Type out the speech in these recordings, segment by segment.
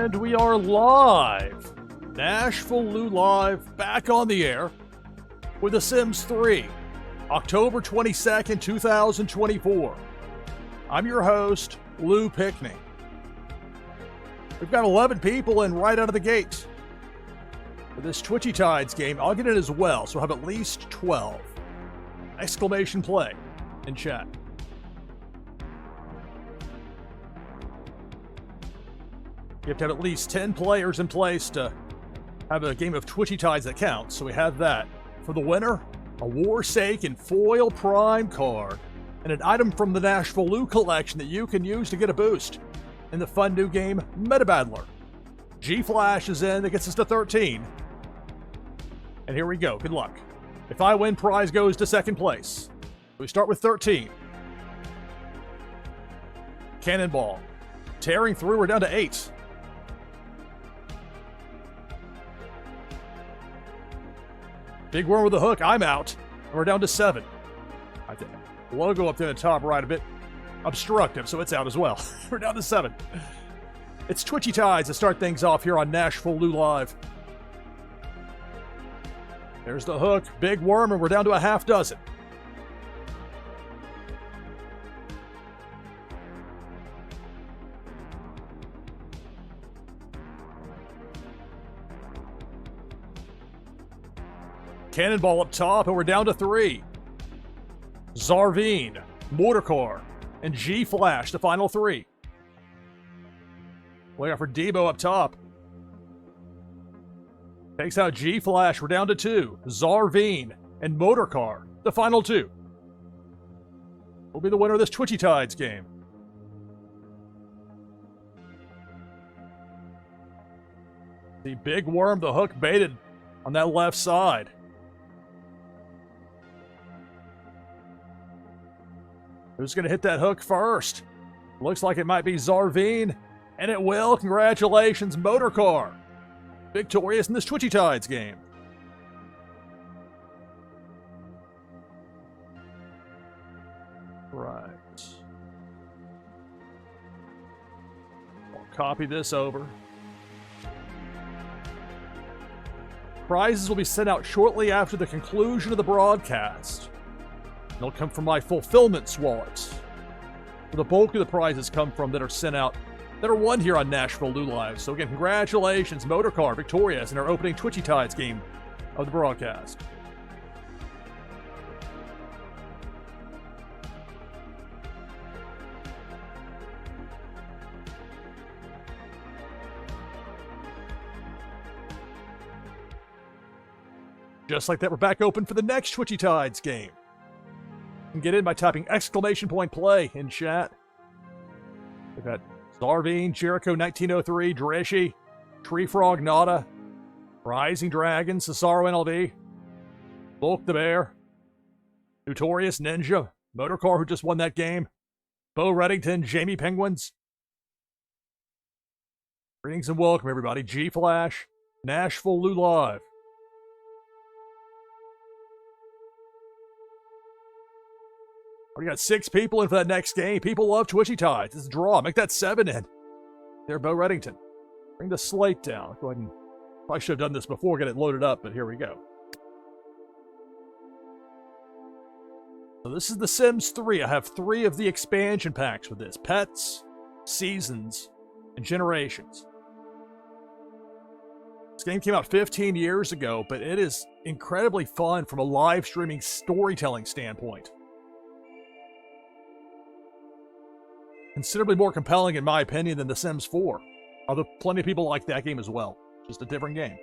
And we are live. NashvilleLou live, back on the air with The Sims 3, October 22nd, 2024. I'm your host, Lou Pickney. We've got 11 people in right out of the gate. For this Twitchy Tides game, I'll get in as well, so I'll have at least 12. Exclamation play in chat. You have to have at least 10 players in place to have a game of Twitchy Tides that counts, so we have that. For the winner, a Warsaken foil prime card and an item from the NashvilleLou collection that you can use to get a boost in the fun new game Meta Battler. G-Flash is in, that gets us to 13. And here we go, good luck. If I win, prize goes to second place. We start with 13. Cannonball. Tearing through, we're down to 8. Big Worm with a hook, I'm out. And we're down to 7. I think logo up there in the top right a bit obstructive, so it's out as well. We're down to 7. It's Twitchy Tides to start things off here on NashvilleLou Live. There's the hook, Big Worm, and we're down to a half dozen. Cannonball up top, and we're down to 3. Zarvine, Mortarcar, and G-Flash, the final 3. Way out for Debo up top. Takes out G-Flash, we're down to 2. Zarvine and Motorcar, the final 2. Will be the winner of this Twitchy Tides game. The Big Worm, the hook baited on that left side. Who's going to hit that hook first? Looks like it might be Zarvine, and it will. Congratulations, Motorcar. Victorious in this Twitchy Tides game. Right. I'll copy this over. Prizes will be sent out shortly after the conclusion of the broadcast. They'll come from my fulfillments wallet. The bulk of the prizes come from that are sent out, that are won here on NashvilleLou Live. So again, congratulations, Motorcar, victorious in our opening Twitchy Tides game of the broadcast. Just like that, we're back open for the next Twitchy Tides game. You can get in by typing exclamation point play in chat. We've got Zarvine, Jericho 1903, Dreshy, Tree Frog Nada, Rising Dragon, Cesaro NLD, Bulk the Bear, Notorious Ninja, Motorcar who just won that game, Bo Reddington, Jamie Penguins. Greetings and welcome everybody. G-Flash, NashvilleLou Live. We got 6 people in for that next game. People love Twitchy Tides. It's a draw. Make that 7 in. There, Bo Reddington. Bring the slate down. Go ahead and... Probably should have done this before, get it loaded up, but here we go. So this is The Sims 3. I have 3 of the expansion packs with this. Pets, Seasons, and Generations. This game came out 15 years ago, but it is incredibly fun from a live streaming storytelling standpoint. Considerably more compelling, in my opinion, than The Sims 4. Although plenty of people like that game as well. Just a different game.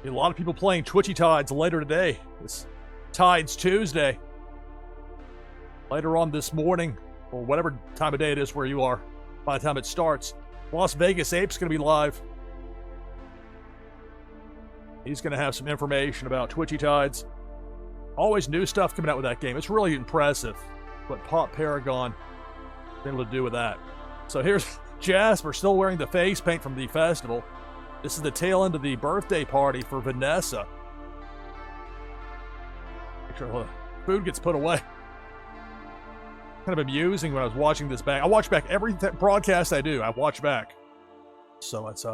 A lot of people playing Twitchy Tides later today. It's Tides Tuesday. Later on this morning, or whatever time of day it is where you are, by the time it starts, Las Vegas Ape's going to be live. He's going to have some information about Twitchy Tides. Always new stuff coming out with that game. It's really impressive what Pop Paragon been able to do with that. So here's Jasper still wearing the face paint from the festival. This is the tail end of the birthday party for Vanessa. Make sure the food gets put away. Kind of amusing when I was watching this back. I watch back every broadcast I do. I watch back. So it's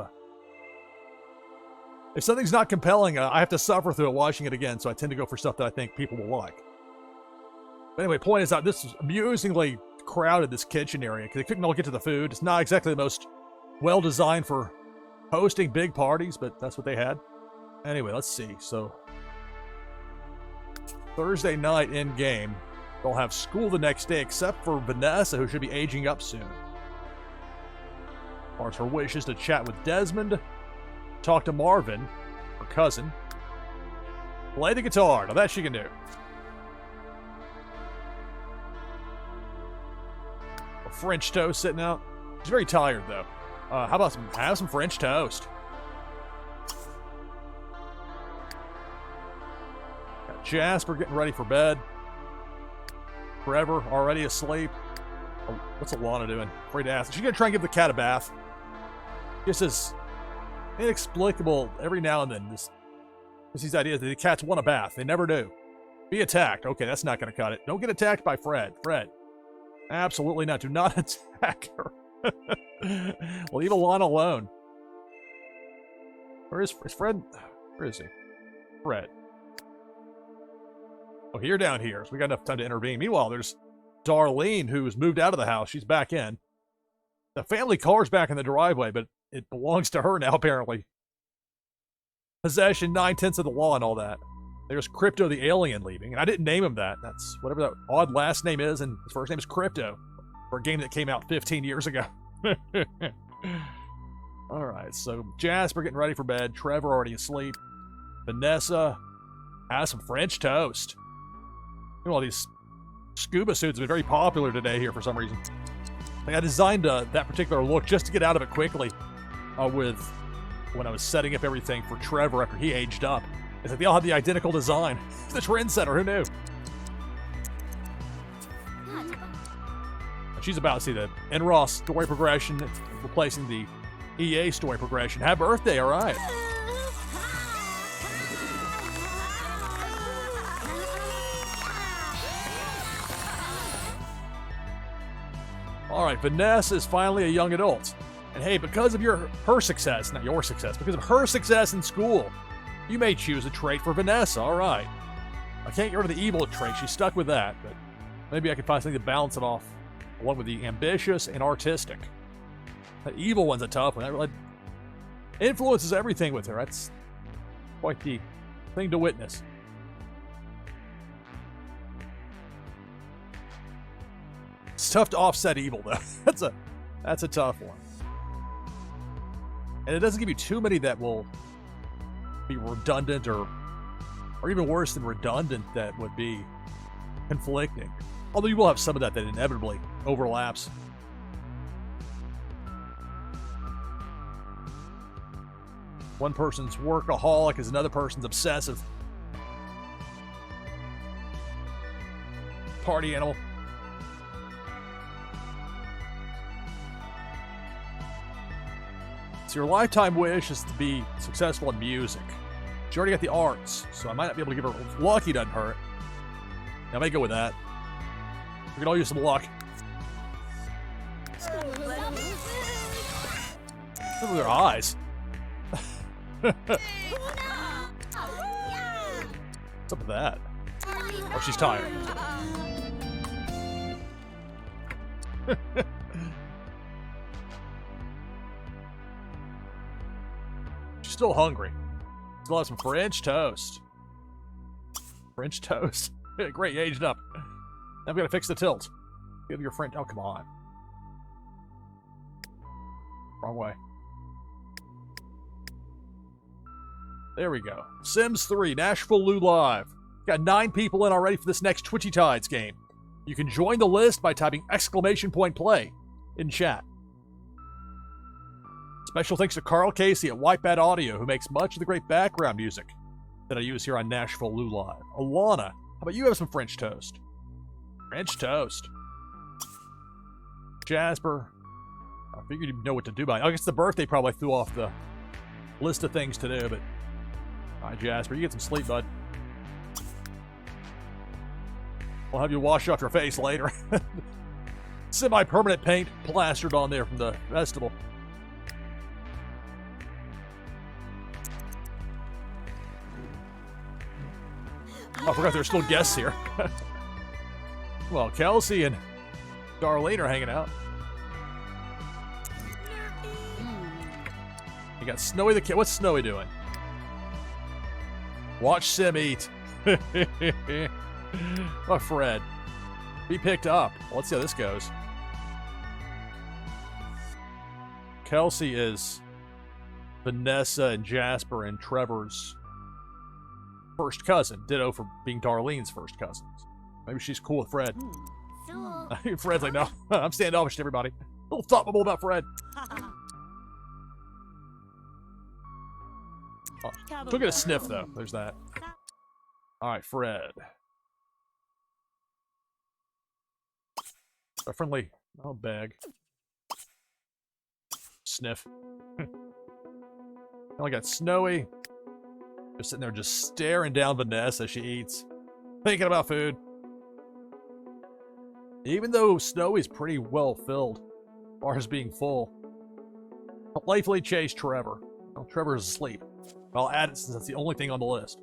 if something's not compelling, I have to suffer through it watching it again. So I tend to go for stuff that I think people will like. But anyway, point is that this is amusingly crowded, this kitchen area, because they couldn't all get to the food. It's not exactly the most well designed for hosting big parties, but that's what they had. Anyway, let's see. So Thursday night in game. They'll have school the next day, except for Vanessa, who should be aging up soon. As far as her wishes to chat with Desmond, talk to Marvin, her cousin, play the guitar. Now that she can do. A French toast sitting out. She's very tired, though. How about have some French toast? Got Jasper getting ready for bed. Forever already asleep. Oh, what's Alana doing? Afraid to ask. She's gonna try and give the cat a bath. Just as inexplicable every now and then. There's these ideas that the cats want a bath. They never do. Be attacked. Okay, that's not gonna cut it. Don't get attacked by Fred. Fred. Absolutely not. Do not attack her. Leave Alana alone. Where is Fred? Where is he? Fred. Oh, you're down here, so we got enough time to intervene. Meanwhile, there's Darlene, who's moved out of the house. She's back in. The family car's back in the driveway, but it belongs to her now, apparently. Possession, 9/10 of the law and all that. There's Crypto the Alien leaving, and I didn't name him that. That's whatever that odd last name is, and his first name is Crypto, for a game that came out 15 years ago. All right, so Jasper getting ready for bed. Trevor already asleep. Vanessa has some French toast. All these scuba suits have been very popular today here for some reason. I designed that particular look just to get out of it quickly when I was setting up everything for Trevor after he aged up. It's like they all had the identical design. It's the trendsetter, who knew? And she's about to see the NROS story progression replacing the EA story progression. Happy birthday, all right. All right, Vanessa is finally a young adult. And hey, because of her success, not your success, because of her success in school, you may choose a trait for Vanessa. All right. I can't get rid of the evil trait. She's stuck with that, but maybe I can find something to balance it off, along with the ambitious and artistic. That evil one's a tough one. That really influences everything with her. That's quite the thing to witness. It's tough to offset evil, though. That's a tough one. And it doesn't give you too many that will be redundant or even worse than redundant that would be conflicting. Although you will have some of that inevitably overlaps. One person's workaholic is another person's obsessive. Party animal. So your lifetime wish is to be successful in music. She already got the arts, so I might not be able to give her lucky, doesn't hurt. I may go with that. We can all use some luck. Look at their eyes. What's up with that? Oh, she's tired. She's still hungry. Still have some French toast. French toast. Great, you aged up. Now we gotta fix the tilt. Give your French. Oh, come on. Wrong way. There we go. Sims 3, NashvilleLou Live. Got 9 people in already for this next Twitchy Tides game. You can join the list by typing !play in chat. Special thanks to Carl Casey at Whitebat Audio, who makes much of the great background music that I use here on NashvilleLou Live. Alana, how about you have some French toast? French toast. Jasper, I figured you'd know what to do by now. I guess the birthday probably threw off the list of things to do, but... All right, Jasper, you get some sleep, bud. I'll have you wash off your face later. Semi-permanent paint plastered on there from the festival. I forgot there's still guests here. Well, Kelsey and Darlene are hanging out. You got Snowy the kid. What's Snowy doing? Watch Sim eat. Oh, Fred. Be picked up. Well, let's see how this goes. Kelsey is Vanessa and Jasper and Trevor's first cousin. Ditto for being Darlene's first cousins. Maybe she's cool with Fred. Fred's like, no, I'm standoffish to everybody. A little thoughtful about Fred. Oh, she'll get a sniff, though. There's that. All right, Fred. A friendly bag. Sniff. I got Snowy. Just sitting there just staring down Vanessa as she eats. Thinking about food. Even though Snowy's pretty well filled, as far as being full. I'll playfully chase Trevor. Well, Trevor's asleep. I'll add it since that's the only thing on the list.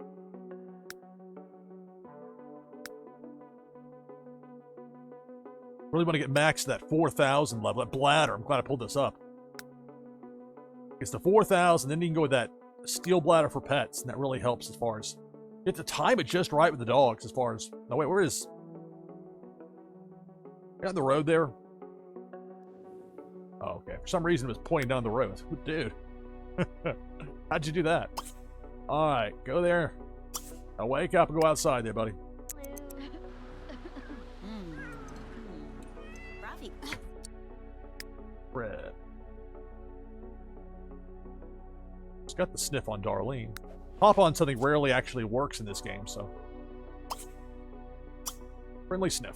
Really want to get Max to that 4,000 level. That bladder. I'm glad I pulled this up. It's the 4,000, then you can go with that steel bladder for pets, and that really helps as far as get to time it just right with the dogs. As far as no, wait, where is? Got on the road there. Oh, okay. For some reason, it was pointing down the road. Dude, how'd you do that? All right, go there. Now wake up and go outside there, buddy. Fred. It's got the sniff on Darlene. Hop on something rarely actually works in this game, so. Friendly sniff.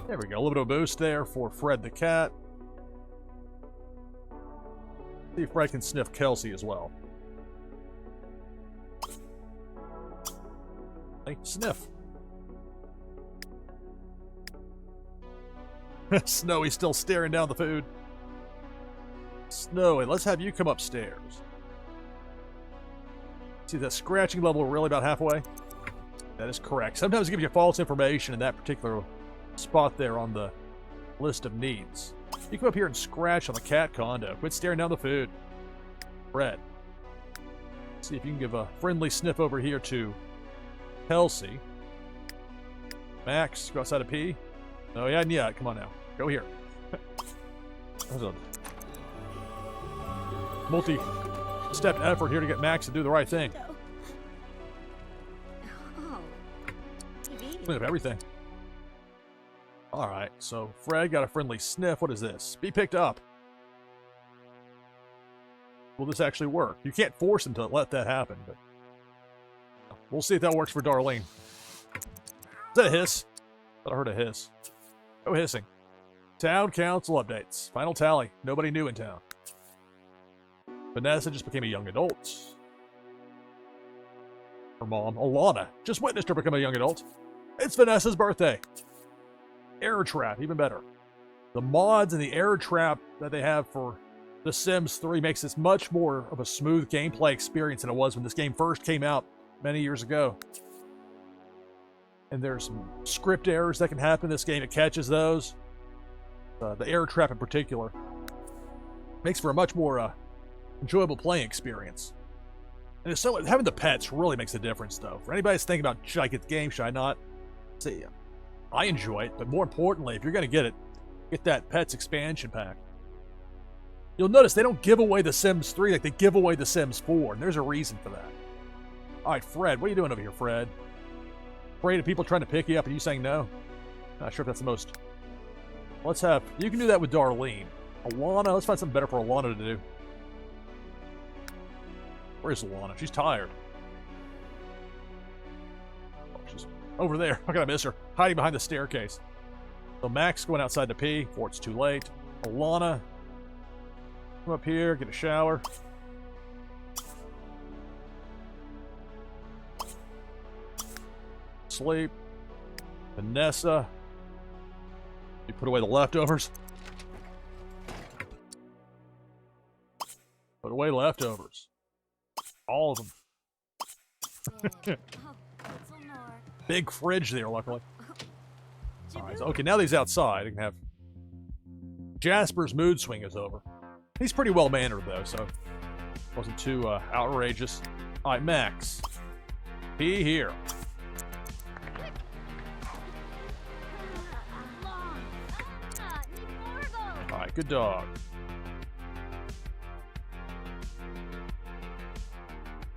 There we go. A little bit of a boost there for Fred the cat. See if Fred can sniff Kelsey as well. Hey, sniff. Snowy's still staring down the food. Snowy, let's have you come upstairs. See, that scratching level really about halfway? That is correct. Sometimes it gives you false information in that particular spot there on the list of needs. You come up here and scratch on the cat condo. Quit staring down the food. Fred. See if you can give a friendly sniff over here to Kelsey. Max, go outside to pee. Oh, yeah, and yeah. Come on now. Go here. There's a multi-step effort here to get Max to do the right thing. Clean up everything. All right, so Fred got a friendly sniff. What is this? Be picked up. Will this actually work? You can't force him to let that happen, but we'll see if that works for Darlene. Is that a hiss? I thought I heard a hiss. No hissing. Town council updates. Final tally. Nobody new in town. Vanessa just became a young adult. Her mom, Alana, just witnessed her become a young adult. It's Vanessa's birthday. Error Trap, even better. The mods and the Error Trap that they have for The Sims 3 makes this much more of a smooth gameplay experience than it was when this game first came out many years ago. And there's some script errors that can happen in this game. It catches those. The Error Trap in particular makes for a much more enjoyable playing experience. And it's so having the pets really makes a difference, though. For anybody that's thinking about, should I get the game, should I not? See, I enjoy it, but more importantly, if you're going to get it, get that Pets expansion pack. You'll notice they don't give away The Sims 3 like they give away The Sims 4, and there's a reason for that. All right, Fred, what are you doing over here, Fred? Afraid of people trying to pick you up and you saying no? Not sure if that's the most... Let's have... You can do that with Darlene. Alana, let's find something better for Alana to do. Where's Alana? She's tired. Oh, she's over there. How can I miss her? Hiding behind the staircase. So Max going outside to pee before it's too late. Alana, come up here, get a shower. asleep. Vanessa. You put away the leftovers. Put away leftovers. All of them. Big fridge there, luckily. All right, so, okay, now that he's outside, he can have... Jasper's mood swing is over. He's pretty well-mannered, though, so... Wasn't too outrageous. All right, Max. Be here. All right, good dog.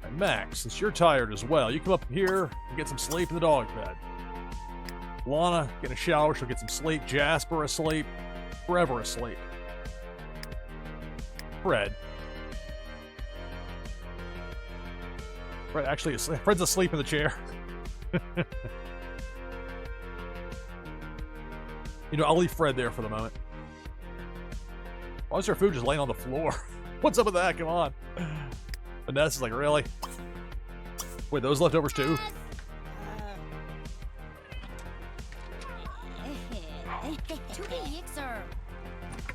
And Max, since you're tired as well, you come up here and get some sleep in the dog bed. Lana, get a shower, she'll get some sleep. Jasper asleep. Forever asleep. Fred. Fred actually asleep. Fred's asleep in the chair. You know, I'll leave Fred there for the moment. Why is their food just laying on the floor? What's up with that? Come on. Vanessa's like, really? Wait, those leftovers too?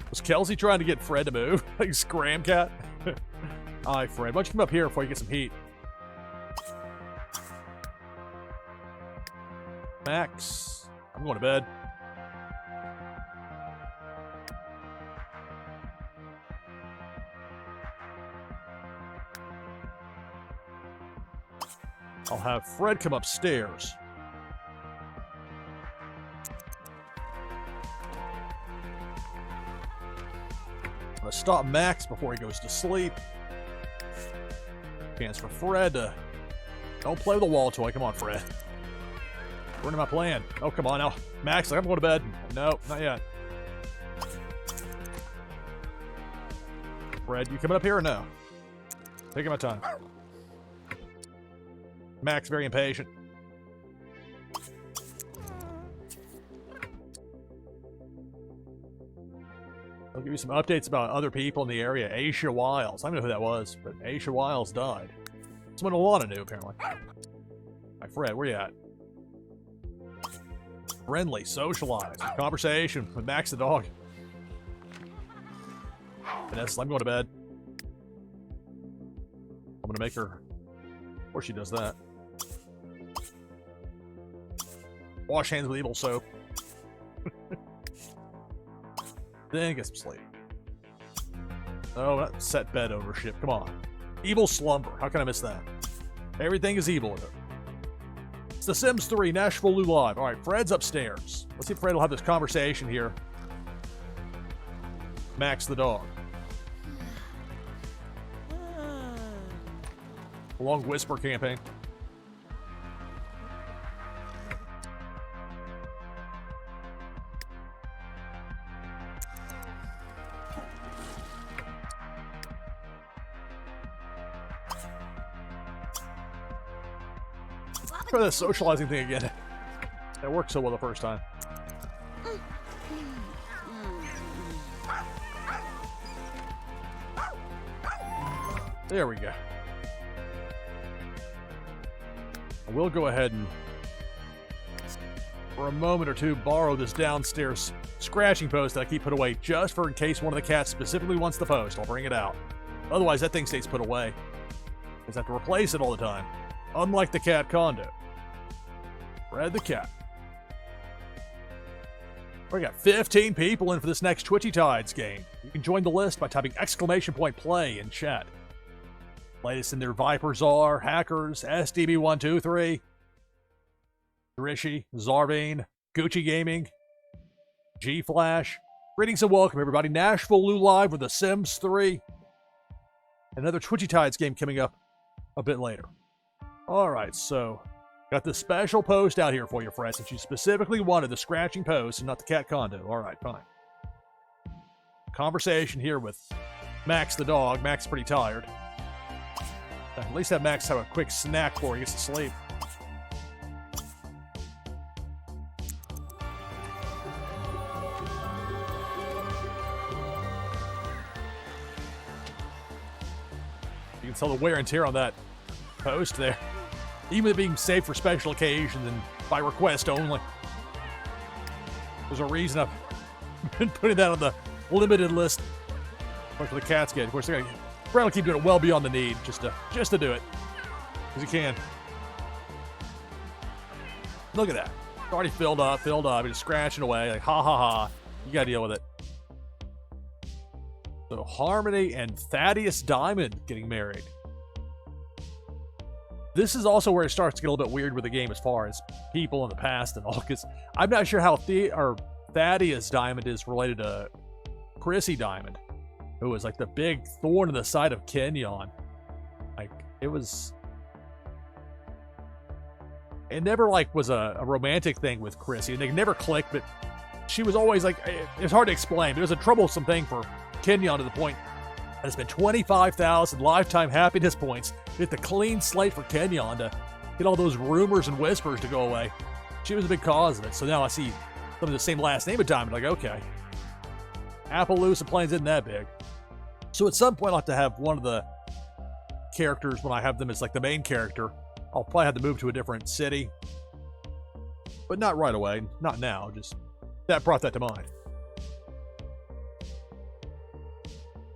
Was Kelsey trying to get Fred to move? Like Scram Cat? All right, Fred. Why don't you come up here before you get some heat? Max. I'm going to bed. I'll have Fred come upstairs. I'm going to stop Max before he goes to sleep. Chance for Fred to... Don't play with the wall toy. Come on, Fred. Where am I playing? Oh, come on now. Max, like, I'm going to bed. No, not yet. Fred, you coming up here or no? Taking my time. Max, very impatient. I'll give you some updates about other people in the area. Aisha Wiles. I don't know who that was, but Aisha Wiles died. Someone Alana knew, apparently. Hi, Fred, where you at? Friendly, socialize, conversation with Max the dog. Vanessa, I'm going to bed. I'm going to make her... Before she does that. Wash hands with evil soap. Then get some sleep. Oh, that set bed ownership. Come on. Evil slumber. How can I miss that? Everything is evil in it. It's The Sims 3, NashvilleLou Live. All right, Fred's upstairs. Let's see if Fred will have this conversation here. Max the dog. A long whisper campaign. Try that socializing thing again. That worked so well the first time. There we go. I will go ahead and, for a moment or two, borrow this downstairs scratching post that I keep put away just for in case one of the cats specifically wants the post. I'll bring it out. Otherwise, that thing stays put away. Because I have to replace it all the time. Unlike the cat condo. Fred the cat. We got 15 people in for this next Twitchy Tides game. You can join the list by typing !play in chat. Latest in their Vipers are Hackers, SDB123, Drishy, Zarvane, Gucci Gaming, G-Flash. Greetings and welcome, everybody. NashvilleLou Live with The Sims 3. Another Twitchy Tides game coming up a bit later. All right, so got this special post out here for you, Fred, since you specifically wanted the scratching post and not the cat condo. All right, fine. Conversation here with Max the dog. Max is pretty tired. At least have Max have a quick snack before he gets to sleep. You can tell the wear and tear on that post there. Even with it being saved for special occasions and by request only. There's a reason I've been putting that on the limited list. For the cats get. Of course, Fred will keep doing it well beyond the need just to do it. Because he can. Look at that. It's already filled up. It's scratching away. Like, ha ha ha. You gotta deal with it. So, Harmony and Thaddeus Diamond getting married. This is also where it starts to get a little bit weird with the game as far as people in the past and all. Because I'm not sure how Thaddeus Diamond is related to Chrissy Diamond, who was like the big thorn in the side of Kenyon. Like, it never like was a romantic thing with Chrissy. They never clicked, but she was always like, it's hard to explain. It was a troublesome thing for Kenyon to the point that it's been 25,000 lifetime happiness points. It's the clean slate for Kenyon to get all those rumors and whispers to go away. She was a big cause of it. So now I see some of the same last name of Diamond. Like, okay. Appaloosa Plains isn't that big. So at some point I'll have to have one of the characters, when I have them as like the main character, I'll probably have to move to a different city. But not right away. Not now. Just that brought that to mind.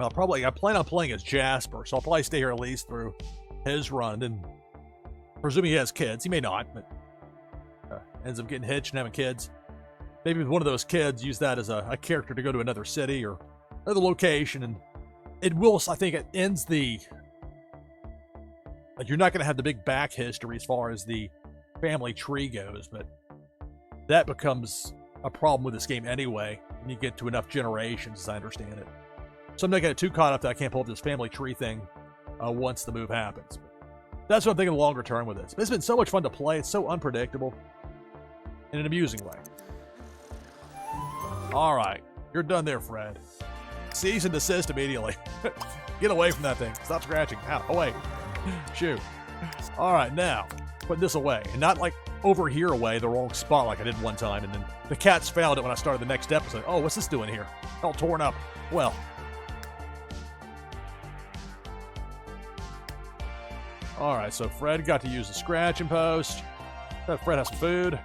I plan on playing as Jasper, so I'll probably stay here at least through his run. And presuming he has kids. He may not, but ends up getting hitched and having kids. Maybe with one of those kids, use that as a character to go to another city or another location. And it will, I think it ends the... Like, you're not going to have the big back history as far as the family tree goes, but that becomes a problem with this game anyway when you get to enough generations, as I understand it. So I'm not getting too caught up that I can't pull up this family tree thing once the move happens. That's what I'm thinking longer term with this. But it's been so much fun to play. It's so unpredictable in an amusing way. All right. You're done there, Fred. Cease and desist immediately. Get away from that thing. Stop scratching. Ow. Away. Shoot. All right, now, put this away. And not like over here away, the wrong spot like I did one time. And then the cats found it when I started the next episode. Oh, what's this doing here? All torn up. Well. All right, so Fred got to use the scratching post. Let Fred have some food.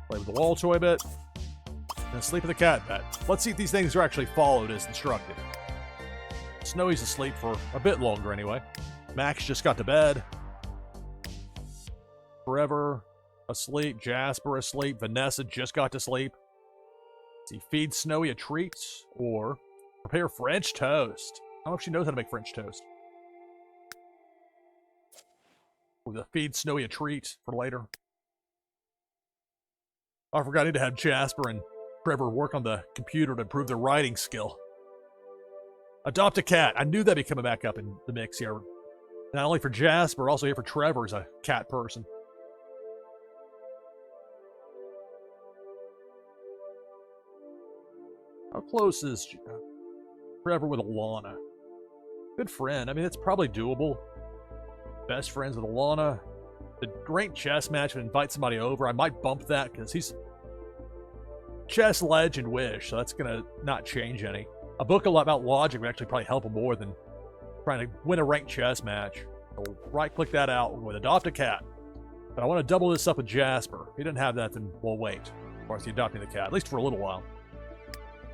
Play with the wall toy bit. And sleep in the cat bed. Let's see if these things are actually followed as instructed. Snowy's asleep for a bit longer anyway. Max just got to bed. Forever asleep. Jasper asleep. Vanessa just got to sleep. Does he feed Snowy a treat or prepare French toast? I don't know if she knows how to make French toast. We'll feed Snowy a treat for later. I forgot I need to have Jasper and Trevor work on the computer to improve their writing skill. Adopt a cat. I knew that'd be coming back up in the mix here. Not only for Jasper, also here for Trevor as a cat person. How close is Trevor with Alana? Good friend. I mean, it's probably doable. Best friends with Alana. The great chess match would invite somebody over. I might bump that because he's chess legend Wish, so that's going to not change any. A book a lot about logic would actually probably help him more than trying to win a ranked chess match. So right-click that out with Adopt a Cat. But I want to double this up with Jasper. If he didn't have that, then we'll wait. Of course, he's adopting the cat, at least for a little while.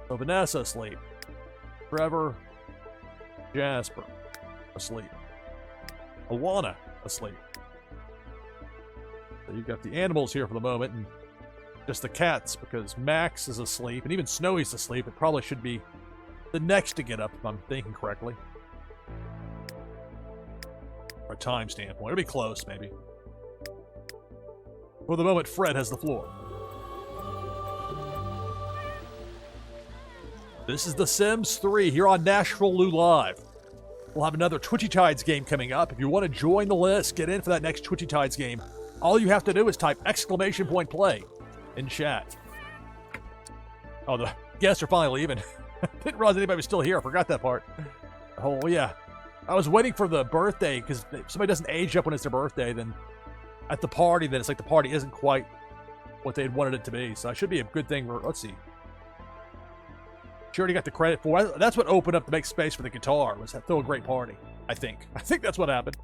So Vanessa asleep. Trevor. Jasper asleep. Alana asleep. So you've got the animals here for the moment, and just the cats, because Max is asleep, and even Snowy's asleep. It probably should be the next to get up, if I'm thinking correctly. From a time standpoint. It'll be close, maybe. For the moment, Fred has the floor. This is The Sims 3 here on NashvilleLou Live. We'll have another Twitchy Tides game coming up. If you want to join the list, get in for that next Twitchy Tides game. All you have to do is type !play in chat. Oh, the guests are finally leaving. Didn't realize anybody was still here. I forgot that part. Oh, yeah. I was waiting for the birthday, because if somebody doesn't age up when it's their birthday, then at the party, then it's like the party isn't quite what they'd wanted it to be. So that should be a good thing. Let's see. She already got the credit for it. That's what opened up to make space for the guitar, was throw a great party, I think. I think that's what happened.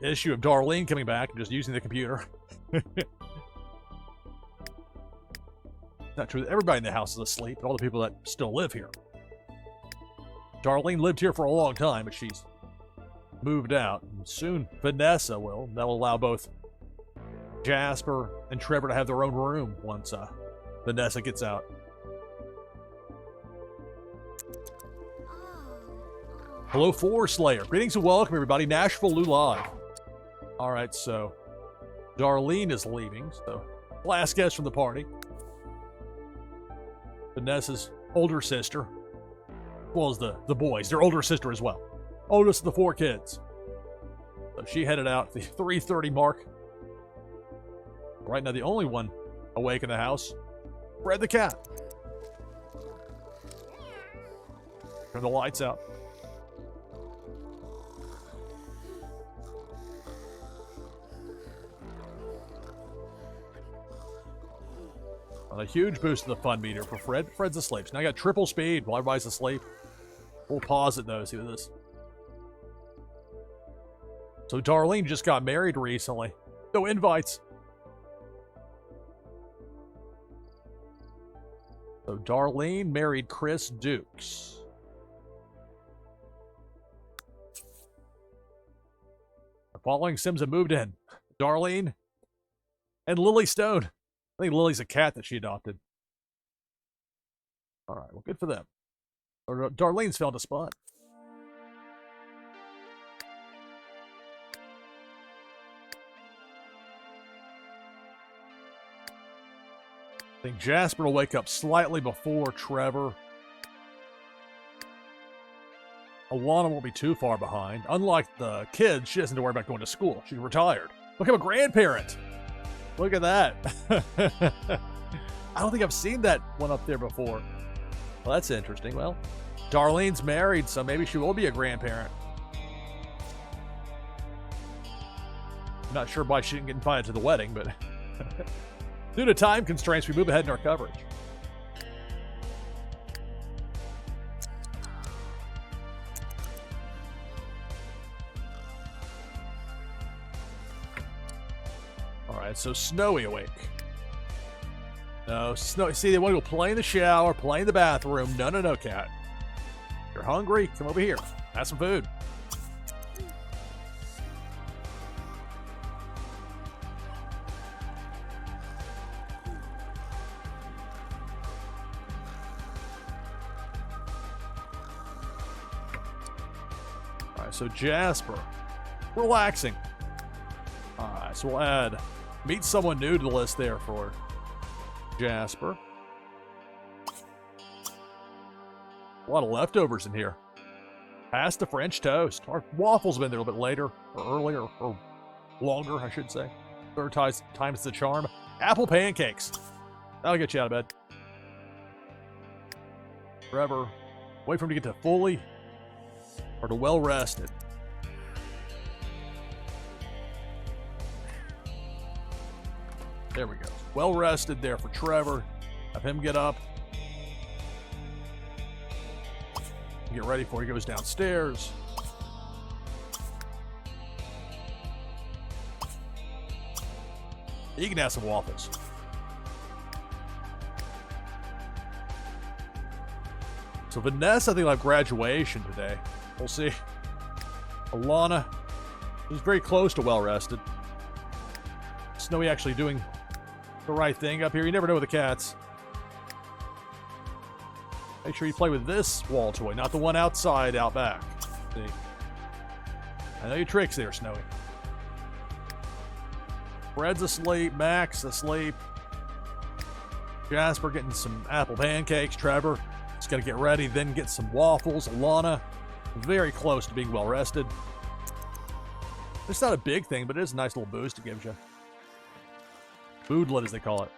issue of Darlene coming back and just using the computer. Not true that everybody in the house is asleep, but all the people that still live here. Darlene lived here for a long time, but she's moved out. And soon, Vanessa will. That'll allow both Jasper and Trevor to have their own room once Vanessa gets out. Hello, Four Slayer. Greetings and welcome, everybody. NashvilleLou live. All right, so Darlene is leaving, so last guest from the party. Vanessa's older sister, as well as the boys, their older sister as well. Oldest of the 4 kids. So she headed out at the 3:30 mark. Right now, the only one awake in the house, Fred the cat. Turn the lights out. A huge boost to the fun meter for Fred. Fred's asleep. So now I got triple speed while everybody's asleep. We'll pause it though, see what this. So Darlene just got married recently. No invites. So Darlene married Chris Dukes. The following Sims have moved in. Darlene and Lily Stone. I think Lily's a cat that she adopted. All right, well, good for them. Or Darlene's found a spot. I think Jasper will wake up slightly before Trevor. Alana won't be too far behind. Unlike the kids, she doesn't have to worry about going to school. She's retired. Become a grandparent. Look at that. I don't think I've seen that one up there before. Well, that's interesting. Well, Darlene's married, so maybe she will be a grandparent. I'm not sure why she didn't get invited to the wedding, but due to time constraints, we move ahead in our coverage. So Snowy awake. No, Snowy. See, they want to go play in the shower, play in the bathroom. No, no, no, cat. You're hungry? Come over here. Have some food. All right, so Jasper. Relaxing. All right, so we'll add... Meet someone new to the list there for Jasper. A lot of leftovers in here. Pasta French toast. Our waffles have been there a little bit later, or earlier, or longer, I should say. Third time's the charm. Apple pancakes. That'll get you out of bed. Trevor, wait for him to get to fully or to well rested. There we go. Well rested there for Trevor. Have him get up. Get ready before he goes downstairs. You can have some waffles. So Vanessa, I think, will have graduation today. We'll see. Alana is very close to well rested. Snowy actually doing the right thing up here. You never know with the cats. Make sure you play with this wall toy, not the one outside out back. See? I know your tricks there, Snowy. Fred's asleep. Max asleep. Jasper getting some apple pancakes. Trevor just got to get ready, then get some waffles. Alana very close to being well rested. It's not a big thing, but it is a nice little boost it gives you. Moodlet, as they call it.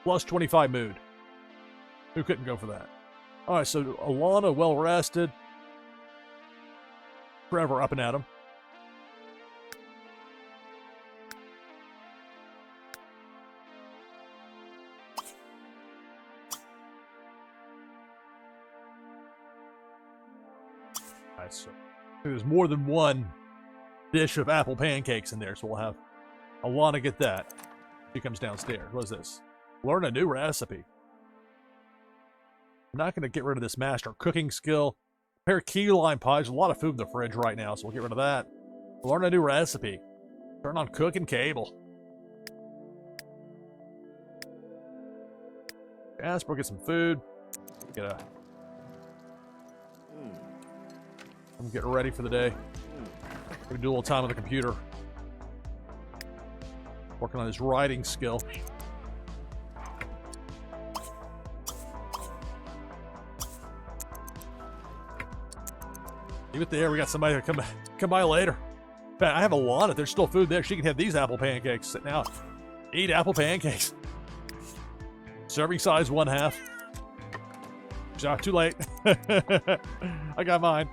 Plus 25 mood. Who couldn't go for that? All right, so Alana well rested. Trevor up and at him. All right, so there's more than one dish of apple pancakes in there, so we'll have Alana get that. She comes downstairs. What is this? Learn a new recipe. I'm not going to get rid of this master cooking skill. Prepare key lime pie. There's a lot of food in the fridge right now, so we'll get rid of that. Learn a new recipe. Turn on cooking cable. Jasper, get some food. I'm getting ready for the day. Gonna do a little time on the computer. Working on his writing skill. Leave it there. We got somebody to come by later. In fact, I have a lot of. There's still food there. She can have these apple pancakes sitting out. Eat apple pancakes. Serving size 1/2. Too late. I got mine.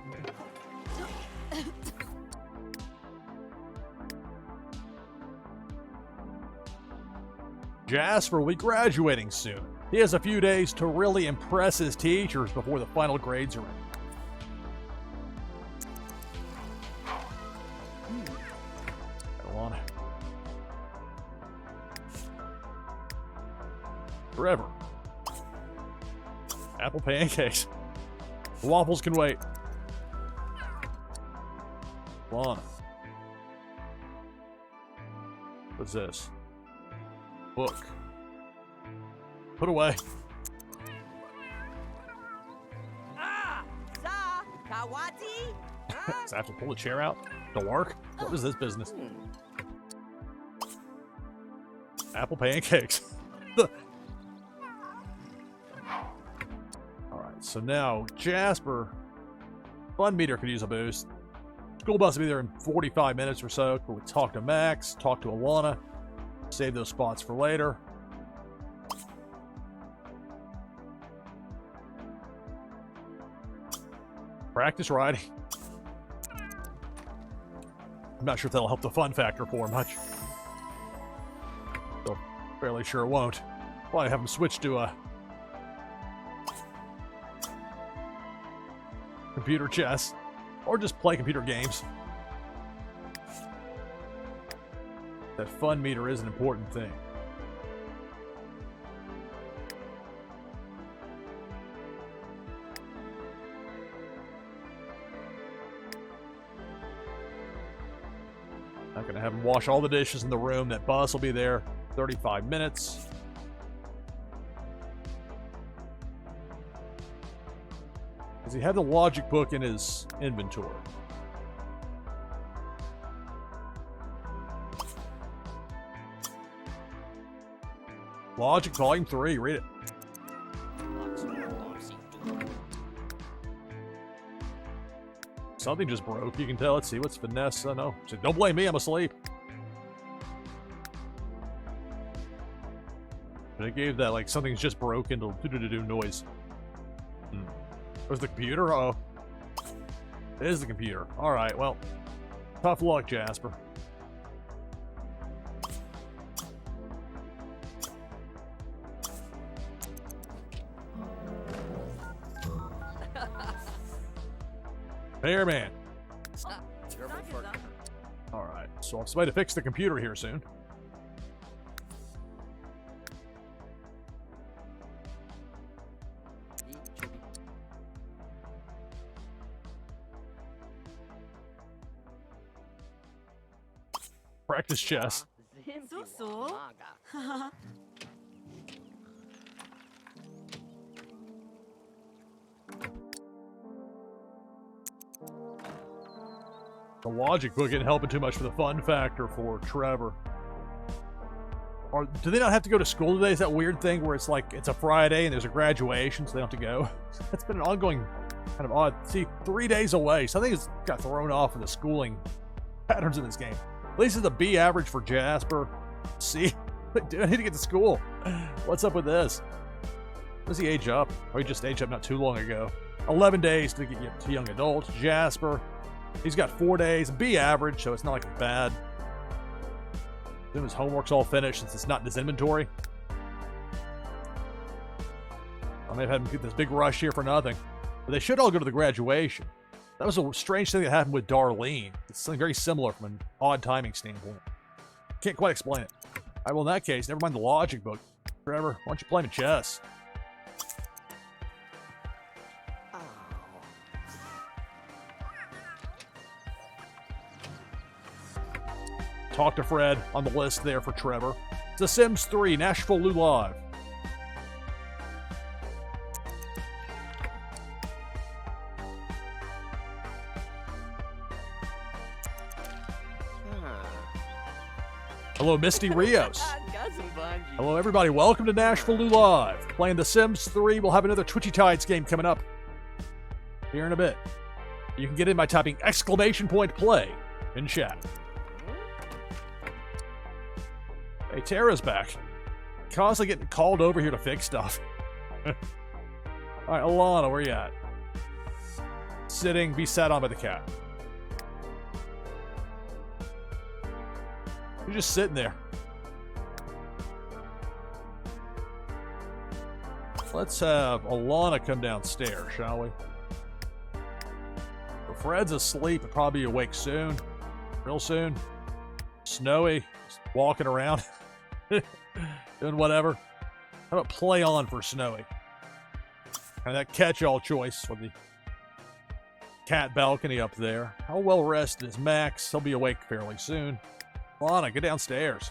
Jasper will be graduating soon. He has a few days to really impress his teachers before the final grades are in. Go on. Forever. Apple pancakes. The waffles can wait. Lana. What's this? Book. Put away. So I have to pull the chair out to work? What is this business? Apple pancakes. Alright, so now Jasper. Fun meter could use a boost. School bus will be there in 45 minutes or so. We'll talk to Max, talk to Alana. Save those spots for later. Practice riding. I'm not sure if that'll help the fun factor for much. So, fairly sure it won't. Probably have him switch to a computer chess, or just play computer games. That fun meter is an important thing. Not gonna have him wash all the dishes in the room. That bus will be there 35 minutes. Does he have the logic book in his inventory? Logic Volume 3, read it. Something just broke, you can tell. Let's see, what's Vanessa? No, so don't blame me, I'm asleep. And it gave that, like, something's just broken to do noise. Where's the computer? Oh. It is the computer. Alright, well. Tough luck, Jasper. Fairman. Alright, so I'll have somebody to fix the computer here soon. Practice chess. The logic book isn't helping too much for the fun factor for Trevor. Or do they not have to go to school today? Is that weird thing where it's like it's a Friday and there's a graduation, so they don't have to go? That's been an ongoing kind of odd. See, 3 days away. Something has got thrown off in the schooling patterns in this game. At least it's a B average for Jasper. See, I need to get to school. What's up with this? Does he age up? Or he just aged up not too long ago? 11 days to get to young adults. Jasper. He's got 4 days, B average, so it's not like it's bad. Then his homework's all finished since it's not in his inventory. I may have had him get this big rush here for nothing. But they should all go to the graduation. That was a strange thing that happened with Darlene. It's something very similar from an odd timing standpoint. Can't quite explain it. All right, well, in that case, never mind the logic book. Trevor, why don't you play me chess? Talk to Fred on the list there for Trevor. It's The Sims 3, NashvilleLou Live. Hello, Misty Rios. Hello, everybody. Welcome to NashvilleLou Live. Playing The Sims 3. We'll have another Twitchy Tides game coming up here in a bit. You can get in by typing !play in chat. Hey, Tara's back. Constantly getting called over here to fix stuff. All right, Alana, where you at? Sitting, be sat on by the cat. You're just sitting there. Let's have Alana come downstairs, shall we? If Fred's asleep, he'll probably be awake soon. Real soon. Snowy, just walking around. Doing whatever. How about play on for Snowy? And that catch-all choice for the cat balcony up there. How well rested is Max? He'll be awake fairly soon. Lana, get downstairs.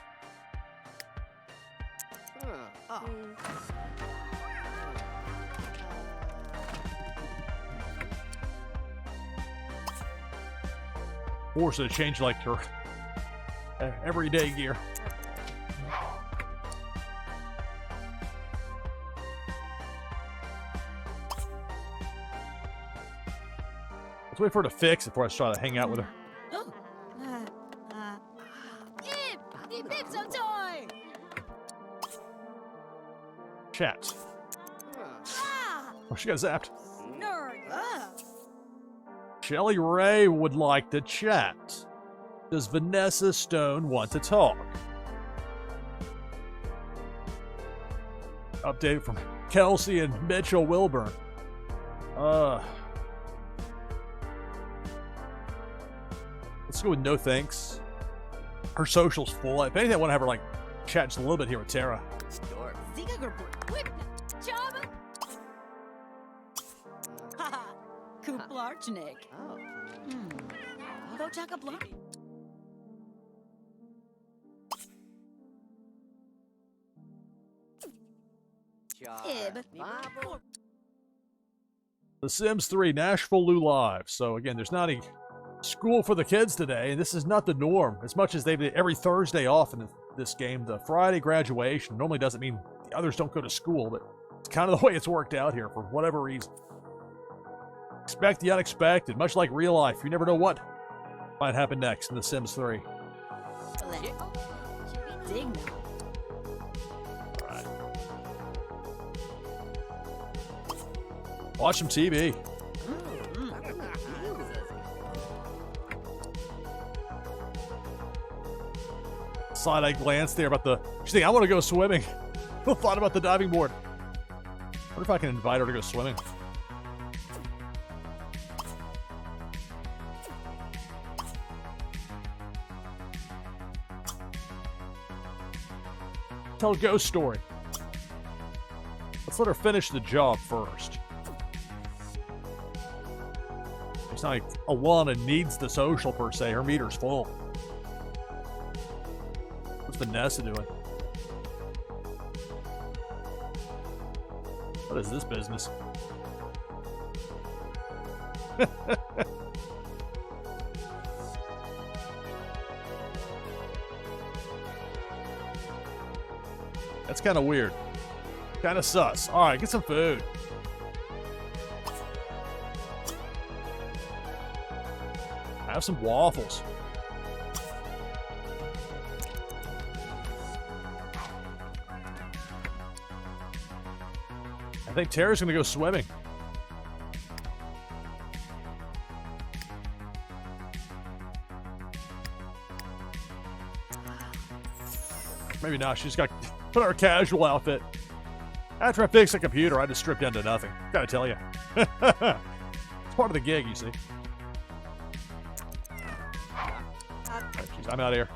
Force her to change like her everyday gear. Let's wait for her to fix it before I try to hang out with her. Chat. Oh, she got zapped. Shelly Ray would like to chat. Does Vanessa Stone want to talk? Update from Kelsey and Mitchell Wilburn. Let's go with no thanks. Her social's full. If anything, I want to have her like chat just a little bit here with Tara. Kuplarchnik. Oh. Go check a block. The Sims 3, NashvilleLou Live. So again, there's not a school for the kids today, and this is not the norm. As much as they've every Thursday off in this game, the Friday graduation normally doesn't mean the others don't go to school, but it's kind of the way it's worked out here for whatever reason. Expect the unexpected, much like real life. You never know what might happen next in The Sims 3. Right. Watch some TV. Side-eye glance there about the... She's thinking, I want to go swimming. Thought about the diving board. Wonder if I can invite her to go swimming. Tell a ghost story. Let's let her finish the job first. It's not like Alana needs the social per se. Her meter's full. What's Vanessa doing? What is this business? That's kind of weird. Kind of sus. All right, get some food. Have some waffles. I think Tara's going to go swimming. Maybe not. She's got... Put on her casual outfit. After I fix the computer, I just strip down to nothing. Gotta tell you. It's part of the gig, you see. I'm out here.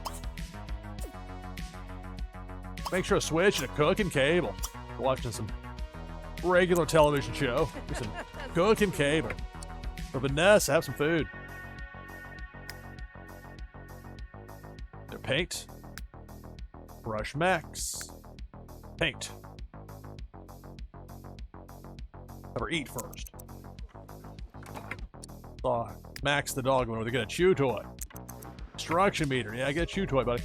Make sure to switch to cooking cable. Watching some regular television show. Some cooking cable. For Vanessa, have some food. Their paint. Brush Max. Paint. Have her eat first. Oh, Max the dog went over. They're gonna chew toy. Instruction meter. Yeah, get a chew toy, buddy.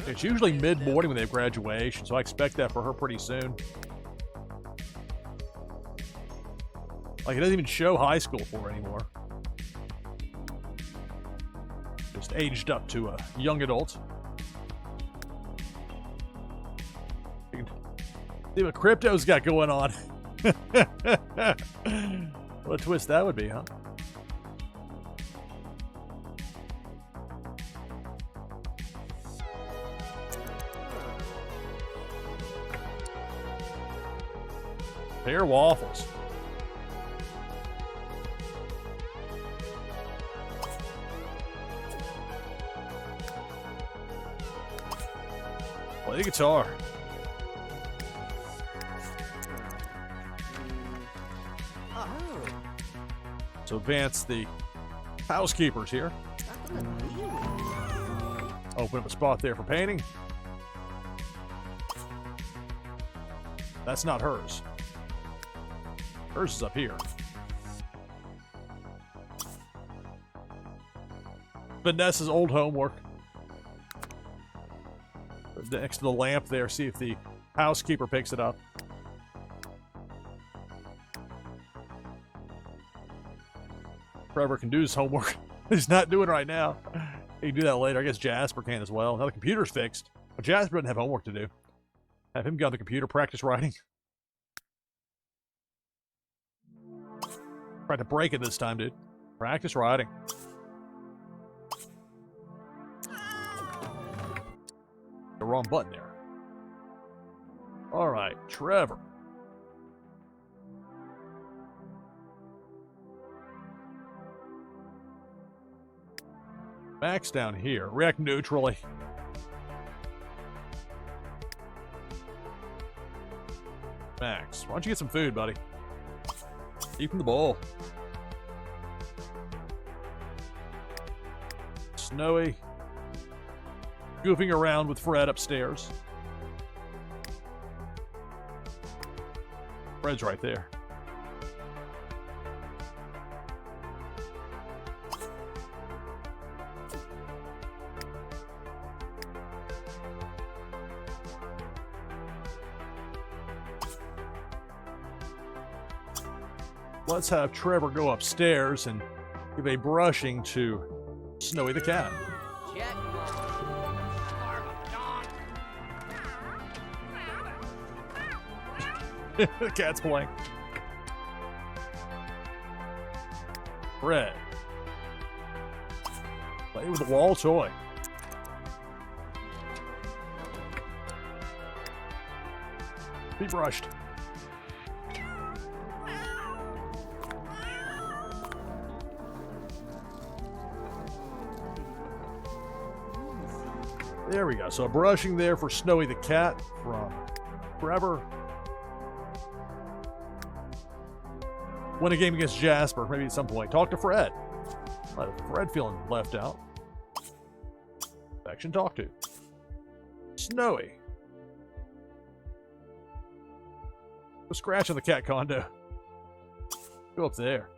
It's usually mid-morning when they have graduation, so I expect that for her pretty soon. Like, it doesn't even show high school for her anymore. Just aged up to a young adult. You can see what Crypto's got going on. What a twist that would be, huh? Pear waffles. Play the guitar. So advance the housekeepers here. Open up a spot there for painting. That's not hers. Hers is up here. Vanessa's old homework. Next to the lamp there, see if the housekeeper picks it up. Trevor can do his homework. He's not doing it right now. He can do that later. I guess Jasper can as well. Now the computer's fixed. But Jasper doesn't have homework to do. Have him get on the computer, practice writing. Tried to break it this time, dude. Practice writing. The wrong button there. All right, Trevor. Max down here. React neutrally. Max, why don't you get some food, buddy? Eat from the bowl. Snowy. Goofing around with Fred upstairs. Fred's right there. Let's have Trevor go upstairs and give a brushing to Snowy the cat. The cat's playing. Fred. Play with the wall toy. Be brushed. There we go. So a brushing there for Snowy the cat from Trevor. Win a game against Jasper, maybe at some point. Talk to Fred. Fred feeling left out. Action talk to. Snowy. Go scratch on the cat condo. Go up there.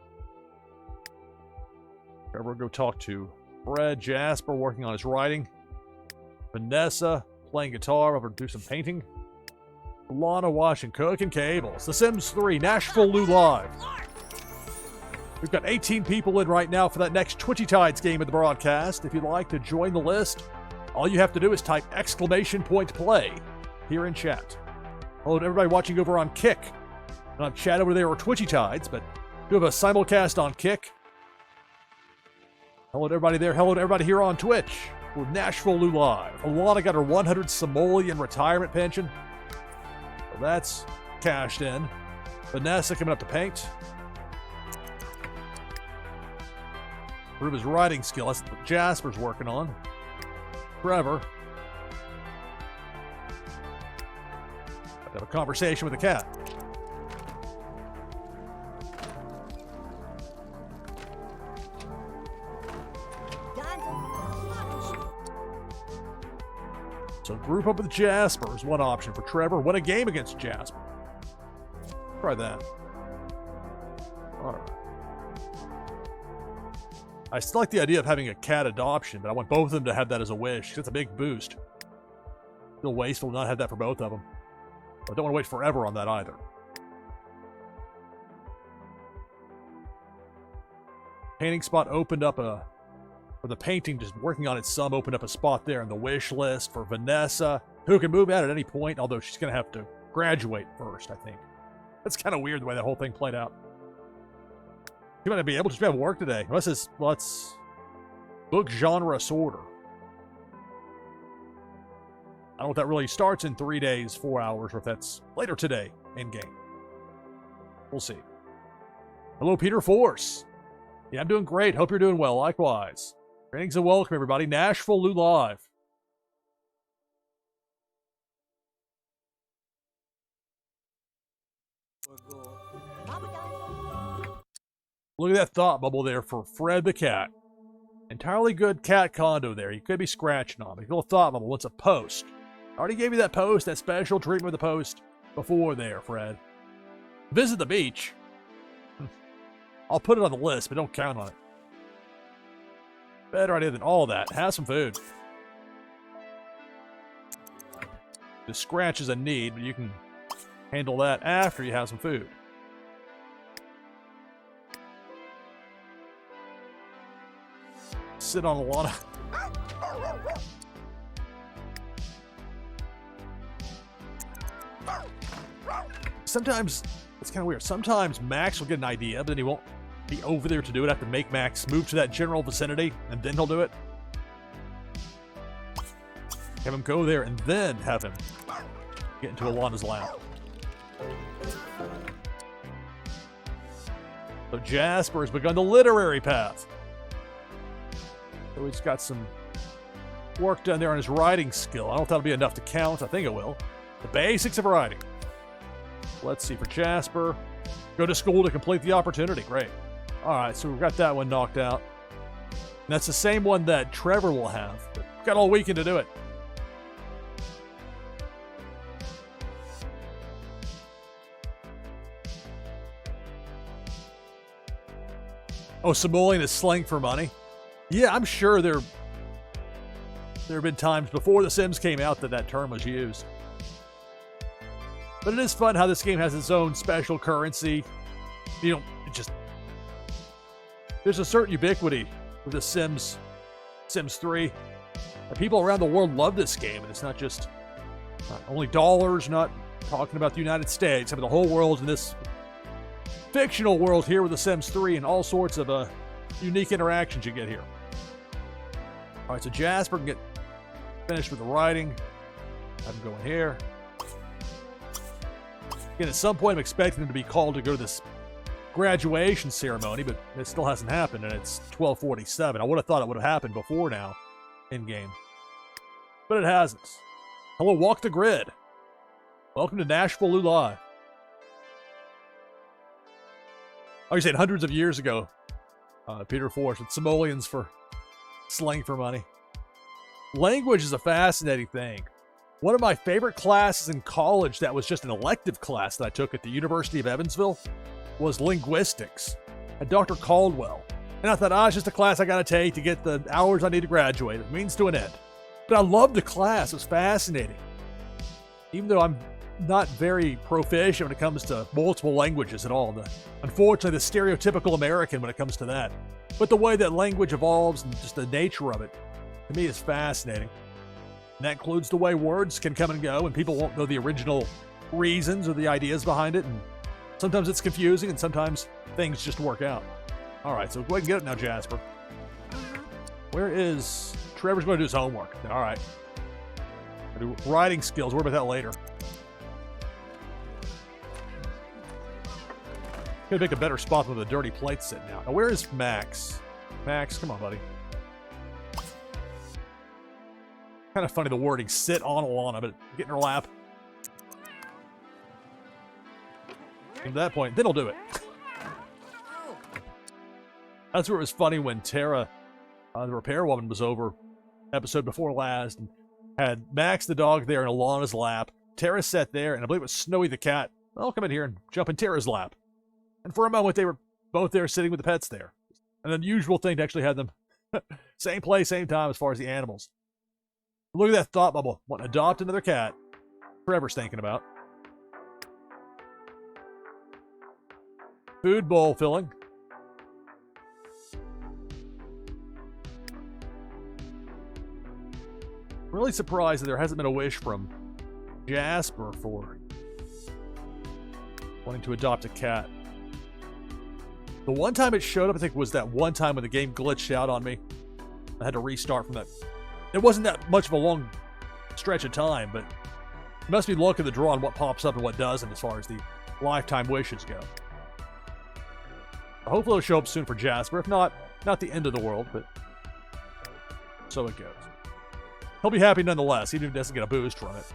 Trevor, go talk to Fred. Jasper working on his writing. Vanessa playing guitar, over to do some painting. Lana washing, cooking cables. The Sims 3, NashvilleLou Live. We've got 18 people in right now for that next Twitchy Tides game of the broadcast. If you'd like to join the list, all you have to do is type !play here in chat. Hello to everybody watching over on Kick. And on chat over there or Twitchy Tides, but we have a simulcast on Kick. Hello to everybody there. Hello to everybody here on Twitch. We're NashvilleLou Live. Alana got her 100 simoleon retirement pension. Well, that's cashed in. Vanessa coming up to paint. Prove his riding skill. That's what Jasper's working on. Trevor. Have a conversation with the cat. So group up with Jasper is one option for Trevor. Win a game against Jasper. Try that. All right. I still like the idea of having a cat adoption, but I want both of them to have that as a wish. It's a big boost. Still wasteful to not have that for both of them. But I don't want to wait forever on that either. Painting spot opened up a... Or the painting just working on its some opened up a spot there in the wish list for Vanessa, who can move out at any point, although she's going to have to graduate first, I think. That's kind of weird the way that whole thing played out. She might not be able to have work today. Let's book genre sorter. I don't know if that really starts in 3 days, 4 hours, or if that's later today in game. We'll see. Hello, Peter Force. Yeah, I'm doing great. Hope you're doing well. Likewise. Greetings and welcome, everybody. NashvilleLou Live. Look at that thought bubble there for Fred the cat. Entirely good cat condo there. You could be scratching on me. Little thought bubble. What's a post? I already gave you that post, that special treatment of the post before there, Fred. Visit the beach. I'll put it on the list, but don't count on it. Better idea than all that. Have some food. The scratch is a need, but you can handle that after you have some food. Sit on a lot of... Sometimes, it's kind of weird. Sometimes Max will get an idea, but then he won't be over there to do it. I have to make Max move to that general vicinity, and then he'll do it. Have him go there, and then have him get into Alana's lap. So Jasper has begun the literary path. So he's got some work done there on his writing skill. I don't know if that'll be enough to count. I think it will. The basics of writing. Let's see, for Jasper, go to school to complete the opportunity. Great. All right, so we've got that one knocked out. And that's the same one that Trevor will have. But got all weekend to do it. Oh, simoleon is slang for money. Yeah, I'm sure there have been times before The Sims came out that term was used. But it is fun how this game has its own special currency. You know, there's a certain ubiquity with The Sims 3. And people around the world love this game, and it's not just only dollars, not talking about the United States. I mean, the whole world in this fictional world here with The Sims 3 and all sorts of unique interactions you get here. All right, so Jasper can get finished with the writing. I'm going here. Again, at some point, I'm expecting him to be called to go to this graduation ceremony, but it still hasn't happened, and it's 12:47. I would have thought it would have happened before now, in-game. But it hasn't. Hello, Walk the Grid. Welcome to NashvilleLou Live. Oh, you're saying hundreds of years ago, Peter Force, with simoleons for slang for money. Language is a fascinating thing. One of my favorite classes in college that was just an elective class that I took at the University of Evansville was linguistics at Dr. Caldwell. And I thought, it's just a class I got to take to get the hours I need to graduate. It means to an end. But I loved the class. It was fascinating. Even though I'm not very proficient when it comes to multiple languages at all. Unfortunately, the stereotypical American when it comes to that. But the way that language evolves and just the nature of it, to me, is fascinating. And that includes the way words can come and go, and people won't know the original reasons or the ideas behind it. And sometimes it's confusing, and sometimes things just work out. All right, so go ahead and get it now, Jasper. Where is... Trevor's going to do his homework. All right. Do writing skills. Worry about that later. Could make a better spot than the dirty plate sitting out. Now, where is Max? Max, come on, buddy. Kind of funny the wording, sit on Alana, but get in her lap. At that point, then he'll do it. That's where it was funny when Tara, the repair woman, was over episode before last and had Max the dog there in Alana's lap. Tara sat there, and I believe it was Snowy the cat. I'll come in here and jump in Tara's lap. And for a moment, they were both there sitting with the pets there. An unusual thing to actually have them same place, same time as far as the animals. Look at that thought bubble. Want to adopt another cat. Trevor's thinking about. Food bowl filling. Really surprised that there hasn't been a wish from Jasper for wanting to adopt a cat. The one time it showed up, I think, was that one time when the game glitched out on me. I had to restart from that. It wasn't that much of a long stretch of time, but you must be luck of the draw on what pops up and what doesn't as far as the lifetime wishes go. Hopefully it'll show up soon for Jasper. If not, not the end of the world, but so it goes. He'll be happy nonetheless, even if he doesn't get a boost from it.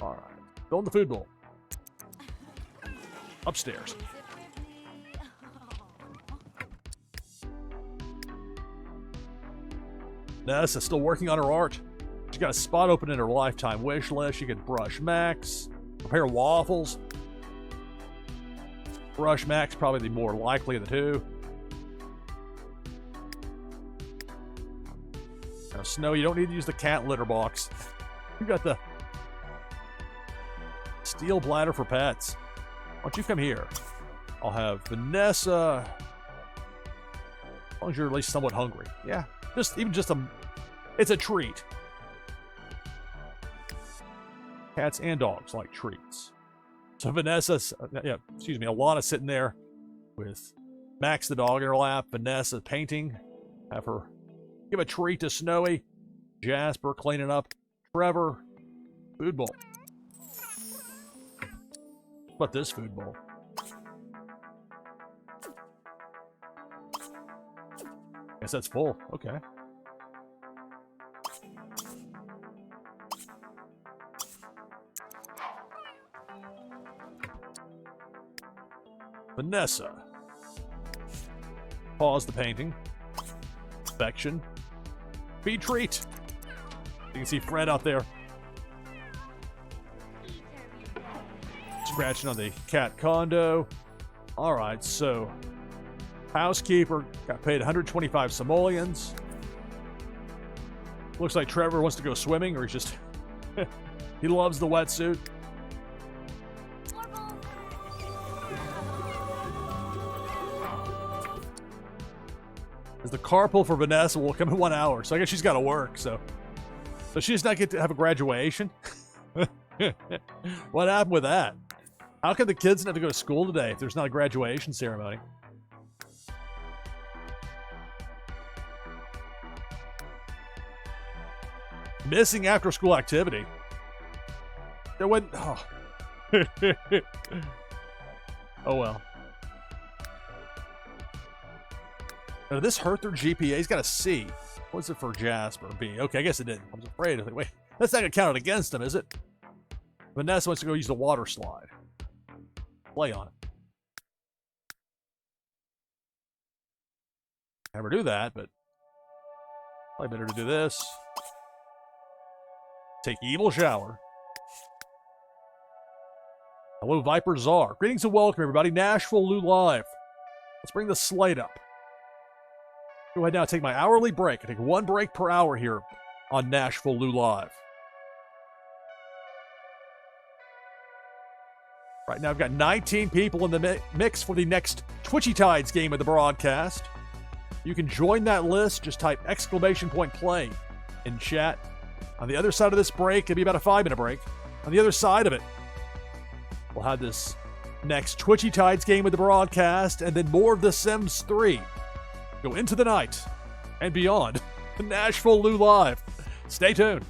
All right. Go in the food bowl. Upstairs. Nessa's still working on her art. She's got a spot open in her lifetime wish list. She could brush Max, prepare waffles. Brush Max, probably the more likely of the two. Now, Snow, you don't need to use the cat litter box. You got the steel bladder for pets. Why don't you come here? I'll have Vanessa. As long as you're at least somewhat hungry. Yeah, it's a treat. Cats and dogs like treats. So Alana's sitting there with Max the dog in her lap. Vanessa painting. Have her give a treat to Snowy. Jasper cleaning up. Trevor. Food bowl. What about this food bowl? Guess that's full. Okay. Vanessa. Pause the painting. Affection. Feed treat. You can see Fred out there. Scratching on the cat condo. Alright, so housekeeper got paid 125 simoleons. Looks like Trevor wants to go swimming, or he's just he loves the wetsuit. As the carpool for Vanessa will come in 1 hour, so I guess she's got to work. So she does not get to have a graduation. What happened with that? How can the kids not have to go to school today if there's not a graduation ceremony? Missing after-school activity. There went. Oh. Oh well. Now, did this hurt their GPA? He's got a C. What's it for Jasper? B. Okay, I guess it didn't. I was afraid. I was like, wait, that's not gonna count it against him, is it? Vanessa wants to go use the water slide. Play on it. Never do that, but probably better to do this. Take evil shower. Hello, Viper Czar. Greetings and welcome, everybody. NashvilleLou Live. Let's bring the slate up. Go ahead now, take my hourly break. I take 1 break per hour here on NashvilleLou Live. Right now, I've got 19 people in the mix for the next Twitchy Tides game of the broadcast. You can join that list. Just type !play in chat. On the other side of this break, it'll be about a 5-minute break. On the other side of it, we'll have this next Twitchy Tides game of the broadcast, and then more of The Sims 3. Go into the night and beyond. NashvilleLou Live. Stay tuned.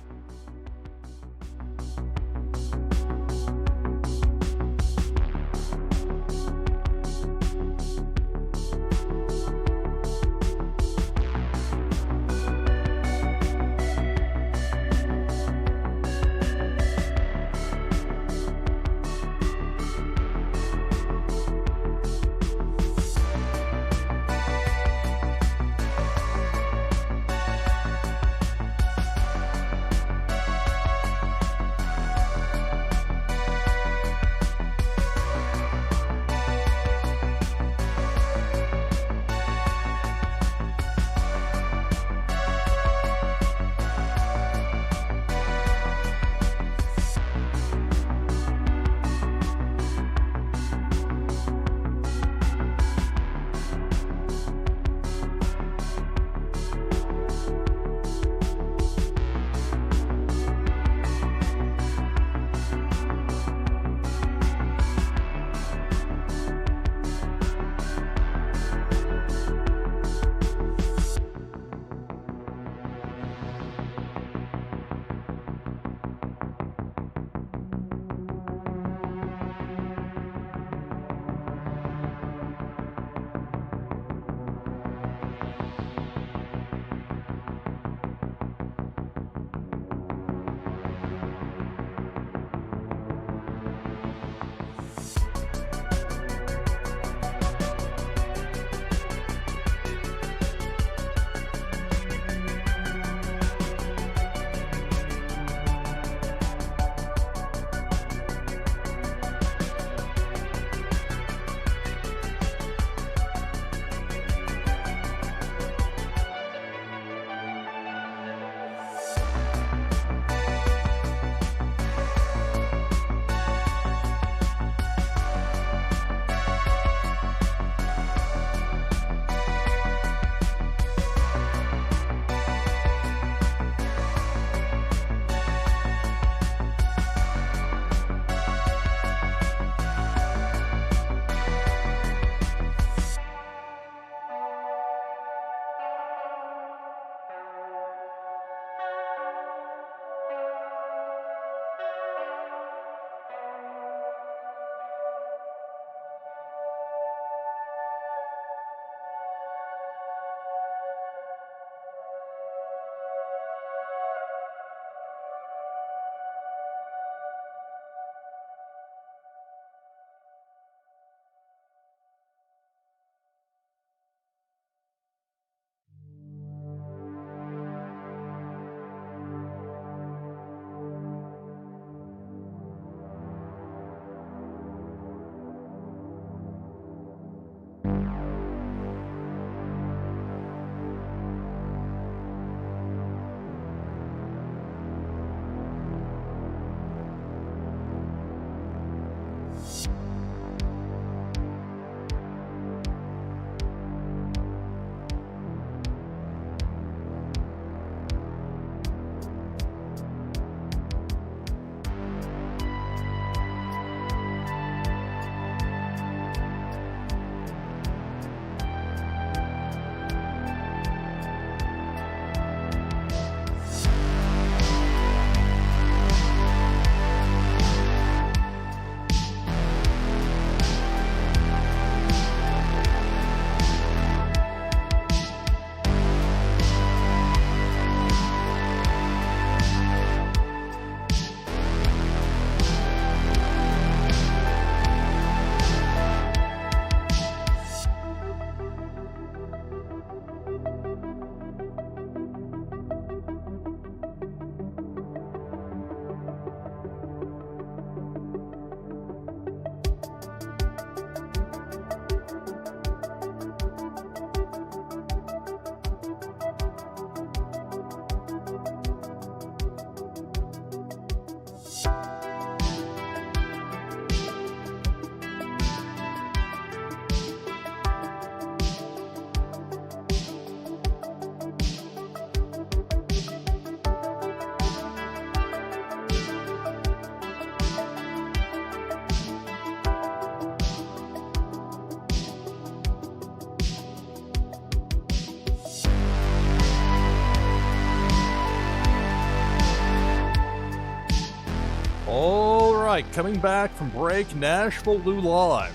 right, coming back from break, NashvilleLou Live.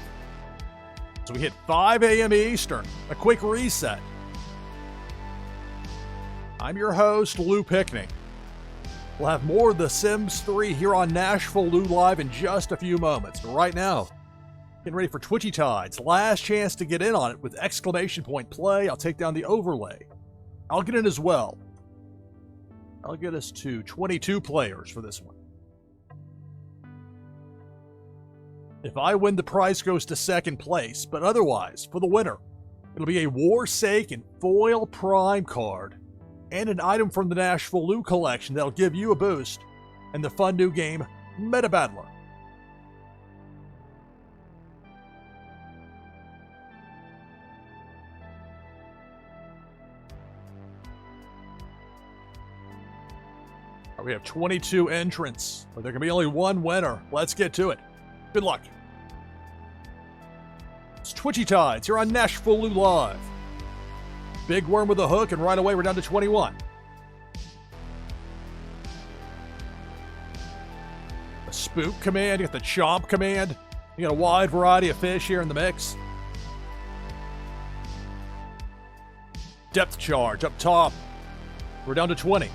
So we hit 5 a.m. Eastern, a quick reset. I'm your host, Lou Pickney. We'll have more of The Sims 3 here on NashvilleLou Live in just a few moments. But right now, getting ready for Twitchy Tides. Last chance to get in on it with exclamation point play. I'll take down the overlay. I'll get in as well. I'll get us to 22 players for this one. If I win, the prize goes to second place, but otherwise, for the winner, it'll be a Warsake foil prime card and an item from the NashvilleLou collection that'll give you a boost in the fun new game, Meta Battler. We have 22 entrants, but there can be only one winner. Let's get to it. Good luck. It's Twitchy Tides here on NashvilleLou Live. Big worm with a hook, and right away we're down to 21. A spook command, you got the chomp command. You got a wide variety of fish here in the mix. Depth charge up top. We're down to 20.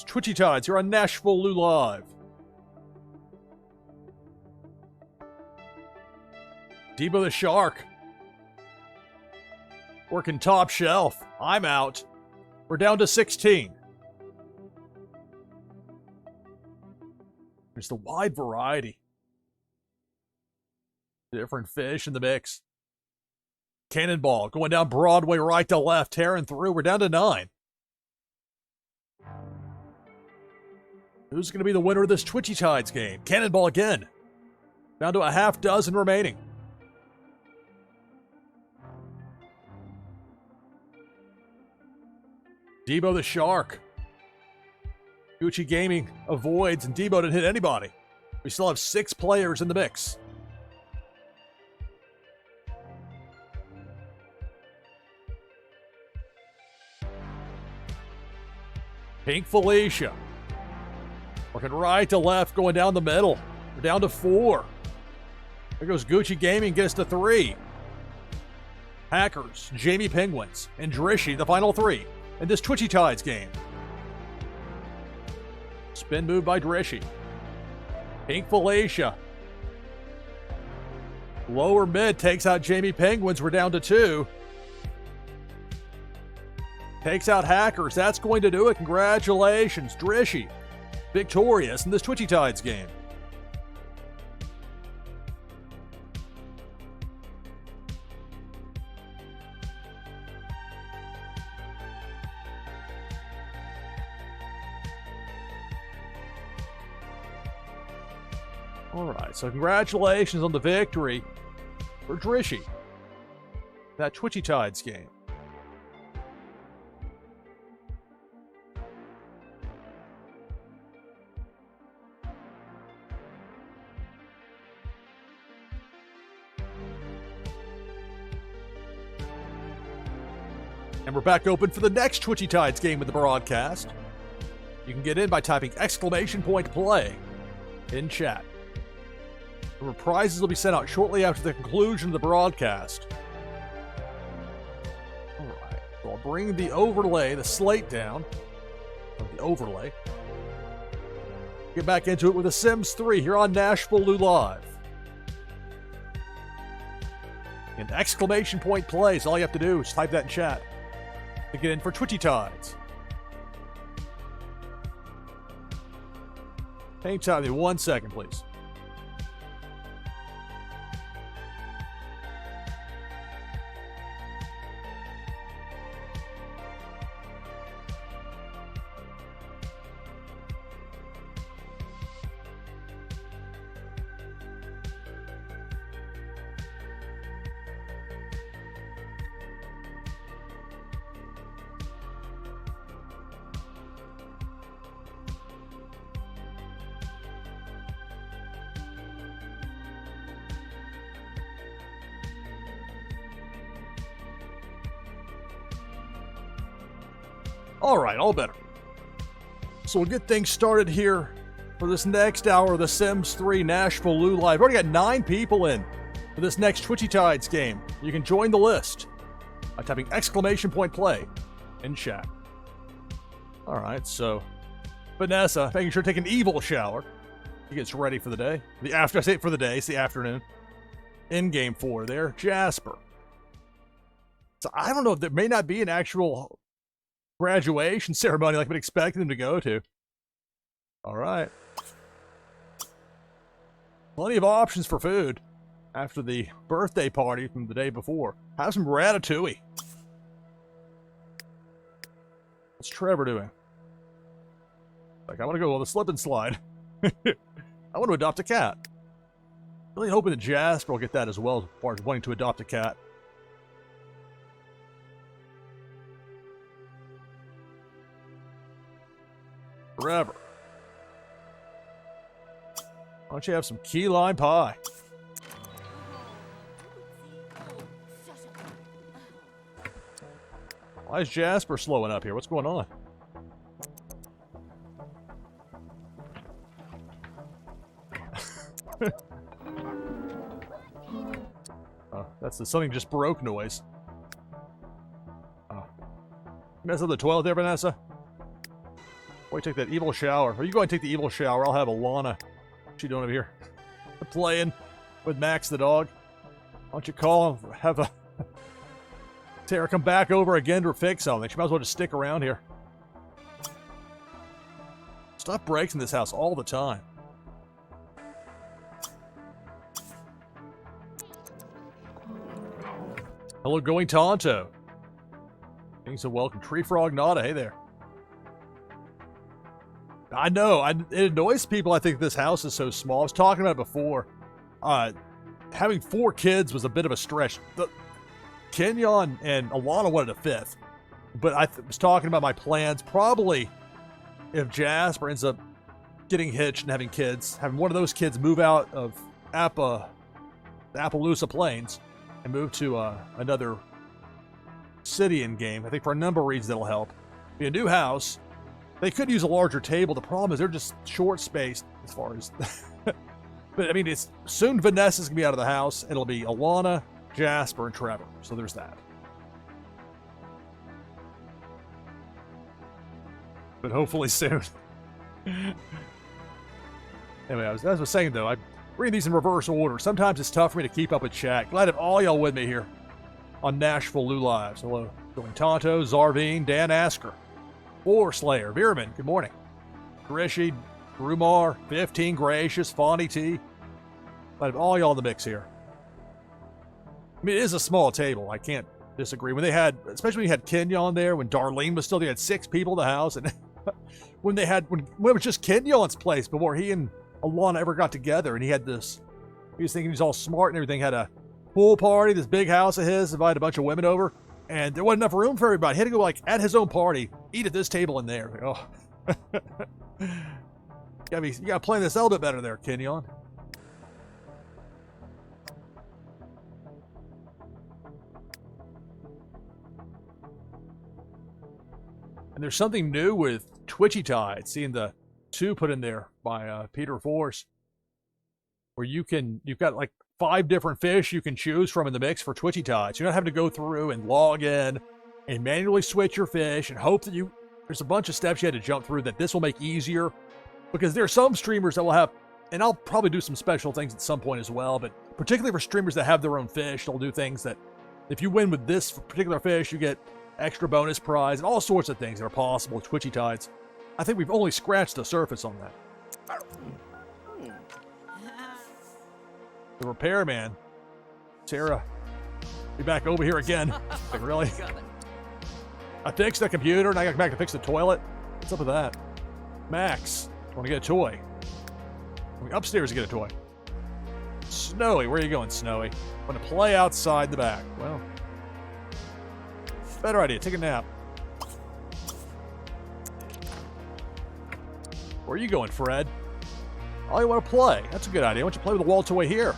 Twitchy Tides here on NashvilleLou Live. Debo the Shark. Working top shelf. I'm out. We're down to 16. There's the wide variety. Different fish in the mix. Cannonball going down Broadway right to left, tearing through. We're down to 9. Who's going to be the winner of this Twitchy Tides game? Cannonball again. Down to a half dozen remaining. Debo the Shark. Gucci Gaming avoids, and Debo didn't hit anybody. We still have 6 players in the mix. Pink Felicia. Working right to left, going down the middle. We're down to 4. There goes Gucci Gaming, gets to 3. Hackers, Jamie Penguins, and Drishy, the final 3 in this Twitchy Tides game. Spin move by Drishy. Pink Felicia. Lower mid takes out Jamie Penguins. We're down to 2. Takes out Hackers. That's going to do it. Congratulations, Drishy. Victorious in this Twitchy Tides game. All right, so congratulations on the victory for Drishy. That Twitchy Tides game. And we're back open for the next Twitchy Tides game of the broadcast. You can get in by typing exclamation point play in chat. The prizes will be sent out shortly after the conclusion of the broadcast. Alright, so I'll bring the overlay, the slate down. Of the overlay. Get back into it with The Sims 3 here on NashvilleLou Live. And exclamation point plays, all you have to do is type that in chat to get in for Twitchy Tides. Hang tight with me 1 second, please. All right, all better. So we'll get things started here for this next hour of The Sims 3 NashvilleLou Live. We've already got 9 people in for this next Twitchy Tides game. You can join the list by typing !play in chat. All right, so Vanessa, making sure to take an evil shower. She gets ready for the day. I say for the day, it's the afternoon. In game 4 there, Jasper. So I don't know if there may not be an actual graduation ceremony like we'd expect them to go to. All right. Plenty of options for food after the birthday party from the day before. Have some ratatouille. What's Trevor doing? Like, I want to go on the slip and slide. I want to adopt a cat. Really hoping that Jasper will get that as well, as far as wanting to adopt a cat. Forever. Why don't you have some key lime pie? Why is Jasper slowing up here? What's going on? That's the something just broke noise. Mess up the toilet there, Vanessa? Boy, take that evil shower. Or you go and take the evil shower. I'll have Alana. What's she doing over here? Playing with Max the dog. Why don't you call him? Have a Tara come back over again to fix something. She might as well just stick around here. Stop breaks in this house all the time. Hello, Going Tonto. Being so welcome. Tree Frog Nada. Hey there. I know. It annoys people, I think, this house is so small. I was talking about it before. Having 4 kids was a bit of a stretch. Kenyon and Alana wanted a 5th. But I was talking about my plans. Probably, if Jasper ends up getting hitched and having kids, having one of those kids move out of the Appaloosa Plains and move to another city in game. I think for a number of reasons that'll help. Be a new house. They could use a larger table. The problem is they're just short-spaced as far as... But, I mean, it's soon Vanessa's going to be out of the house. It'll be Alana, Jasper, and Trevor. So there's that. But hopefully soon. Anyway, as I was saying, though, I bring these in reverse order. Sometimes it's tough for me to keep up with chat. Glad to have all y'all with me here on NashvilleLou Lives. Hello, Going Tonto, Zarvine, Dan Asker, War Slayer, Veerman, good morning. Grishy, Grumar, 15 Gracious, Fonny T. Glad to have all y'all in the mix here. I mean, it is a small table. I can't disagree. When they had, especially when you had Kenyon there, when Darlene was still there, you had 6 people in the house, and when it was just Kenyon's place before he and Alana ever got together, and he was thinking he's all smart and everything, had a pool party, this big house of his, invited a bunch of women over, and there wasn't enough room for everybody. He had to go, like, at his own party, eat at this table in there. Like, oh. You gotta plan this a little bit better there, Kenyon. And there's something new with Twitchy Tides, seeing the 2 put in there by Peter Force, where you've got like 5 different fish you can choose from in the mix for Twitchy Tides. You're not having to go through and log in and manually switch your fish and hope that there's a bunch of steps you had to jump through that this will make easier, because there are some streamers that will have, and I'll probably do some special things at some point as well, but particularly for streamers that have their own fish, they'll do things that if you win with this particular fish, you get extra bonus prize and all sorts of things that are possible with Twitchy Tides. I think we've only scratched the surface on that. The repairman, Sarah, be back over here again. Like, really? I fixed the computer and I got back to fix the toilet. What's up with that? Max, want to get a toy? Upstairs to get a toy. Snowy, where are you going, Snowy? Want to play outside the back. Well, better idea, take a nap. Where are you going, Fred? Oh, you want to play? That's a good idea. Why don't you play with the wall toy here?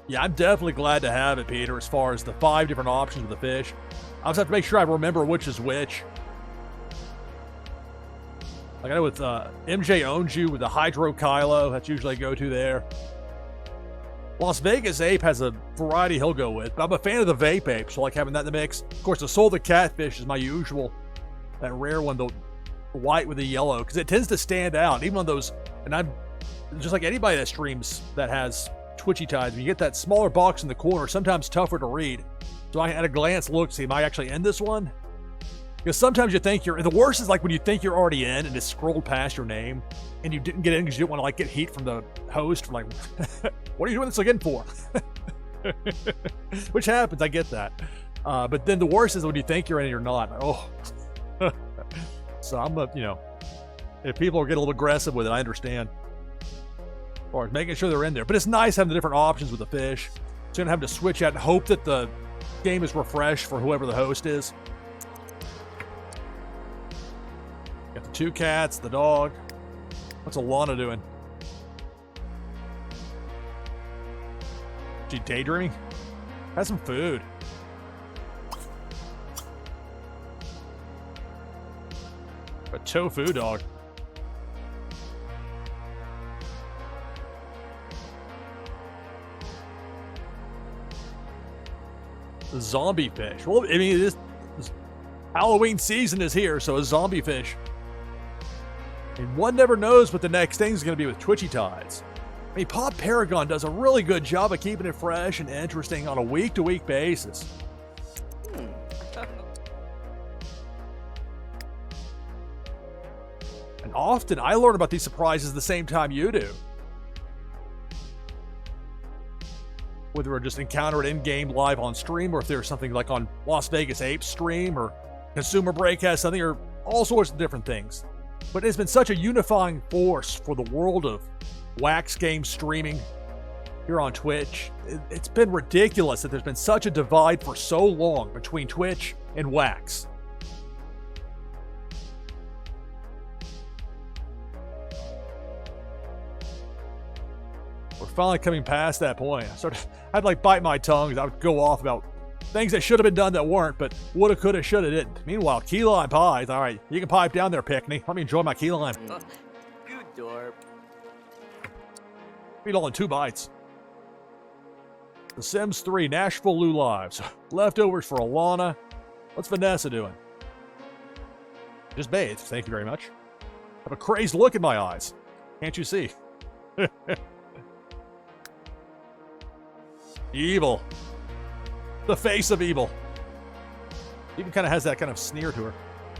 Yeah, I'm definitely glad to have it, Peter, as far as the 5 different options with the fish. I just have to make sure I remember which is which. Like I know with MJ owns you with the Hydro Kylo. That's usually a go-to there. Las Vegas Ape has a variety he'll go with, but I'm a fan of the Vape Ape, so I like having that in the mix. Of course, the Soul the Catfish is my usual, that rare one, the white with the yellow, because it tends to stand out, even on those, and I'm just like anybody that streams that has Twitchy Tides, when you get that smaller box in the corner, sometimes tougher to read. So I at a glance look, see, am I actually in this one? Because sometimes you think you're, the worst is like when you think you're already in and it's scrolled past your name and you didn't get in because you didn't want to like get heat from the host. Like, what are you doing this again for? Which happens, I get that. But then the worst is when you think you're in and you're not. Oh. So I'm, if people are getting a little aggressive with it, I understand. Or making sure they're in there. But it's nice having the different options with the fish. So you're going to have to switch out and hope that the game is refreshed for whoever the host is. Got the 2 cats, the dog. What's Alana doing? She daydreaming? Have some food. A tofu dog. The zombie fish. Well, I mean, this Halloween season is here, so a zombie fish. I mean, one never knows what the next thing's going to be with Twitchy Tides. I mean, Pop Paragon does a really good job of keeping it fresh and interesting on a week-to-week basis. And often, I learn about these surprises the same time you do. Whether I just encounter it in-game live on stream, or if there's something like on Las Vegas Ape stream, or Consumer Break has something, or all sorts of different things. But it's been such a unifying force for the world of wax game streaming here on Twitch. It's been ridiculous that there's been such a divide for so long between Twitch and wax. We're finally coming past that point. I'd like bite my tongue. I would go off about things that should have been done that weren't, but woulda, coulda, shoulda, didn't. Meanwhile, key lime pies. All right, you can pipe down there, Pickney. Let me enjoy my key lime. Good dorp. Eat all in 2 bites. The Sims 3 NashvilleLou lives. Leftovers for Alana. What's Vanessa doing? Just bathed. Thank you very much. Have a crazed look in my eyes. Can't you see? Evil. The face of evil. Even kind of has that kind of sneer to her.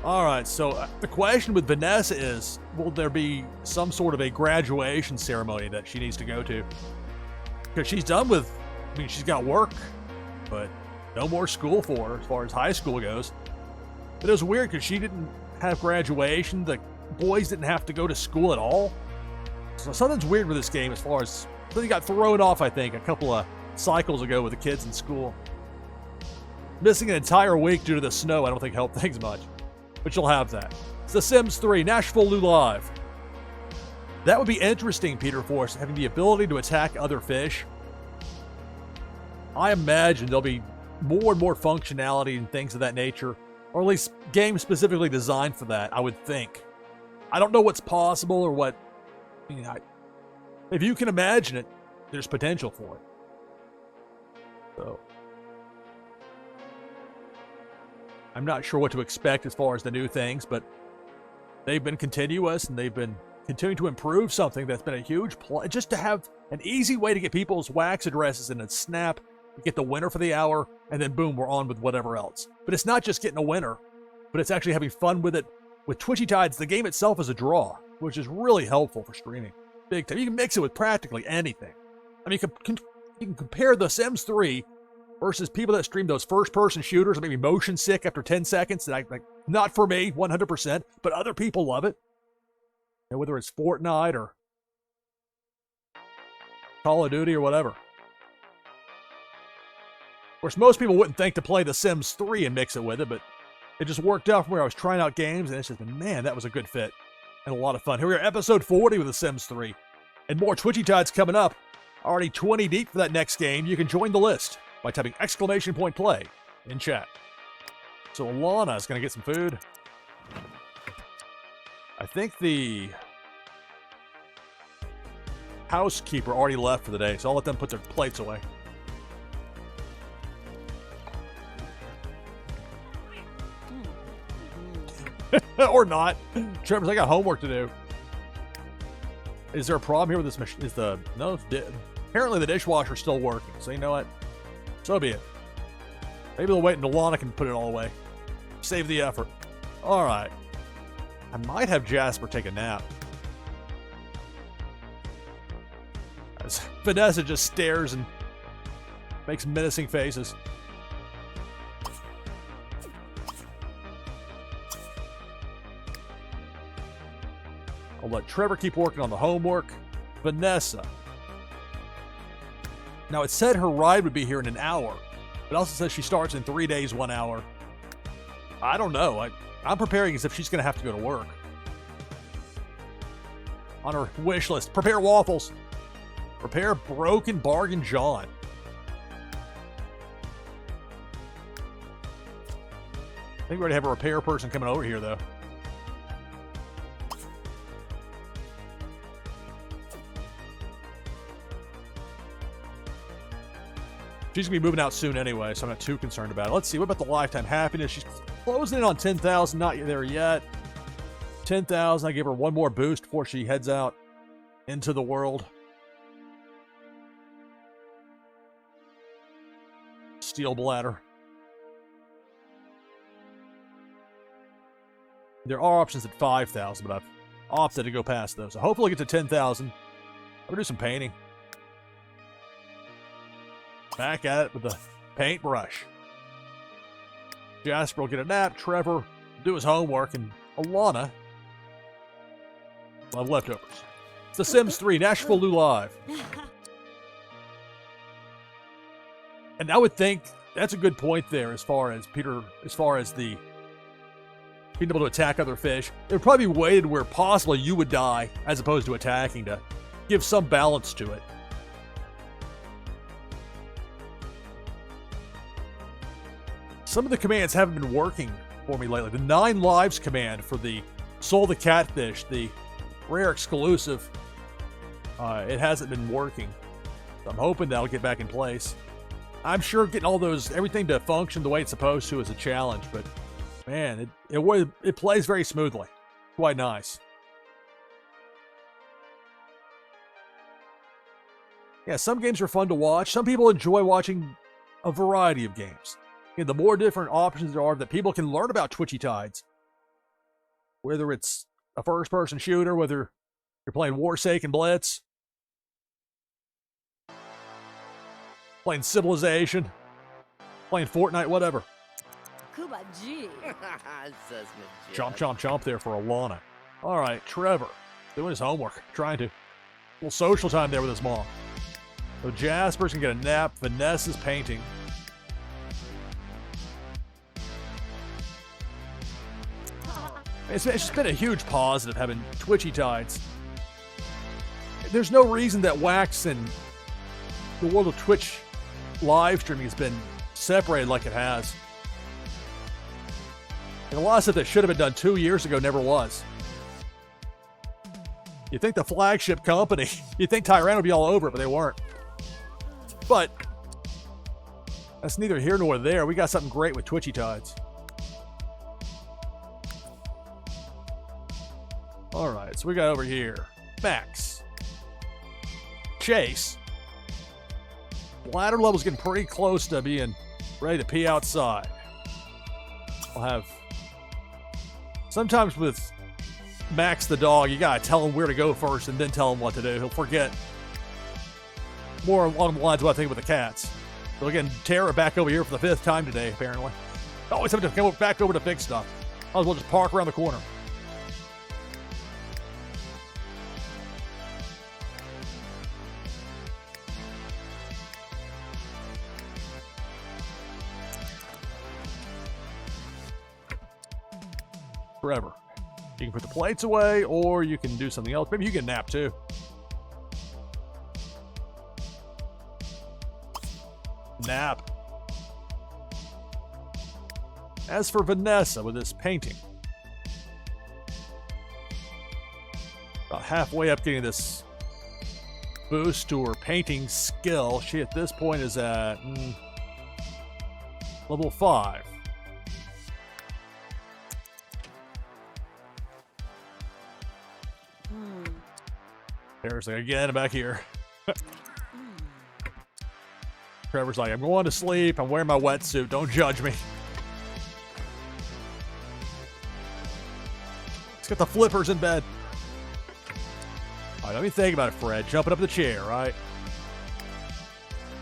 All right, so the question with Vanessa is, will there be some sort of a graduation ceremony that she needs to go to? Because she's done with, I mean, she's got work, but no more school for her as far as high school goes. But it was weird because she didn't have graduation. The boys didn't have to go to school at all. So something's weird with this game as far as, something got thrown off, I think, a couple of cycles ago with the kids in school. Missing an entire week due to the snow, I don't think helped things much. But you'll have that. It's The Sims 3, NashvilleLou Live. That would be interesting, Peter Force, having the ability to attack other fish. I imagine there'll be more and more functionality and things of that nature, or at least games specifically designed for that, I would think. I don't know what's possible or what... if you can imagine it, there's potential for it. So... I'm not sure what to expect as far as the new things, but they've been continuous and they've been continuing to improve something that's been a huge plus. Just to have an easy way to get people's wax addresses in a snap, you get the winner for the hour, and then boom, we're on with whatever else. But it's not just getting a winner, but it's actually having fun with it. With Twitchy Tides, the game itself is a draw, which is really helpful for streaming. Big time. You can mix it with practically anything. I mean, you can compare The Sims 3 versus people that stream those first-person shooters, maybe motion sick after 10 seconds. That not for me, 100%, but other people love it. And whether it's Fortnite or Call of Duty or whatever. Of course, most people wouldn't think to play The Sims 3 and mix it with it, but it just worked out from where I was trying out games, and it's just been, man, that was a good fit. And a lot of fun. Here we are, episode 40 with The Sims 3. And more Twitchy Tides coming up Already 20 deep for that next game. You can join the list by typing !play in chat. So Alana is going to get some food. I think the housekeeper already left for the day, so I'll let them put their plates away. Or not. Trevor's, I got homework to do. Is there a problem here with this machine? Apparently the dishwasher's still working, so you know what? So be it. Maybe they'll wait until Lana can put it all away. Save the effort. All right. I might have Jasper take a nap. As Vanessa just stares and makes menacing faces. I'll let Trevor keep working on the homework. Vanessa. Now, it said her ride would be here in an hour. It also says she starts in 3 days, 1 hour. I don't know. I'm preparing as if she's going to have to go to work. On her wish list, prepare waffles. Prepare Broken Bargain John. I think we already have a repair person coming over here, though. She's going to be moving out soon anyway, so I'm not too concerned about it. Let's see, what about the lifetime happiness? She's closing in on 10,000, not there yet. 10,000, I give her one more boost before she heads out into the world. Steel bladder. There are options at 5,000, but I've opted to go past those. So hopefully I'll get to 10,000. I'm going to do some painting. Back at it with the paintbrush. Jasper will get a nap. Trevor will do his homework. And Alana will have leftovers. It's The Sims 3, NashvilleLou Live. And I would think that's a good point there as far as the being able to attack other fish. It would probably be weighted where possibly you would die as opposed to attacking to give some balance to it. Some of the commands haven't been working for me lately. The 9 lives command for the Soul the Catfish, the rare exclusive, it hasn't been working. So I'm hoping that'll get back in place. I'm sure getting everything to function the way it's supposed to is a challenge, but man, it plays very smoothly. Quite nice. Yeah, some games are fun to watch. Some people enjoy watching a variety of games. The more different options there are that people can learn about Twitchy Tides, whether it's a first-person shooter, whether you're playing Warsake Blitz, playing Civilization, playing Fortnite, whatever. Kuba G. Chomp, chomp, chomp there for Alana. All right, Trevor, doing his homework, trying to. A little social time there with his mom. So Jasper's going to get a nap. Vanessa's painting. It's just been a huge positive having Twitchy Tides. There's no reason that Wax and the world of Twitch live streaming has been separated like it has. And a lot of stuff that should have been done 2 years ago never was. You think the flagship company, you think Tyrant would be all over it, but they weren't. But that's neither here nor there. We got something great with Twitchy Tides. All right, so we got over here Max, Chase. Bladder level's getting pretty close to being ready to pee outside. We'll have. Sometimes with Max the dog, you gotta tell him where to go first and then tell him what to do. He'll forget. More along the lines of what I think with the cats. So again, Tara back over here for the 5th time today, apparently. Always have to come back over to fix stuff. Might as well just park around the corner. Forever. You can put the plates away, or you can do something else. Maybe you can nap too. nap. As for Vanessa with this painting, about halfway up getting this boost to her painting skill. She at this point is at level 5. There's like, again, back here. Trevor's like, I'm going to sleep. I'm wearing my wetsuit. Don't judge me. Let's get the flippers in bed. All right, let me think about it, Fred. Jumping up in the chair, right?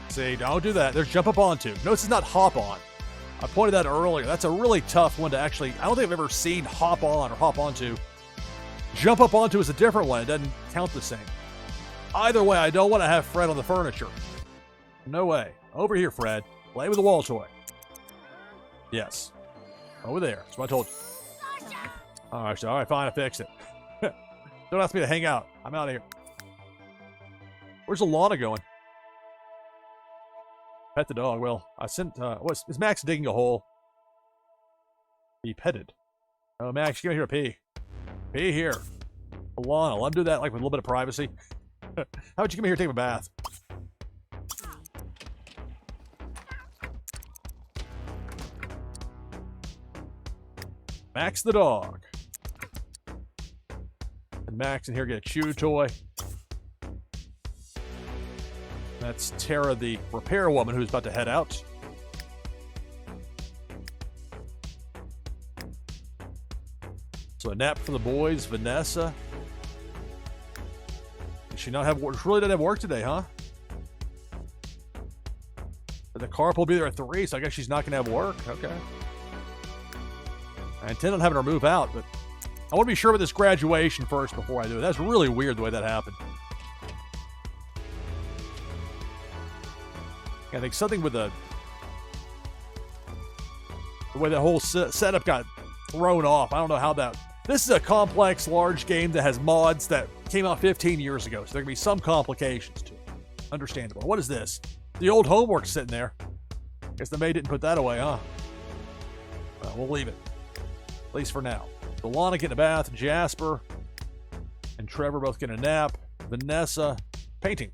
See, don't do that. There's jump up onto. Notice it's not hop on. I pointed that earlier. That's a really tough one to actually... I don't think I've ever seen hop on or hop onto. Jump up onto is a different one. It doesn't count the same. Either way, I don't want to have Fred on the furniture. No way. Over here, Fred. Play with the wall toy. Yes. Over there. That's what I told you. All right, fine. I fixed it. Don't ask me to hang out. I'm out of here. Where's Alana going? Pet the dog. Well, I sent... is Max digging a hole? Be petted. Oh, Max, get here to pee. Pee here. Alana, let him do that like with a little bit of privacy. How about you come here and take a bath? Max the dog. And Max in here get a chew toy. That's Tara, the repair woman, who's about to head out. So a nap for the boys. Vanessa. Does she not have work? She really doesn't have work today, huh? But the carp will be there at 3, so I guess she's not going to have work. Okay. I intend on having her move out, but I want to be sure about this graduation first before I do it. That's really weird the way that happened. I think something with the way that whole setup got thrown off. I don't know how that... This is a complex, large game that has mods that came out 15 years ago, so there can be some complications to it. Understandable. What is this? The old homework sitting there. Guess the maid didn't put that away, huh? Well, we'll leave it. At least for now. Alana getting a bath, Jasper and Trevor both getting a nap. Vanessa painting.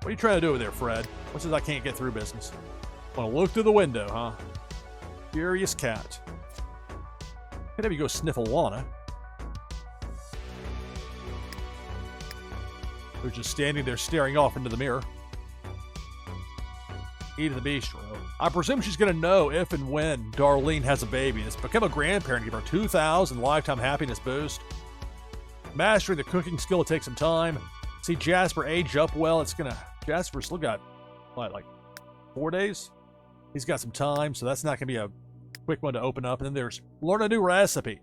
What are you trying to do over there, Fred? What's this I can't get through business? Want to look through the window, huh? Curious cat. Could have you go sniff Alana. They're just standing there staring off into the mirror. Eat of the bistro. I presume she's going to know if and when Darlene has a baby. It's become a grandparent, give her 2,000 lifetime happiness boost. Mastering the cooking skill will take some time. See Jasper age up well. It's going to... Jasper's still got, what, like 4 days? He's got some time, so that's not going to be a quick one to open up. And then there's learn a new recipe.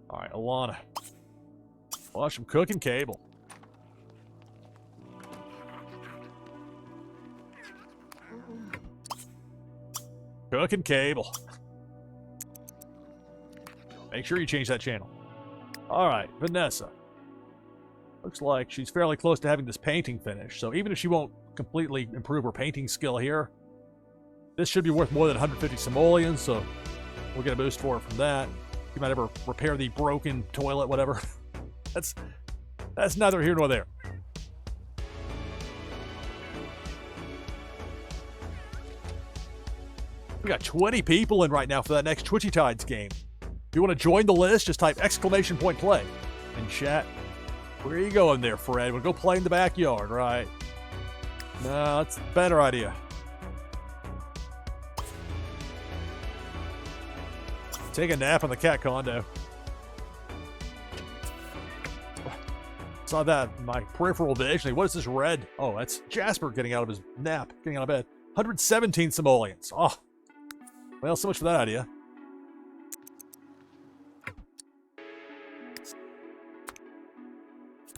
All right, Alana. Watch some cooking cable. Cooking cable. Make sure you change that channel. All right, Vanessa. Looks like she's fairly close to having this painting finished. So even if she won't completely improve her painting skill here, this should be worth more than 150 simoleons. So we'll get a boost for her from that. You might ever repair the broken toilet, whatever. That's neither here nor there. We got 20 people in right now for that next Twitchy Tides game. If you want to join the list, just type !play in chat. Where are you going there, Fred? We'll go play in the backyard, right? No, that's a better idea. Take a nap on the cat condo. Saw that in my peripheral vision. What is this red? Oh, that's Jasper getting out of his nap, getting out of bed. 117 simoleons. Oh, well, so much for that idea.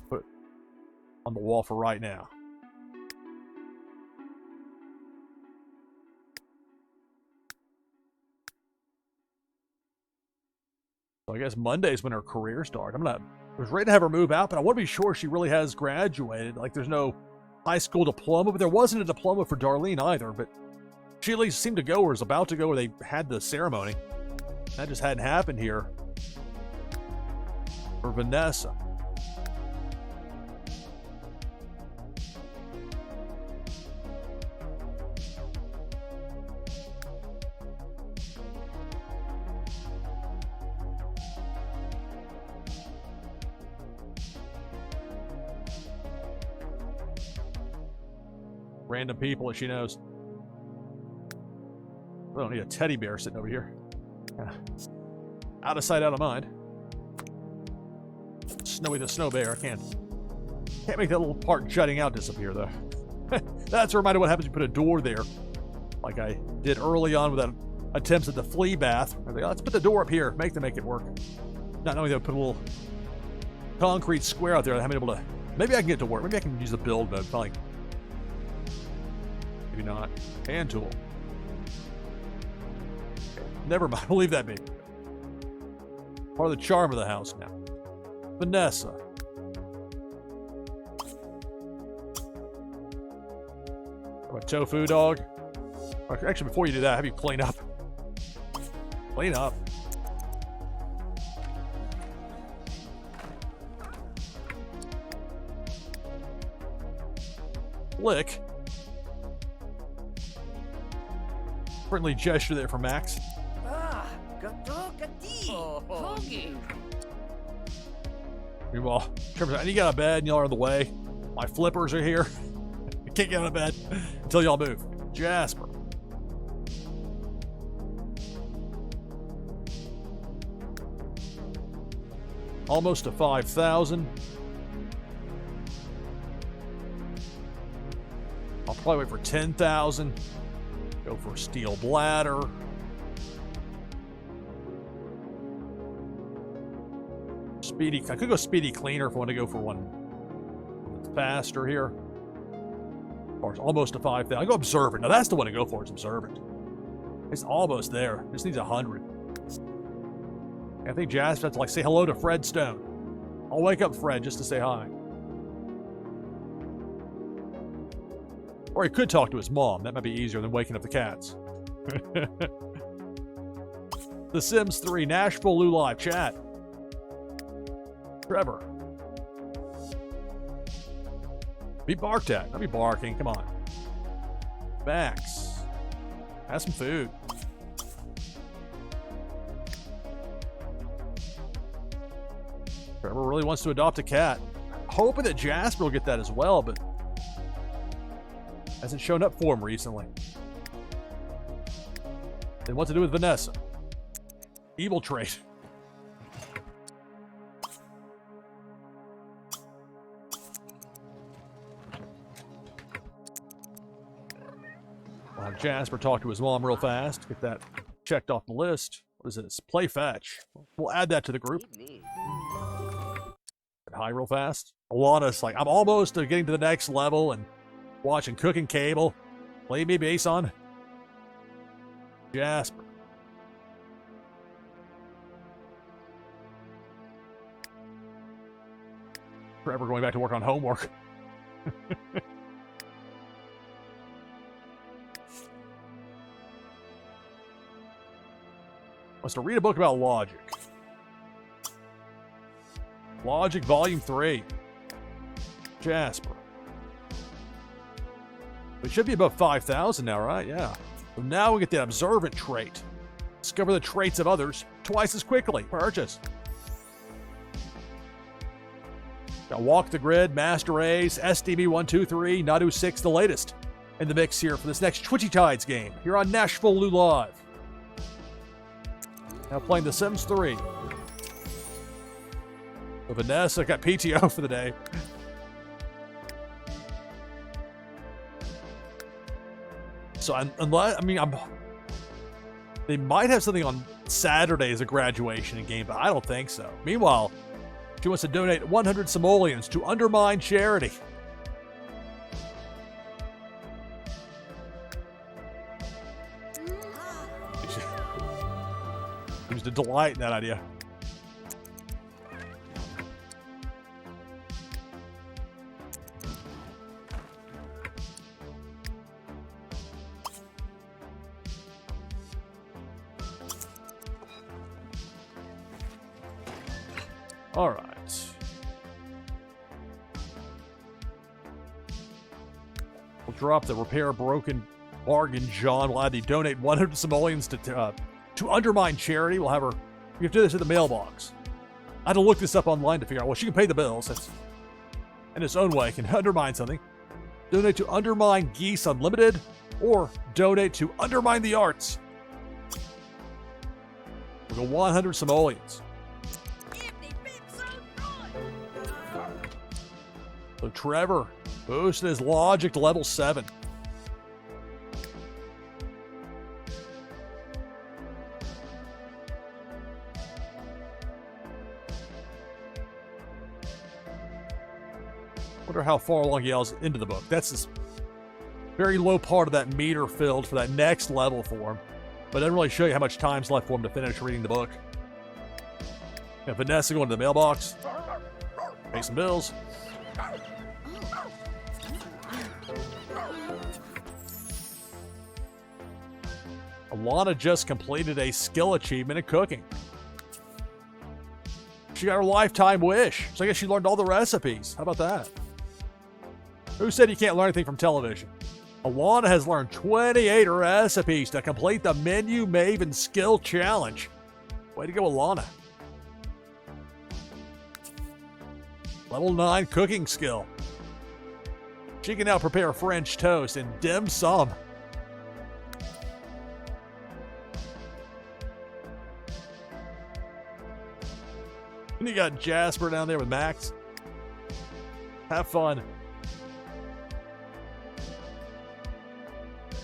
Put it on the wall for right now. I guess Monday's when her career starts. I was ready to have her move out, but I want to be sure she really has graduated. Like, there's no high school diploma, but there wasn't a diploma for Darlene either. But she at least seemed to go or was about to go where they had the ceremony. That just hadn't happened here for Vanessa. Random people that she knows. I don't need a teddy bear sitting over here. Out of sight, out of mind. Snowy the snow bear. I can't make that little part jutting out disappear, though. That's a reminder what happens if you put a door there, like I did early on with that attempts at the flea bath. I was like, oh, let's put the door up here, make it work. Not knowing they'll put a little concrete square out there. I haven't been able to. Maybe I can get it to work. Maybe I can use the build mode. Probably. Maybe not. Hand tool. Never mind. We'll leave that be. Part of the charm of the house now. Vanessa. What, tofu dog? Actually, before you do that, have you clean up. Clean up. Lick. Friendly gesture there for Max. Meanwhile, Trevor's like, I need to get out of bed, and y'all are in the way. My flippers are here. I can't get out of bed until y'all move. Jasper. Almost to 5,000. I'll probably wait for 10,000. Go for a steel bladder. Speedy. I could go speedy cleaner if I want to go for one faster here. Of course, almost to 5,000. I go observant. Now that's the one to go for. It's observant. It's almost there. Just needs 100. I think Jazz has to like say hello to Fred Stone. I'll wake up Fred just to say hi. Or he could talk to his mom. That might be easier than waking up the cats. The Sims 3 NashvilleLou live chat. Trevor. Be barked at. Don't be barking. Come on. Max. Have some food. Trevor really wants to adopt a cat. Hoping that Jasper will get that as well, but hasn't shown up for him recently. Then what to do with Vanessa? Evil trait. We'll have Jasper talk to his mom real fast. Get that checked off the list. What is this? Play fetch. We'll add that to the group. Hi real fast. Alana's like, I'm almost getting to the next level and watching Cooking Cable. Play me base on. Jasper. Trevor going back to work on homework. Wants to read a book about logic. Logic Volume 3. Jasper. We should be above 5,000 now, right? Yeah. So now we get the observant trait. Discover the traits of others twice as quickly. Purchase. Got Walk the Grid, Master Ace, SDB123, Nadu 6, the latest in the mix here for this next Twitchy Tides game here on NashvilleLou Live. Now playing The Sims 3. So Vanessa got PTO for the day. So they might have something on Saturday as a graduation game, but I don't think so. Meanwhile, she wants to donate 100 simoleons to Undermine Charity. Seems to delight in that idea. All right. We'll drop the repair broken bargain, John. We'll have to donate 100 simoleons to Undermine charity. We have to do this in the mailbox. I had to look this up online to figure out, well, she can pay the bills. That's in its own way, can undermine something. Donate to Undermine Geese Unlimited, or donate to Undermine the Arts. We'll go 100 simoleons. So Trevor boosted his logic to level 7. Wonder how far along he is into the book. That's this very low part of that meter filled for that next level for him. But it doesn't really show you how much time's left for him to finish reading the book. Yeah, Vanessa going to the mailbox. Pay some bills. Alana just completed a skill achievement in cooking. She got her lifetime wish, so I guess she learned all the recipes. How about that? Who said you can't learn anything from television? Alana has learned 28 recipes to complete the Menu Maven Skill Challenge. Way to go, Alana. Level 9 cooking skill. She can now prepare French toast and dim sum. And you got Jasper down there with Max. Have fun.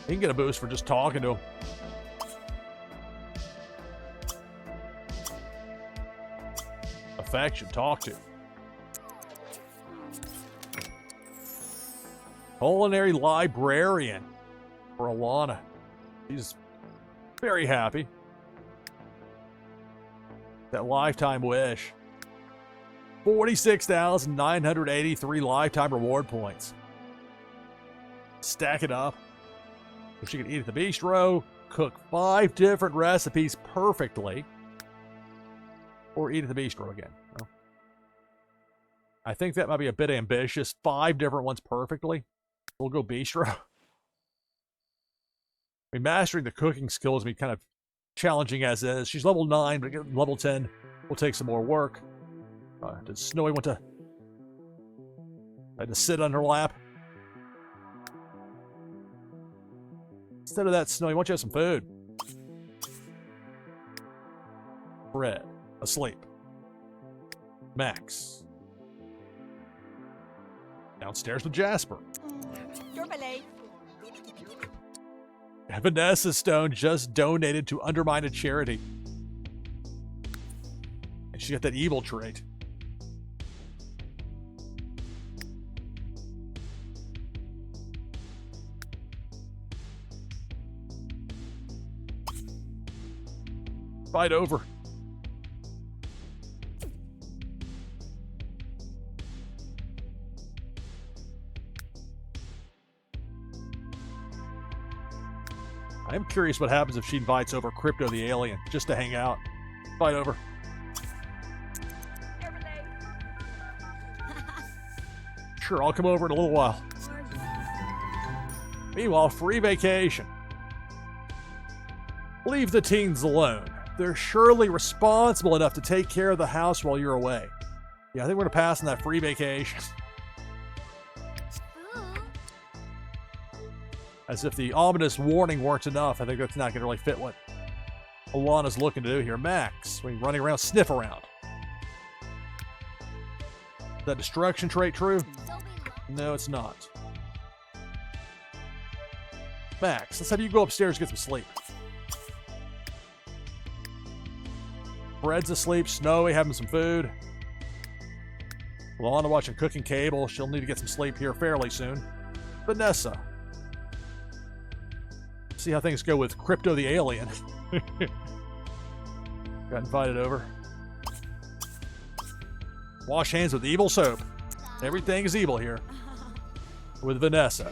He can get a boost for just talking to him. Affection, talk to. Culinary librarian for Alana. She's very happy. That lifetime wish. 46,983 lifetime reward points. Stack it up. So she can eat at the bistro, cook 5 different recipes perfectly, or eat at the bistro again. Well, I think that might be a bit ambitious. 5 different ones perfectly. We'll go bistro. I mean, mastering the cooking skills be kind of challenging as is. She's level 9, but getting level 10 will take some more work. Does Snowy want to... had to sit on her lap? Instead of that, Snowy, why don't you have some food? Fred, asleep. Max. Downstairs with Jasper. Vanessa Stone just donated to Undermine a charity. And she got that evil trait. Fight over. I am curious what happens if she invites over Crypto the Alien just to hang out. Fight over. Sure, I'll come over in a little while. Meanwhile, free vacation. Leave the teens alone. They're surely responsible enough to take care of the house while you're away. Yeah, I think we're going to pass on that free vacation. As if the ominous warning weren't enough. I think that's not going to really fit what Alana's looking to do here. Max, when running around, sniff around. Is that destruction trait true? No, it's not. Max, let's have you go upstairs and get some sleep. Fred's asleep. Snowy having some food. Alana watching cooking cable. She'll need to get some sleep here fairly soon. Vanessa. See how things go with Crypto the Alien. Got invited over. Wash hands with evil soap. Everything is evil here. With Vanessa.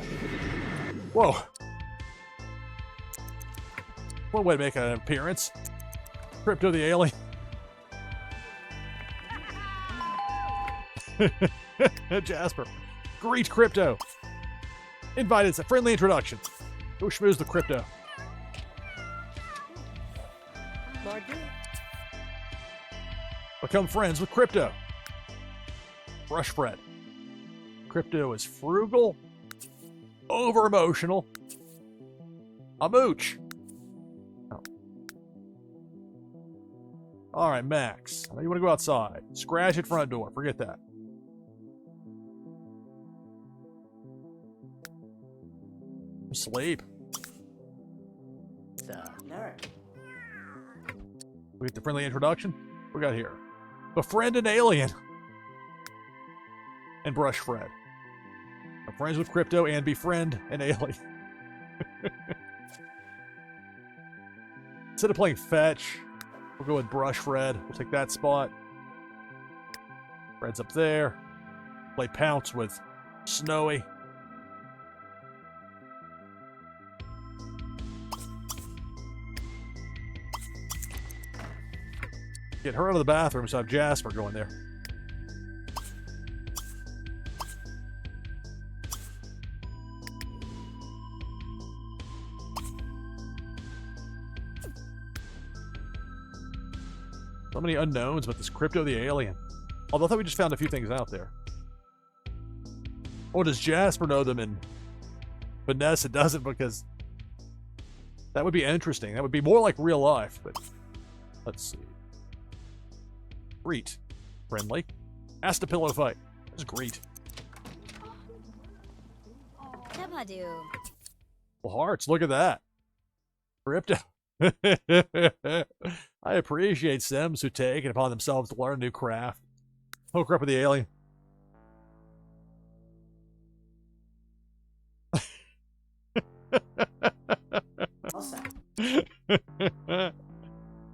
Whoa. What a way to make an appearance. Crypto the Alien. Jasper. Greet Crypto. Invited. A friendly introduction. Go schmooze the Crypto. Lord Lou. Become friends with Crypto. Brush Fred. Crypto is frugal, over emotional, a mooch. Oh. All right, Max. I know you want to go outside. Scratch at front door. Forget that. Sleep. The nerd. We get the friendly introduction. What we got here? Befriend an alien. And brush Fred. I'm friends with Crypto and befriend an alien. Instead of playing fetch, we'll go with brush Fred. We'll take that spot. Fred's up there. Play pounce with Snowy. Get her out of the bathroom so I have Jasper going there. So many unknowns with this Crypto the alien. Although I thought we just found a few things out there. Or does Jasper know them and Vanessa doesn't, because that would be interesting. That would be more like real life, but let's see. Greet. Friendly. Ask the pillow fight. Just greet. Tabadu. Well, hearts, look at that. Crypto. I appreciate Sims who take it upon themselves to learn a new craft. Hook up with the alien.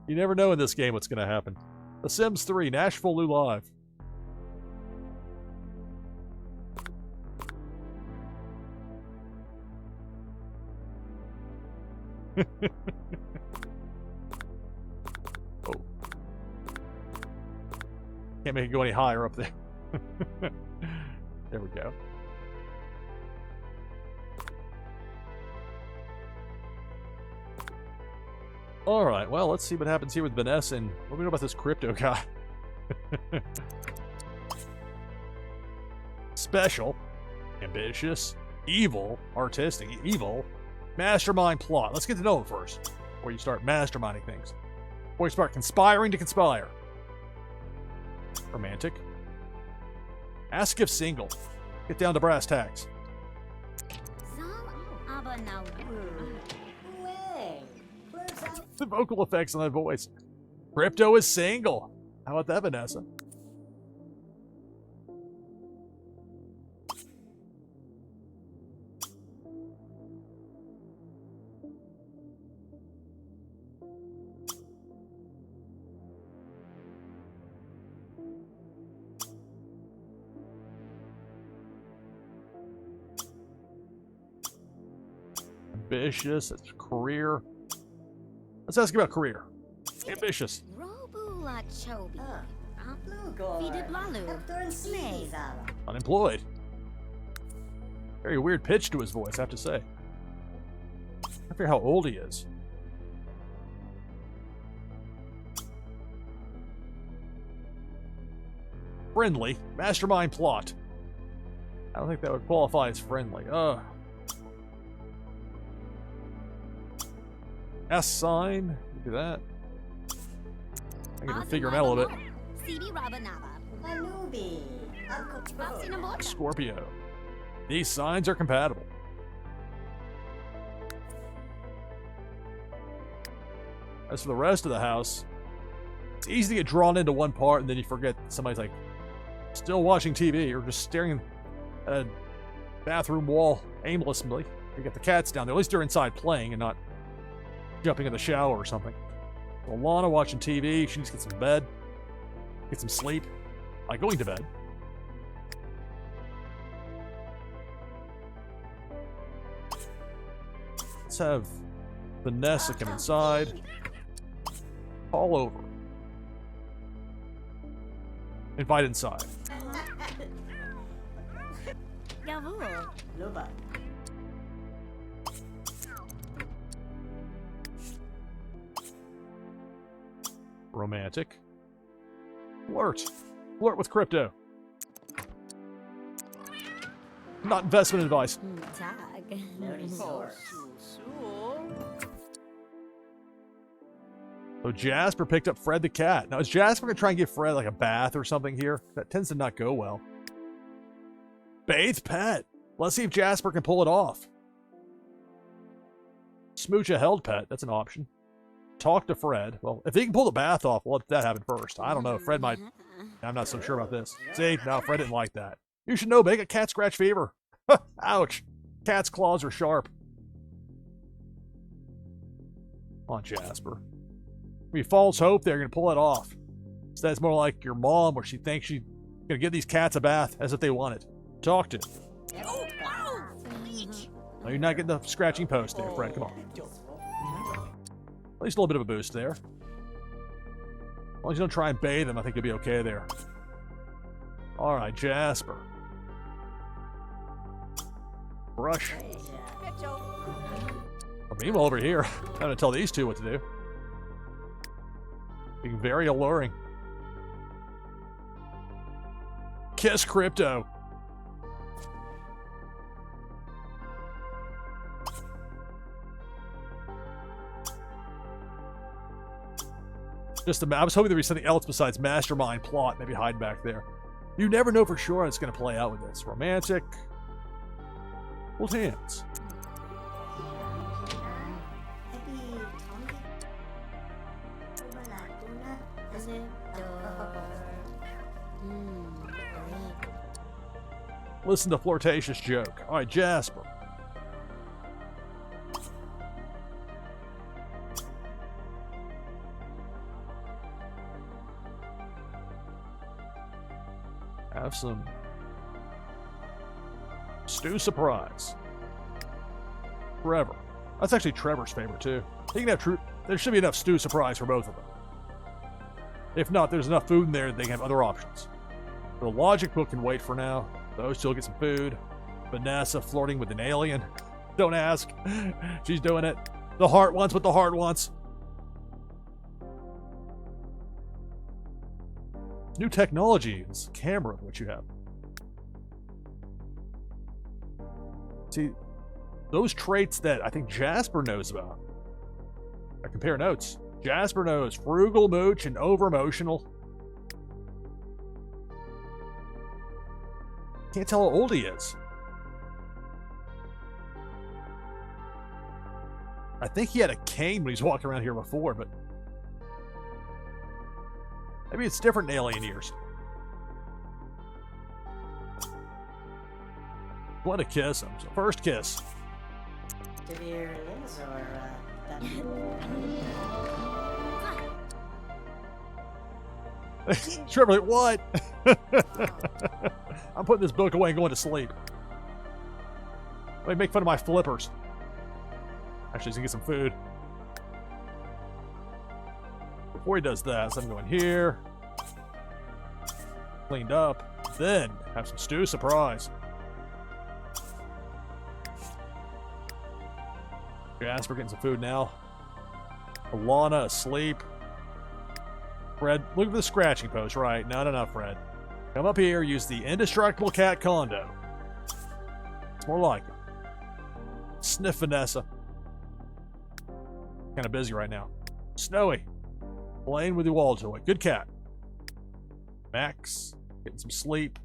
You never know in this game what's going to happen. The Sims 3, NashvilleLou Live. Oh. Can't make it go any higher up there. There we go. Alright, well, let's see what happens here with Vanessa, and what do we know about this Crypto guy? Special, ambitious, evil, artistic, evil, mastermind plot. Let's get to know him first, before you start masterminding things. Before you start conspiring to conspire. Romantic. Ask if single. Get down to brass tacks. The vocal effects on that voice. Crypto is single. How about that, Vanessa? Ambitious. It's career. Let's ask about career. Ambitious. Unemployed. Very weird pitch to his voice, I have to say. I forget how old he is. Friendly. Mastermind plot. I don't think that would qualify as friendly. S sign. Look at that. I can figure him out a little bit. Scorpio. These signs are compatible. As for the rest of the house, it's easy to get drawn into one part and then you forget somebody's like still watching TV or just staring at a bathroom wall aimlessly. You get the cats down there. At least they're inside playing and not jumping in the shower or something. Alana watching TV. She needs to get some bed. Get some sleep. Like going to bed. Let's have Vanessa come inside. All over. Invite inside. Gavoo. Luba. Romantic. Flirt. Flirt with crypto. Not investment advice. Tag. Notice source. So Jasper picked up Fred the cat. Now, is Jasper going to try and give Fred like a bath or something here? That tends to not go well. Bathe pet. Let's see if Jasper can pull it off. Smooch a held pet. That's an option. Talk to Fred. Well, if he can pull the bath off, we'll let that happen first. I don't know. Fred might... I'm not so sure about this. See? No, Fred didn't like that. You should know, make a cat scratch fever. Ouch. Cat's claws are sharp. Come on, Jasper. We false hope they're going to pull it off. Instead, it's more like your mom where she thinks she's going to give these cats a bath as if they want it. Talk to him. No, you're not getting the scratching post there, Fred. Come on. At least a little bit of a boost there. As long as you don't try and bathe him, I think you'll be okay there. All right, Jasper. Brush. Well, meanwhile, over here, I'm going to tell these two what to do. Being very alluring. Kiss crypto. I was hoping there'd be something else besides mastermind plot, maybe hide back there. You never know for sure how it's going to play out with this. Romantic. Hold hands. Listen to flirtatious joke. All right, Jasper. Have some stew surprise. Trevor. That's actually Trevor's favorite too. He can have there should be enough stew surprise for both of them. If not, there's enough food in there that they can have other options. The logic book can wait for now. Those two will get some food. Vanessa flirting with an alien. Don't ask. She's doing it. The heart wants what the heart wants. New technology is camera, what you have. See, those traits that I think Jasper knows about. I compare notes. Jasper knows frugal, mooch, and over-emotional. Can't tell how old he is. I think he had a cane when he was walking around here before, but maybe it's different in alien years. Want to kiss him. So first kiss. Severe Liz or Trevor, like, what? I'm putting this book away and going to sleep. Let me make fun of my flippers. Actually, he's gonna get some food. Before he does that, so I'm going here. Cleaned up. Then, have some stew surprise. Jasper getting some food now. Alana asleep. Fred, look for the scratching post. Right, not enough, Fred. Come up here, use the indestructible cat condo. It's more like it. Sniff Vanessa. Kind of busy right now. Snowy. Playing with the wall toy. Good cat. Max. Getting some sleep.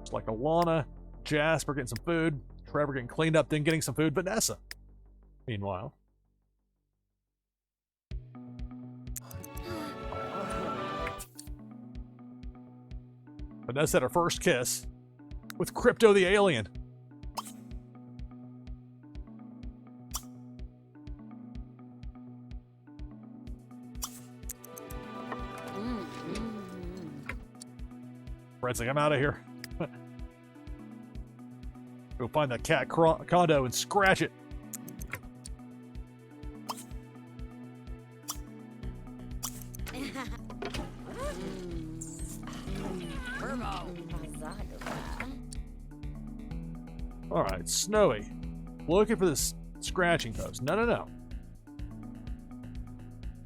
Just like Alana. Jasper getting some food. Trevor getting cleaned up, then getting some food. Vanessa. Meanwhile. Vanessa had her first kiss with Crypto the Alien. Fred's like, I'm out of here. Go find that cat condo and scratch it. All right, Snowy. Looking for this scratching post. No.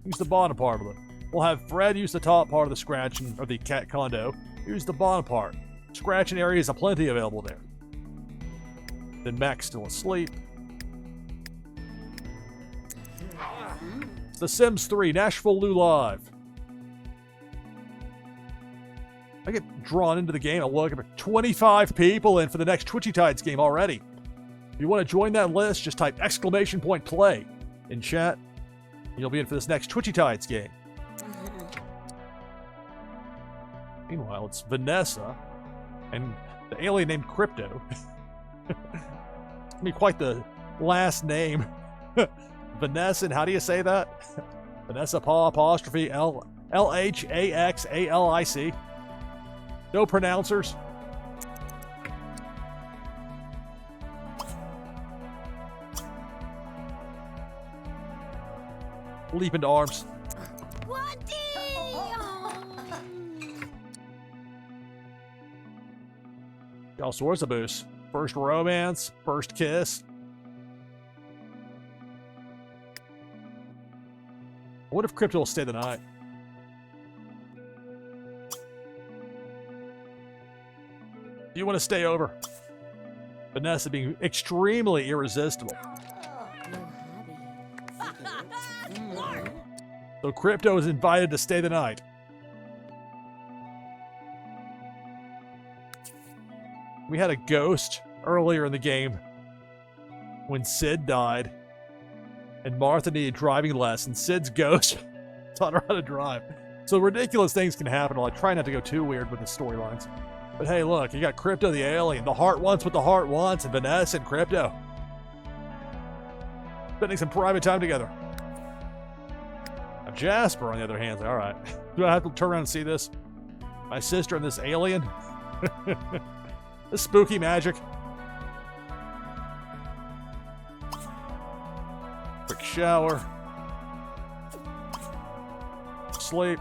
Use the bottom part of it. We'll have Fred use the top part of the scratching of the cat condo. Use the bottom part. Scratching areas are plenty available there. Then Mac's still asleep. The Sims 3, NashvilleLou Live. I get drawn into the game. I look at 25 people in for the next Twitchy Tides game already. If you want to join that list, just type !play in chat. You'll be in for this next Twitchy Tides game. Meanwhile, it's Vanessa and the alien named Crypto. It's gonna be quite the last name. Vanessa, and how do you say that? Vanessa apostrophe L-H-A-X-A-L-I-C. No pronouncers. Leap into arms. All sorts of boosts. First romance, first kiss. What if Crypto will stay the night? Do you want to stay over? Vanessa being extremely irresistible. So Crypto is invited to stay the night. We had a ghost earlier in the game when Sid died and Martha needed driving lessons. Sid's ghost taught her how to drive. So ridiculous things can happen. I try not to go too weird with the storylines. But hey, look, you got Crypto the alien. The heart wants what the heart wants, and Vanessa and Crypto spending some private time together. Now Jasper, on the other hand, all right. Do I have to turn around and see this? My sister and this alien? This spooky magic. Quick shower. Sleep.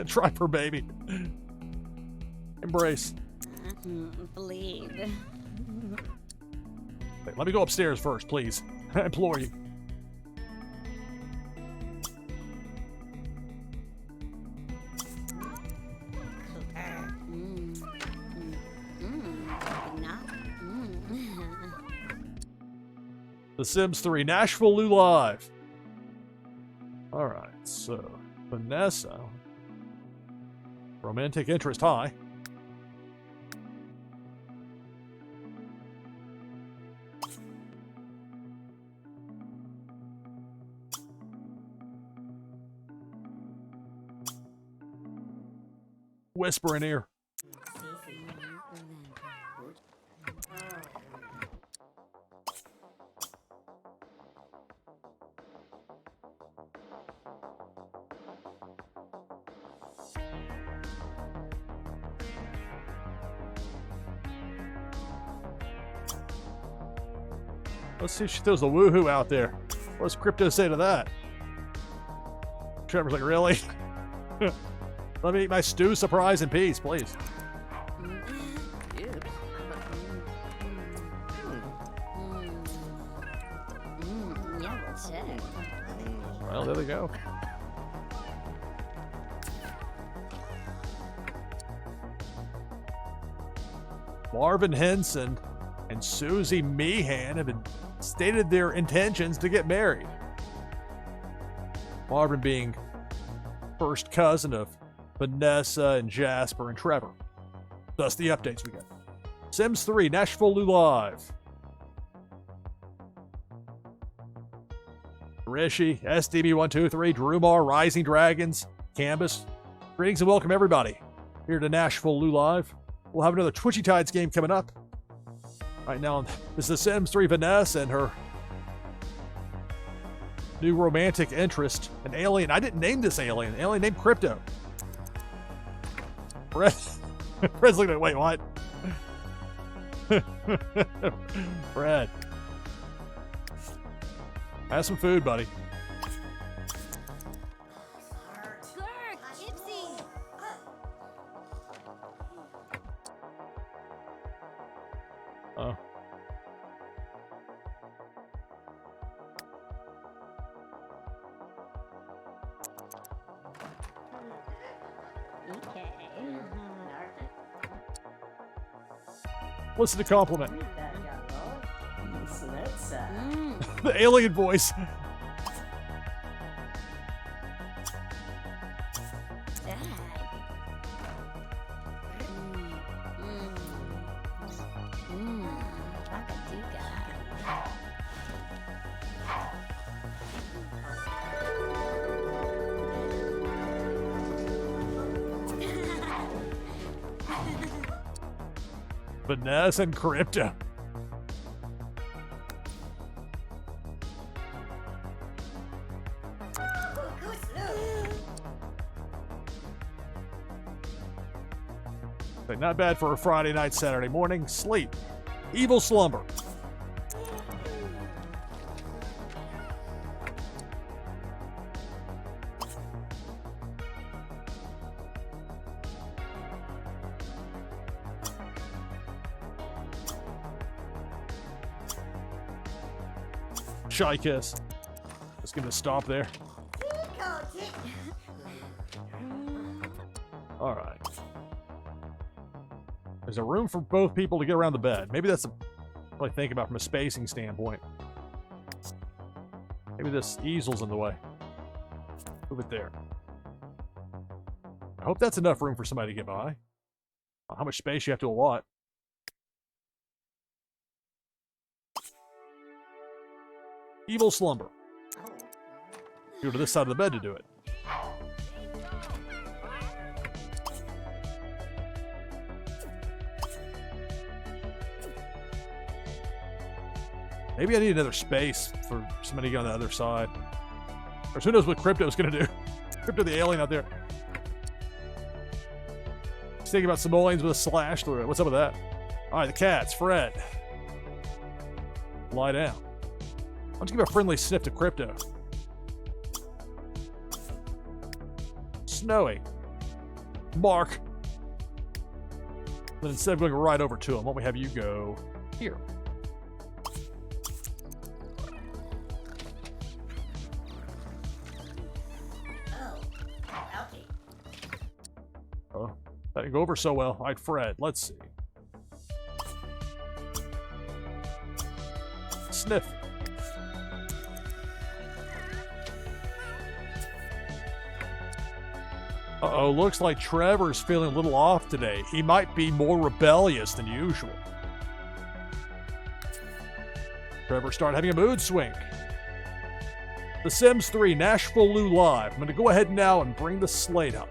Try for baby. Embrace. Bleed. Wait, let me go upstairs first, please. I implore you. The Sims 3, NashvilleLou Live. Alright, so Vanessa. Romantic interest high. Whisper in ear. Let's see if she throws a woohoo out there. What does Crypto say to that? Trevor's like, really? Let me eat my stew, surprise, in peace, please. Well, there they go. Marvin Henson and Susie Meehan have stated their intentions to get married. Marvin being first cousin of Vanessa and Jasper and Trevor. Thus the updates we got. Sims 3, NashvilleLou Live. Rishi, SDB123, Drumar, Rising Dragons, Canvas. Greetings and welcome everybody here to NashvilleLou Live. We'll have another Twitchy Tides game coming up. Right now, this is the Sims 3 Vanessa and her new romantic interest, an alien. I didn't name this alien. An alien named Crypto. Fred's looking at, wait, what? Fred. Have some food, buddy. Gurk, Gypsy. Oh. Okay. Listen to compliment. The alien voice. Vanessa and Crypto. But not bad for a Friday night, Saturday morning. Sleep. Evil slumber. Shy kiss. Let's give it a stop there. All right. There's a room for both people to get around the bed. Maybe that's what I think about from a spacing standpoint. Maybe this easel's in the way. Move it there. I hope that's enough room for somebody to get by. How much space you have to allot. Evil slumber. Go to this side of the bed to do it. Maybe I need another space for somebody to get on the other side. Or who knows what Crypto's gonna do. Crypto the alien out there. He's thinking about simoleons with a slash through it. What's up with that? Alright, the cats. Fred. Lie down. Why don't you give a friendly sniff to Crypto? Snowy. Mark. Then instead of going right over to him, why don't we have you go here? Oh, that didn't go over so well. All right, Fred, let's see. Sniff. Uh-oh, looks like Trevor's feeling a little off today. He might be more rebellious than usual. Trevor started having a mood swing. The Sims 3 NashvilleLou Live. I'm going to go ahead now and bring the slate up.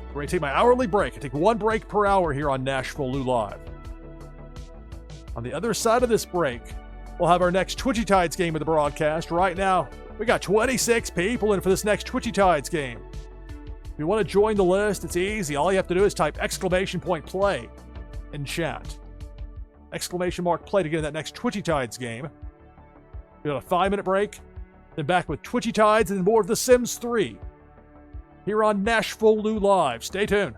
I'm going to take my hourly break. I take one break per hour here on NashvilleLou Live. On the other side of this break, we'll have our next Twitchy Tides game of the broadcast. Right now, we got 26 people in for this next Twitchy Tides game. If you want to join the list, it's easy. All you have to do is type !play in chat. !play to get in that next Twitchy Tides game. We got a 5-minute break, then back with Twitchy Tides and more of The Sims 3 here on NashvilleLou Live. Stay tuned.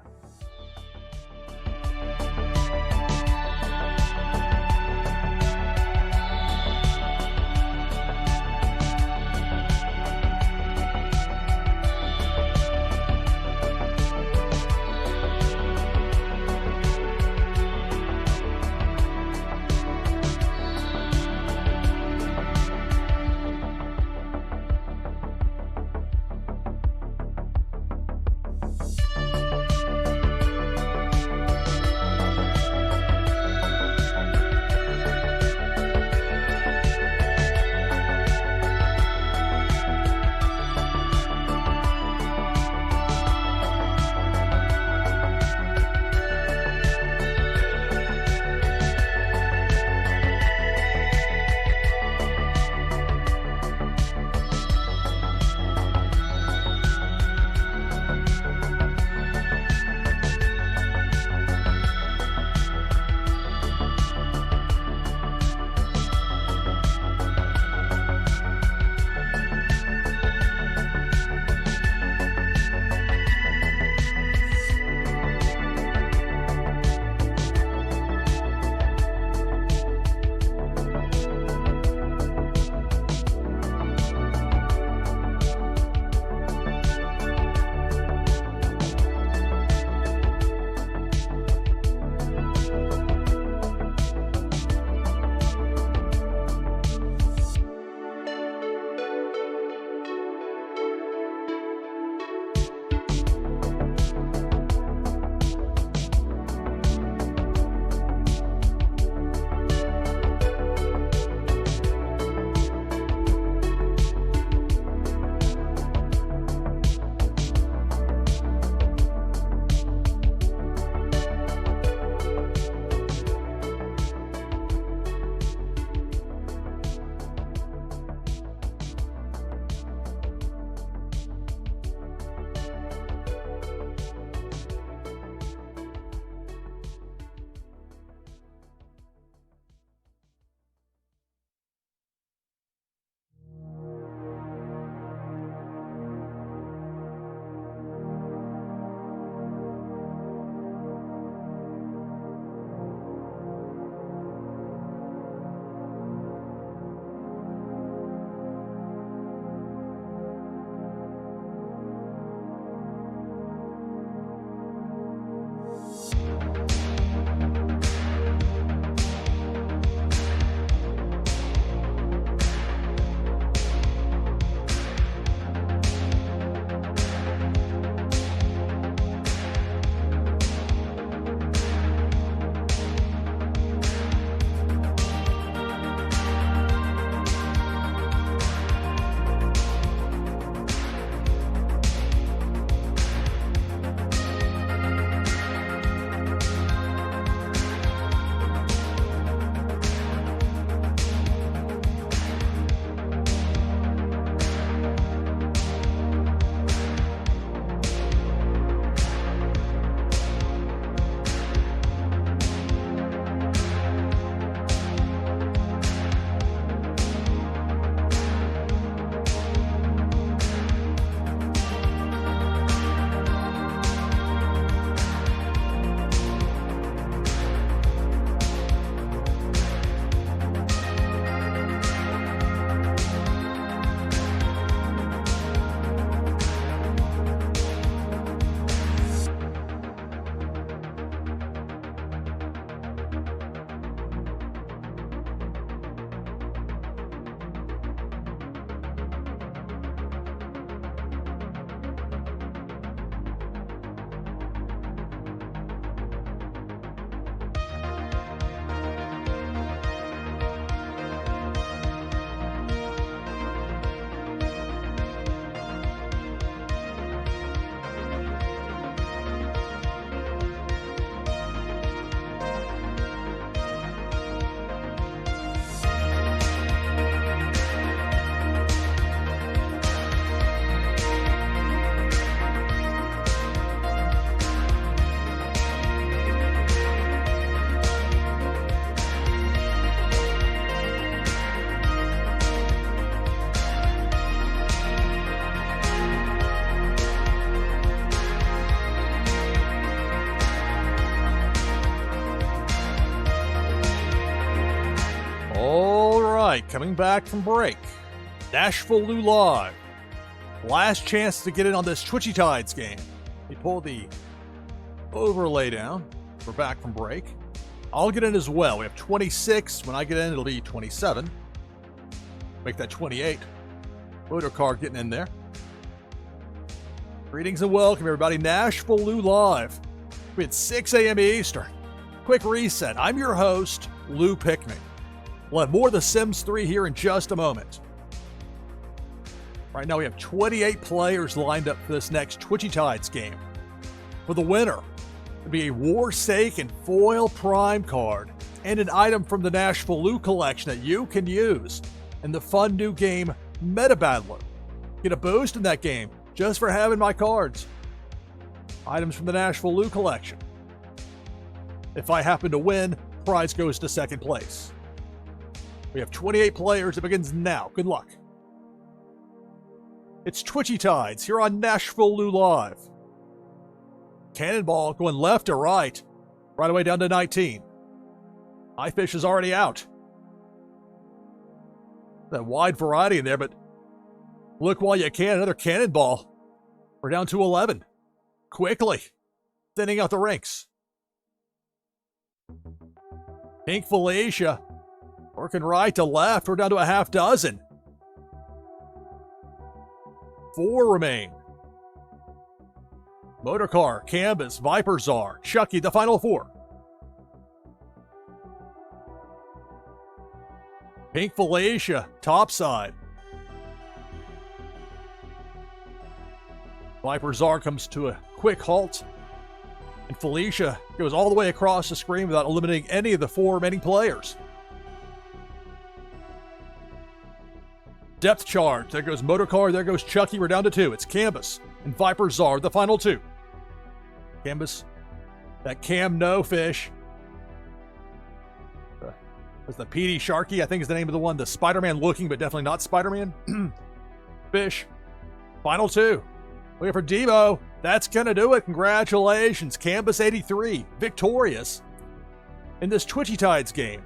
coming back from break. NashvilleLou Live. Last chance to get in on this Twitchy Tides game. We pull the overlay down. We're back from break. I'll get in as well. We have 26. When I get in, it'll be 27. Make that 28. Motor car getting in there. Greetings and welcome, everybody. NashvilleLou Live. It's 6 a.m. Eastern. Quick reset. I'm your host, Lou Pickney. We'll have more of The Sims 3 here in just a moment. Right now, we have 28 players lined up for this next Twitchy Tides game. For the winner, it'll be a Warsaken foil prime card and an item from the NashvilleLou collection that you can use in the fun new game Meta Battler. Get a boost in that game just for having my cards. Items from the NashvilleLou collection. If I happen to win, prize goes to second place. We have 28 players. It begins now. Good luck. It's Twitchy Tides here on NashvilleLou Live. Cannonball going left to right. Right away down to 19. Highfish is already out. That wide variety in there, but look while you can. Another Cannonball. We're down to 11. Quickly. Thinning out the ranks. Pink Felicia. Working right to left. We're down to a half dozen. 4 remain. Motorcar, Canvas, Viper Czar, Chucky, the final 4. Pink Felicia, topside. Viper Czar comes to a quick halt. And Felicia goes all the way across the screen without eliminating any of the 4 remaining players. Depth charge. There goes Motorcar. There goes Chucky. We're down to 2. It's Canvas and Viper Czar, the final 2. Canvas. That Cam No Fish. That's the PD Sharky, I think is the name of the one. The Spider-Man looking, but definitely not Spider-Man. Fish. Final 2. Wait for Devo. That's going to do it. Congratulations. Canvas 83. Victorious in this Twitchy Tides game.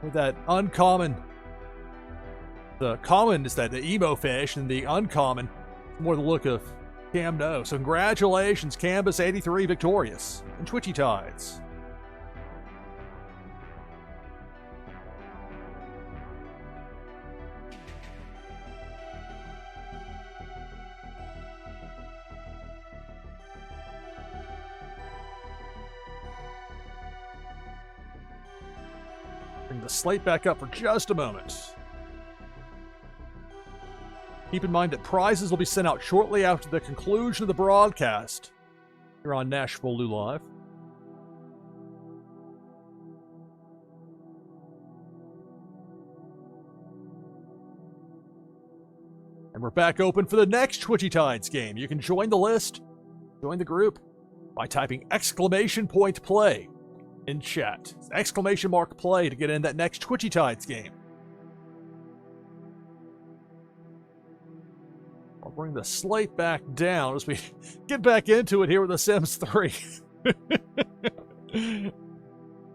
With that uncommon. The common is that the emo fish, and the uncommon more the look of Cam No. So congratulations, Canvas 83 victorious in Twitchy Tides. Bring the slate back up for just a moment. Keep in mind that prizes will be sent out shortly after the conclusion of the broadcast here on NashvilleLou Live. And we're back open for the next Twitchy Tides game. You can join the list, join the group, by typing !play in chat. It's !play to get in that next Twitchy Tides game. I'll bring the slate back down as we get back into it here with The Sims 3.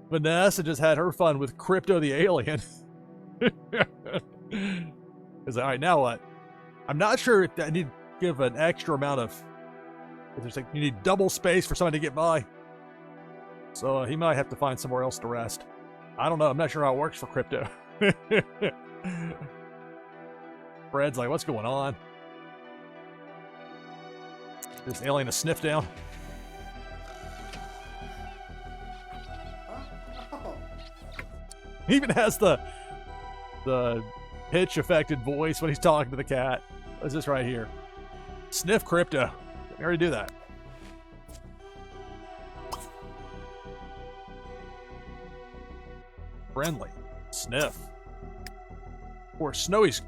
Vanessa just had her fun with Crypto the Alien. All right, now what? I'm not sure if I need to give an extra amount of... If there's like, you need double space for somebody to get by. So he might have to find somewhere else to rest. I don't know. I'm not sure how it works for Crypto. Fred's like, what's going on? This alien a sniff down. He even has the pitch affected voice when he's talking to the cat. What's this right here? Sniff Crypto. We already do that. Friendly. Sniff. Of course, Snowy's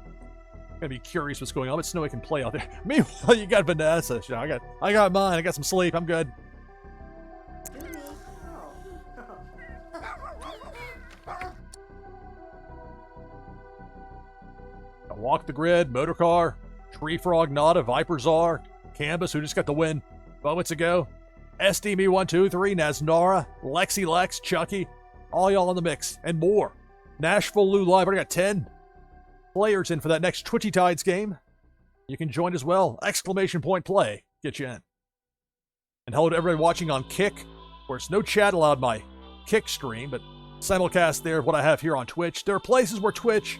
gonna be curious what's going on, but Snowy can play out there. Meanwhile, you got Vanessa. I got mine. I got some sleep. I'm good. I walk the grid. Motorcar, Tree Frog, Nada, Viper Czar, Canvas, who just got the win moments ago. SDMe123, Naznara, Lexi Lex, Chucky, all y'all in the mix, and more. NashvilleLou Live. I already got 10 players in for that next Twitchy Tides game. You can join as well. Exclamation point play. Get you in. And hello to everybody watching on Kick. Of course, no chat allowed my Kick stream, but simulcast there of what I have here on Twitch. There are places where Twitch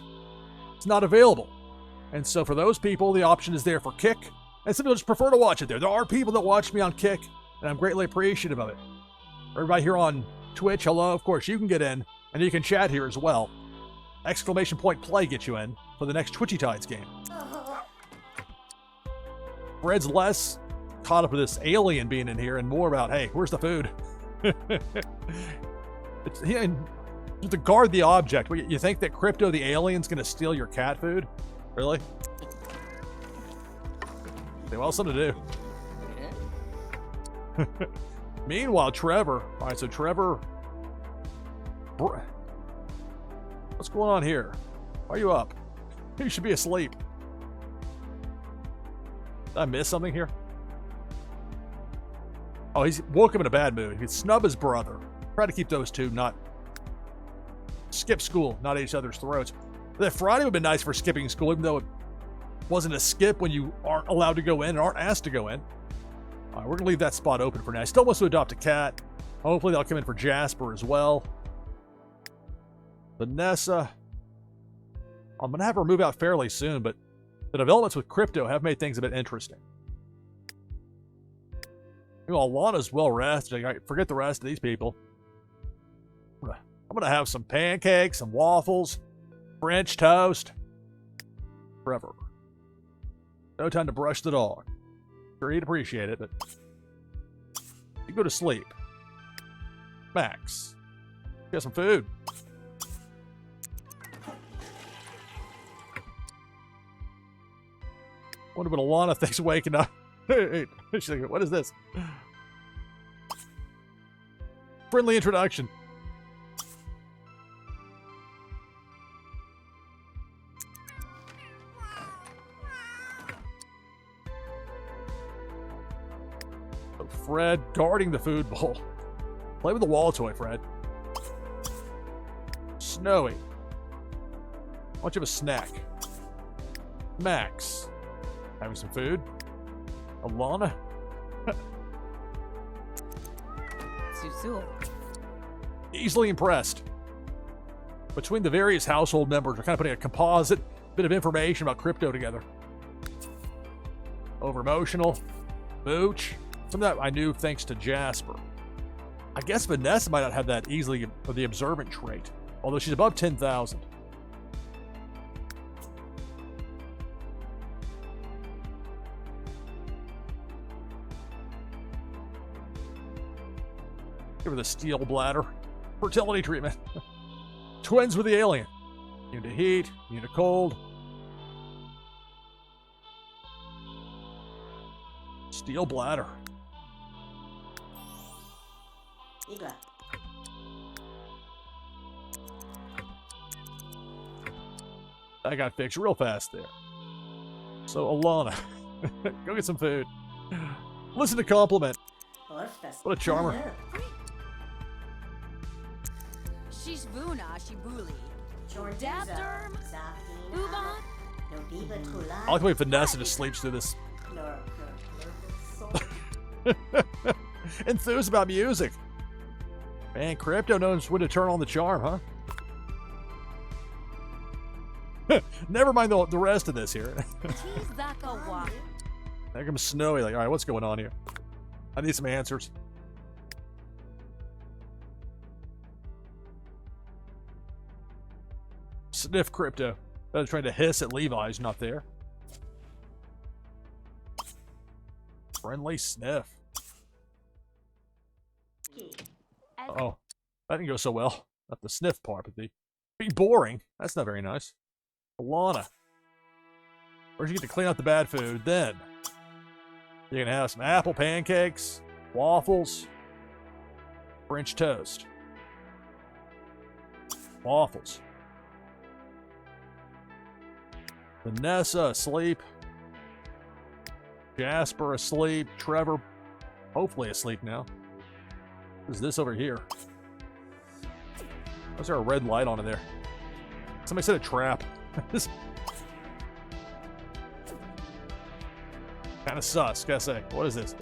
is not available. And so for those people, the option is there for Kick. And some people just prefer to watch it there. There are people that watch me on Kick, and I'm greatly appreciative of it. Everybody here on Twitch, hello. Of course, you can get in, and you can chat here as well. Exclamation point play gets you in for the next Twitchy Tides game. Fred's less caught up with this alien being in here and more about, hey, where's the food? To guard the object. You think that Crypto the alien's going to steal your cat food? Really? Well, something to do. Meanwhile, Trevor. All right, so Trevor. What's going on here? Why are you up? You should be asleep. Did I miss something here? Oh, he's woke up in a bad mood. He'd snub his brother. Try to keep those two not skip school, not at each other's throats. That Friday would have been nice for skipping school, even though it wasn't a skip when you aren't allowed to go in and aren't asked to go in. All right, we're going to leave that spot open for now. I still want to adopt a cat. Hopefully they'll come in for Jasper as well. Vanessa. I'm going to have her move out fairly soon, but the developments with Crypto have made things a bit interesting. You know, Alana's well rested. I forget the rest of these people. I'm going to have some pancakes, some waffles, French toast. Forever. No time to brush the dog. Sure, he'd appreciate it, but you go to sleep. Max, get some food. Wonder what Alana thinks waking up. She's like, what is this? Friendly introduction. Fred guarding the food bowl. Play with the wall toy, Fred. Snowy. Why don't you have a snack? Max. Having some food. Alana. Susu. Easily impressed. Between the various household members, we're kind of putting a composite bit of information about Crypto together. Over emotional. Mooch. Some of that I knew thanks to Jasper. I guess Vanessa might not have that easily of the observant trait, although she's above 10,000. Give her the steel bladder. Fertility treatment. Twins with the alien. Immune to heat, immune to cold. Steel bladder. Igla. I got fixed real fast there. So, Alana, go get some food. Listen to compliment. What a charmer. She's Vuna, Shibuli. Dapderm. Uban. I like the way Vanessa just sleeps through this. Enthused about music. Man, Crypto knows when to turn on the charm, huh? Never mind the rest of this here. There comes Snowy. Like, all right, what's going on here? I need some answers. Sniff Crypto. I was trying to hiss at Levi's, not there. Friendly sniff. Oh, that didn't go so well. Not the sniff part, but the be boring. That's not very nice. Alana. First you get to clean out the bad food, then you can have some apple pancakes, waffles, French toast. Waffles. Vanessa asleep. Jasper asleep. Trevor hopefully asleep now. What is this over here? Why is there a red light on in there? Somebody said a trap. Kind of sus, gotta say. What is this?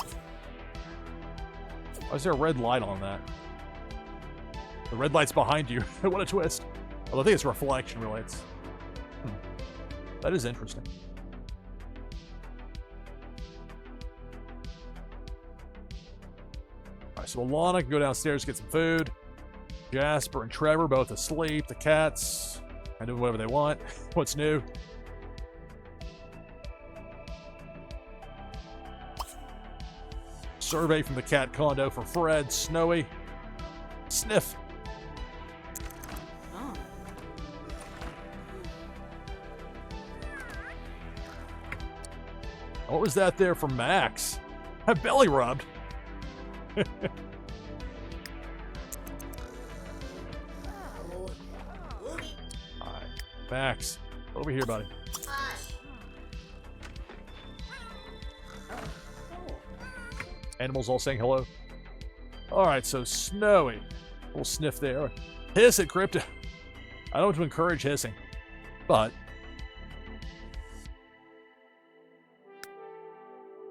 Why is there a red light on that? The red light's behind you. What a twist. Well, I think it's reflection, really. It's, that is interesting. Alright, so Alana can go downstairs, get some food. Jasper and Trevor both asleep. The cats can do whatever they want. What's new? Survey from the cat condo for Fred. Snowy. Sniff. Oh. What was that there for Max? I belly rubbed. Alright, Max. Over here, buddy. Animals all saying hello. Alright, so Snowy. A little sniff there. Hiss at Crypto. I don't want to encourage hissing, but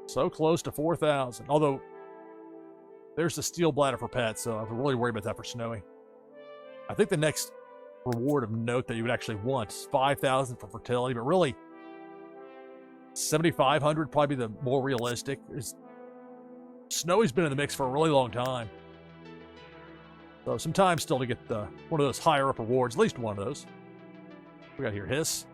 so close to 4,000. Although there's the steel bladder for pets, so I'm really worried about that for Snowy. I think the next reward of note that you would actually want is 5,000 for fertility, but really 7,500 probably be the more realistic. Snowy's been in the mix for a really long time. So some time still to get one of those higher up rewards, at least one of those. We got here Hiss.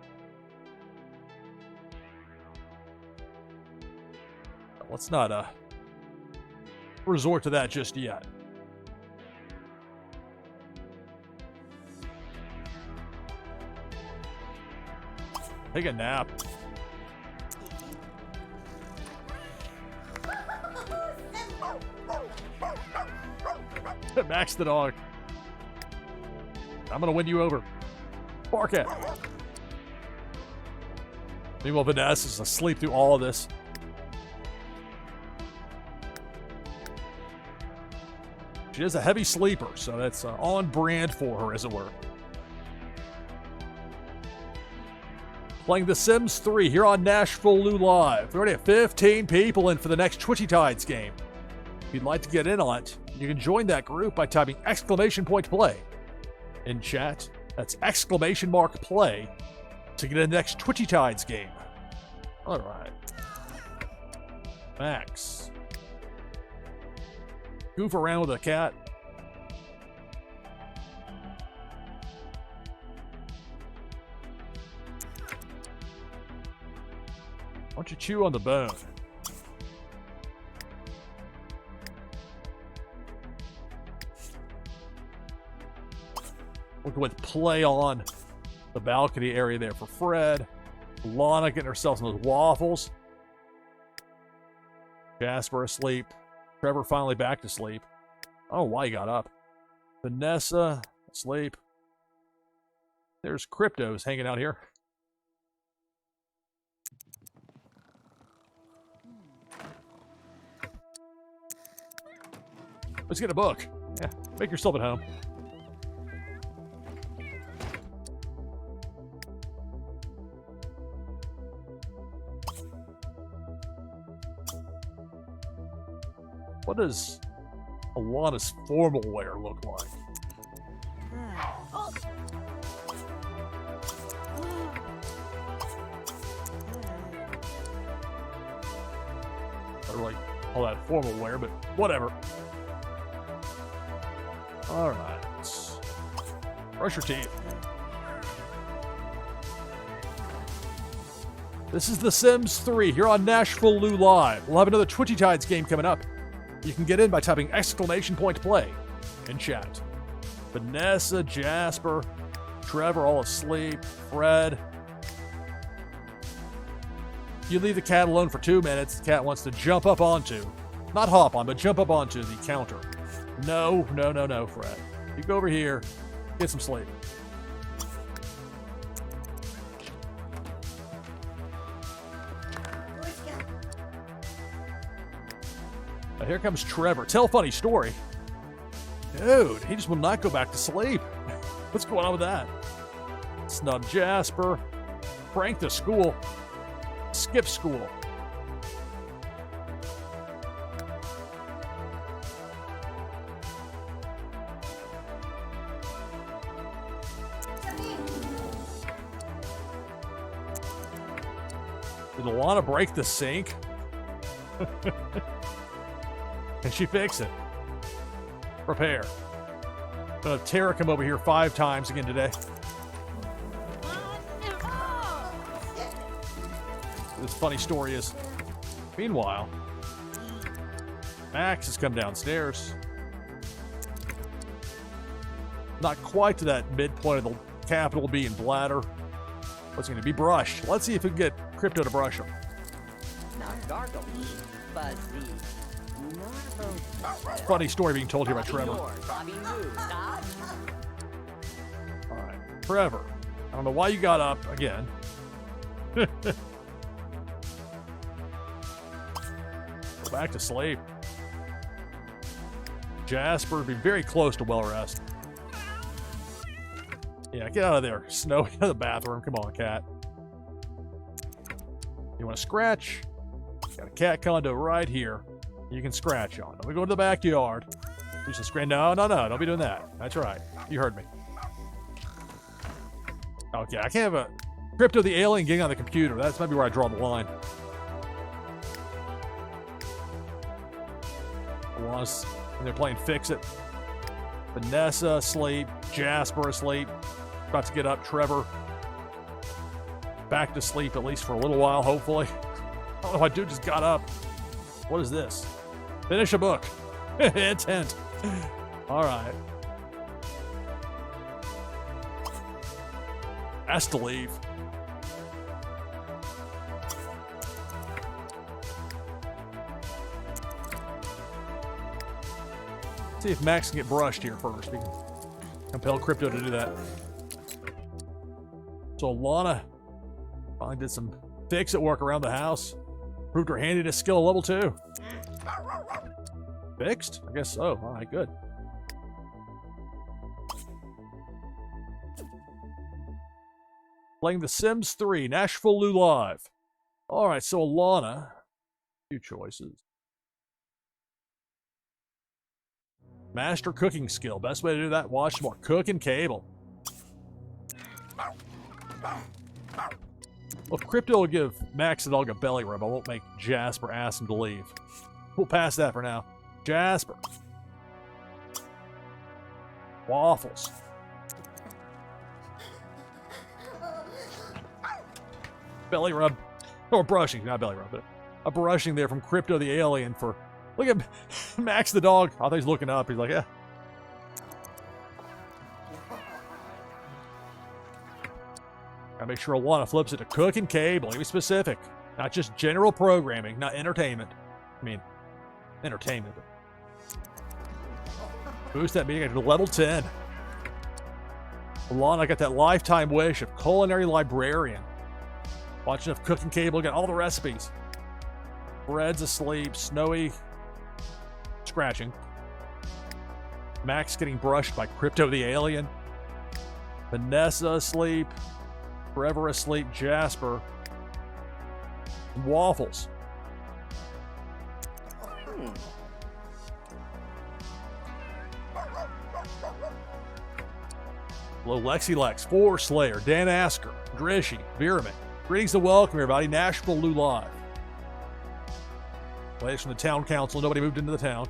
Let's not resort to that just yet. Take a nap. Max the dog. I'm gonna win you over. Bark at. Meanwhile, Vanessa's asleep through all of this. She is a heavy sleeper, so that's on brand for her, as it were. Playing The Sims 3 here on NashvilleLou Live. We already have 15 people in for the next Twitchy Tides game. If you'd like to get in on it, you can join that group by typing !play in chat. That's !play to get in the next Twitchy Tides game. All right. Max. Goof around with a cat. Why don't you chew on the bone? Look with play on the balcony area there for Fred. Lana getting herself some of those waffles. Jasper asleep. Trevor finally back to sleep. I don't know why he got up. Vanessa asleep. There's Cryptos hanging out here. Let's get a book. Yeah, make yourself at home. What does Alana's formal wear look like? I don't really call that formal wear, but whatever. All right. Brush your teeth. This is The Sims 3 here on NashvilleLou Live. We'll have another Twitchy Tides game coming up. You can get in by typing !play in chat. Vanessa, Jasper, Trevor all asleep, Fred. You leave the cat alone for 2 minutes, the cat wants to jump up onto, not hop on, but jump up onto the counter. No, Fred. You go over here, get some sleep. Now here comes Trevor. Tell a funny story. Dude, he just will not go back to sleep. What's going on with that? Snub Jasper. Prank the school. Skip school. Did Alana break the sink? Can she fix it? Repair. Gonna Tara come over here 5 times again today. This funny story is, meanwhile, Max has come downstairs. Not quite to that midpoint of the capital B and bladder. What's going to be brushed? Let's see if we can get Crypto to brush him. Not gargle, fuzzy. Funny story being told here by Trevor. All right, Trevor. I don't know why you got up again. Go back to sleep. Jasper, be very close to well rest. Yeah, get out of there. Snow, out of the bathroom. Come on, cat. You want to scratch? Got a cat condo right here. You can scratch on. We go to the backyard. You should scratch. No, don't be doing that. That's right. You heard me. Okay, I can't have a Crypto the alien getting on the computer. That's maybe where I draw the line. Alana's and they're playing Fix It. Vanessa asleep. Jasper asleep. About to get up. Trevor back to sleep, at least for a little while, hopefully. I don't know why dude just got up. What is this? Finish a book. Intent. All right. Has to leave. See if Max can get brushed here first. We can compel Crypto to do that. So Alana finally did some fix-it work around the house. Proved her handiness skill level 2. Fixed? I guess so. All right, good. Playing The Sims 3, NashvilleLou Live. All right, so Alana, few choices. Master cooking skill. Best way to do that, watch more cooking cable. Well, if Crypto will give Max the dog a belly rub, I won't make Jasper ask him to leave. We'll pass that for now. Jasper. Waffles. Belly rub. Or brushing, not belly rub, but a brushing there from Crypto the alien for... Look at Max the dog. I thought he's looking up. He's like, yeah. Gotta make sure Alana flips it to cooking cable. Be specific. Not just general programming, not entertainment. I mean, entertainment. Boost that meeting to level 10. Alana got that lifetime wish of culinary librarian. Watch enough cooking cable, got all the recipes. Bread's asleep, Snowy scratching. Max getting brushed by Crypto the alien. Vanessa asleep. Forever asleep, Jasper. And Waffles. Hello, Lexi Lex, Four Slayer, Dan Asker, Drishy, Veerman. Greetings and welcome, everybody. NashvilleLou Live. Latest from the town council. Nobody moved into the town.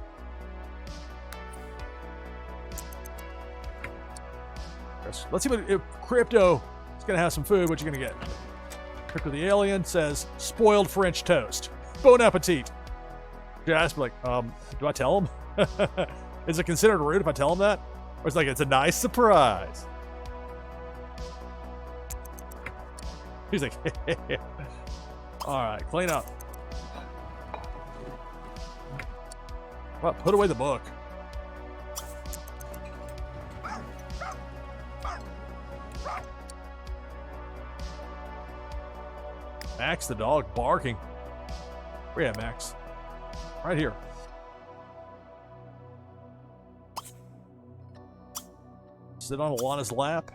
Let's see what if Crypto is going to have some food. What you going to get? Crypto the alien says spoiled French toast. Bon appetit. Jasper like, do I tell him? Is it considered rude if I tell him that? Or it's like it's a nice surprise. He's like, all right, clean up. Well, put away the book. Max the dog barking. Where you at, Max? Right here. Sit on Alana's lap.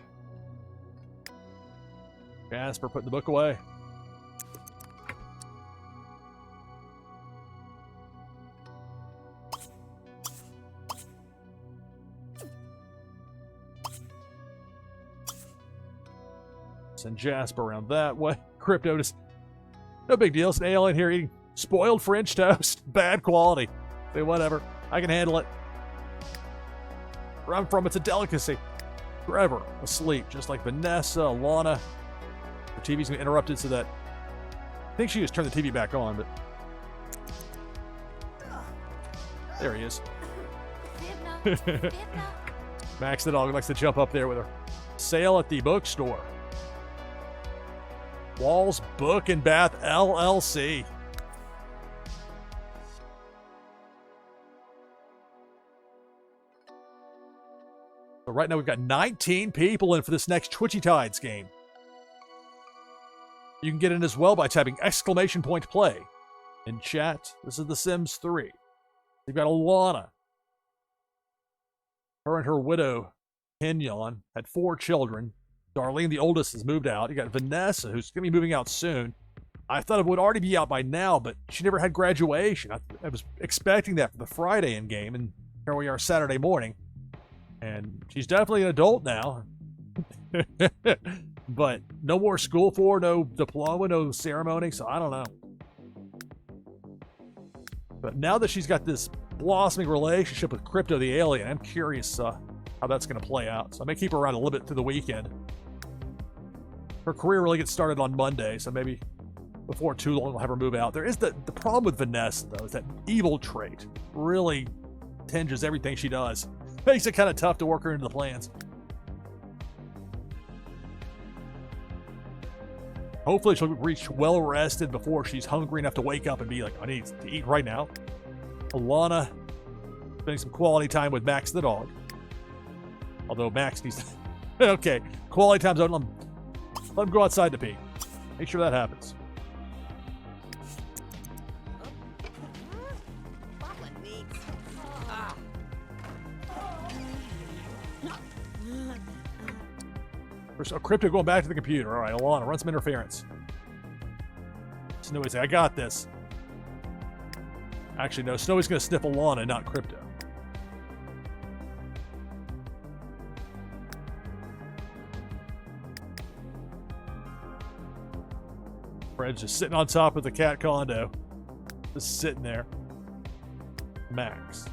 Jasper putting the book away. Send Jasper around that way. Crypto just, no big deal. It's an alien here eating spoiled French toast. Bad quality. Say whatever. I can handle it. Where I'm from, it's a delicacy. Trevor, asleep, just like Vanessa, Alana. The TV's been interrupted so that I think she just turned the TV back on, but there he is. Max the dog likes to jump up there with her. Sale at the bookstore. Walls Book and Bath LLC. So right now we've got 19 people in for this next Twitchy Tides game. You can get in as well by typing !play in chat. This is The Sims 3. You've got Alana. Her and her widow, Kenyon, had 4 children. Darlene, the oldest, has moved out. You got Vanessa, who's going to be moving out soon. I thought it would already be out by now, but she never had graduation. I was expecting that for the Friday in game, and here we are Saturday morning. And she's definitely an adult now. But no more school for her, no diploma, no ceremony, so I don't know. But now that she's got this blossoming relationship with Crypto the Alien, I'm curious how that's going to play out. So I may keep her around a little bit through the weekend. Her career really gets started on Monday, so maybe before too long we'll have her move out. There is the problem with Vanessa, though, is that evil trait really tinges everything she does. Makes it kind of tough to work her into the plans. Hopefully she'll reach well rested before she's hungry enough to wake up and be like, I need to eat right now. Alana spending some quality time with Max the dog. Although Max needs to... Okay, quality time's out. Let him go outside to pee. Make sure that happens. There's a Crypto going back to the computer. All right, Alana, run some interference. Snowy say, I got this. Actually, no, Snowy's going to sniff Alana, not Crypto. Fred's just sitting on top of the cat condo. Just sitting there. Max.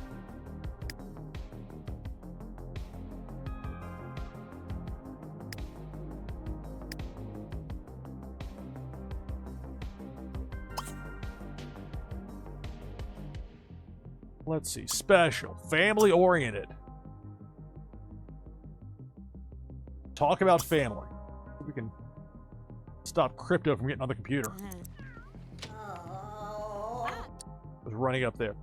Let's see. Special. Family oriented. Talk about family. We can stop Crypto from getting on the computer. Was running up there.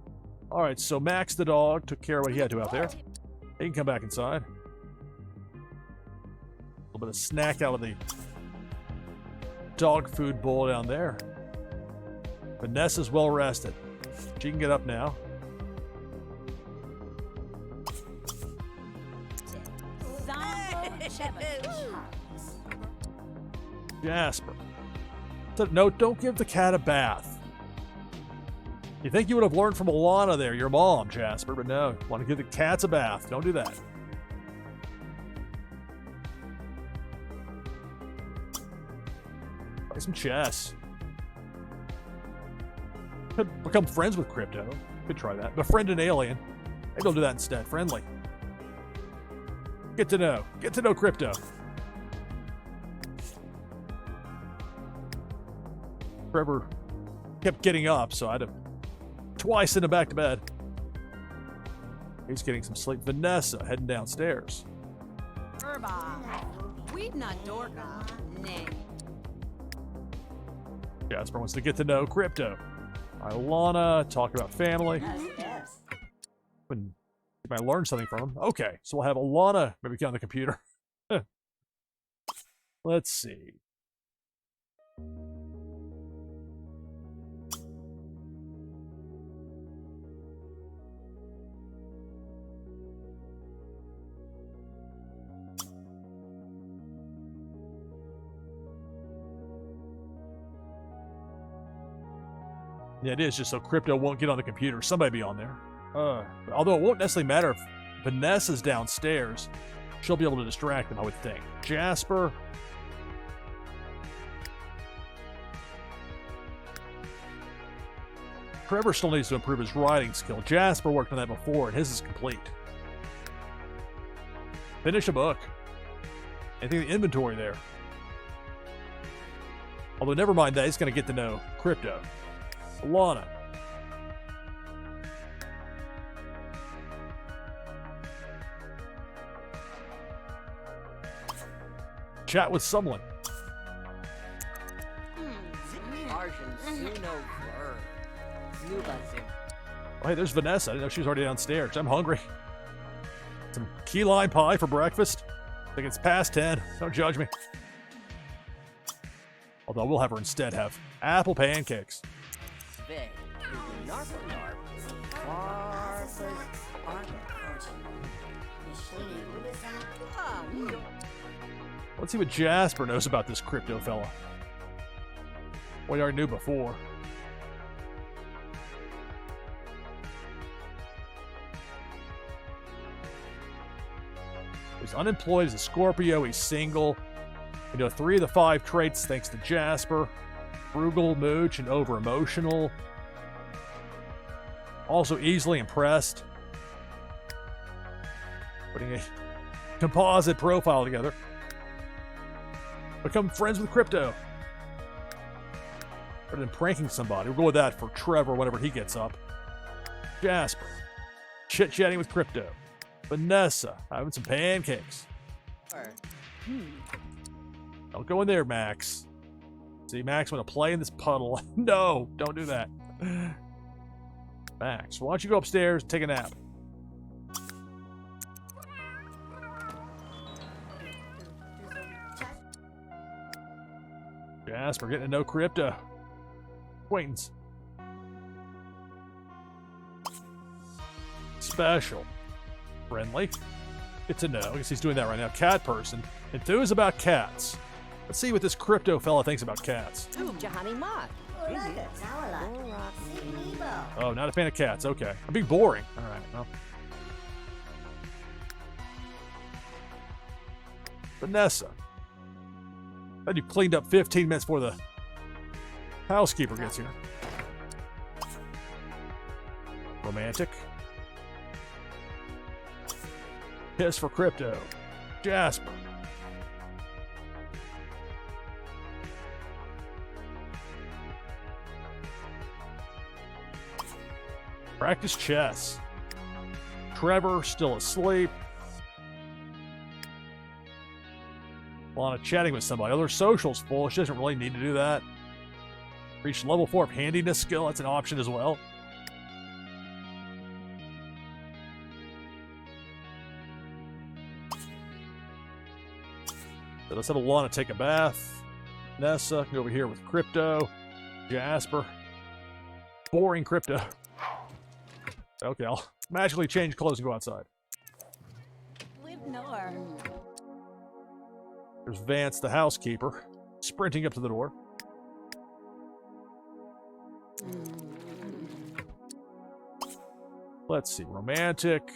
All right, so Max the dog took care of what he had to out there. He can come back inside. A little bit of snack out of the dog food bowl down there. Vanessa's well rested. She can get up now. Jasper. No, don't give the cat a bath. You think you would have learned from Alana there, your mom, Jasper, but no. Want to give the cats a bath. Don't do that. Play some chess. Could become friends with Crypto. Could try that. Befriend an alien. Maybe I'll do that instead. Friendly. Get to know. Get to know Crypto. Trevor kept getting up, so I had to twice send him back to bed. He's getting some sleep. Vanessa heading downstairs. Jasper wants to get to know Crypto. Ilana, talk about family. Yes. And you might learn something from him. Okay, so we'll have Alana maybe get on the computer. Let's see. Yeah, it is just so crypto won't get on the computer. Somebody be on there. Although it won't necessarily matter if Vanessa's downstairs. She'll be able to distract them, I would think. Jasper. Trevor still needs to improve his writing skill. Jasper worked on that before, and his is complete. Finish a book. Anything in the inventory there. Although, never mind that. He's going to get to know crypto. Lana. Chat with someone. Oh, hey, there's Vanessa. I didn't know she was already downstairs. I'm hungry. Some key lime pie for breakfast. I think it's past 10. Don't judge me. Although we'll have her instead have apple pancakes. Let's see what Jasper knows about this crypto fella. Well, he already knew before. He's unemployed, he's a Scorpio, he's single. You know, 3 of the 5 traits thanks to Jasper. Frugal, mooch, and over-emotional. Also easily impressed. Putting a composite profile together. Become friends with crypto. Rather than pranking somebody. We'll go with that for Trevor whenever he gets up. Jasper. Chit-chatting with crypto. Vanessa. Having some pancakes. Don't go in there, Max. See, Max want to play in this puddle. No, don't do that. Max, why don't you go upstairs and take a nap? Jasper getting to know crypto. Acquaintance. Special. Friendly. Good to know. I guess he's doing that right now. Cat person. Enthused about cats. Let's see what this crypto fella thinks about cats. Oh, not a fan of cats. Okay. I'm being boring. All right. Well. Vanessa. Glad you cleaned up 15 minutes before the housekeeper gets here. Romantic. Kiss for crypto. Jasper. Practice chess. Trevor still asleep. Lana chatting with somebody. Other socials full. She doesn't really need to do that. Reach level 4 of handiness skill. That's an option as well. So let's have Lana take a bath. Nessa can go over here with crypto. Jasper. Boring crypto. Okay, I'll magically change clothes and go outside. There's Vance, the housekeeper, sprinting up to the door. Let's see, romantic.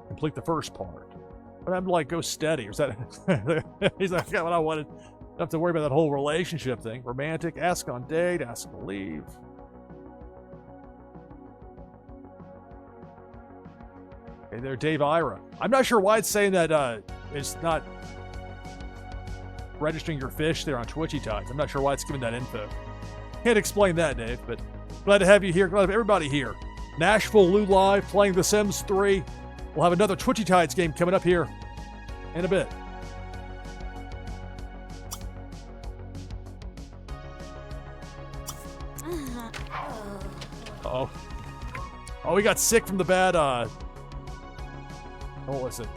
Complete the first part. But I'm like, go steady. Or is that? He's like, I got what I wanted. Don't have to worry about that whole relationship thing. Romantic, ask on date, ask to leave. Okay, there, Dave Ira. I'm not sure why it's saying that it's not registering your fish there on Twitchy Tides. I'm not sure why it's giving that info. Can't explain that, Dave, but glad to have you here. Glad to have everybody here. NashvilleLou live, playing The Sims 3. We'll have another Twitchy Tides game coming up here in a bit. Uh-oh. Oh, we got sick from the bad, what was it?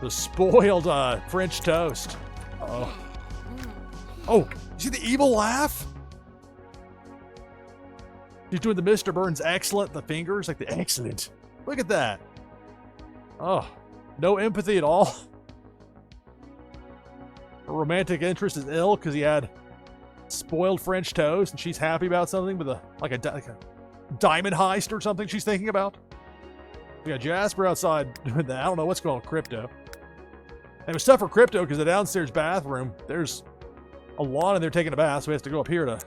The spoiled, French toast. Oh. Oh, you see the evil laugh? She's doing the Mr. Burns excellent, the fingers, like the excellent. Look at that. Oh, no empathy at all. Her romantic interest is ill because he had spoiled French toast and she's happy about something with like a diamond heist or something she's thinking about. We got Jasper outside doing that. I don't know what's going on with Crypto. And it was tough for Crypto because the downstairs bathroom, there's a lawn in there taking a bath, so we have to go up here to...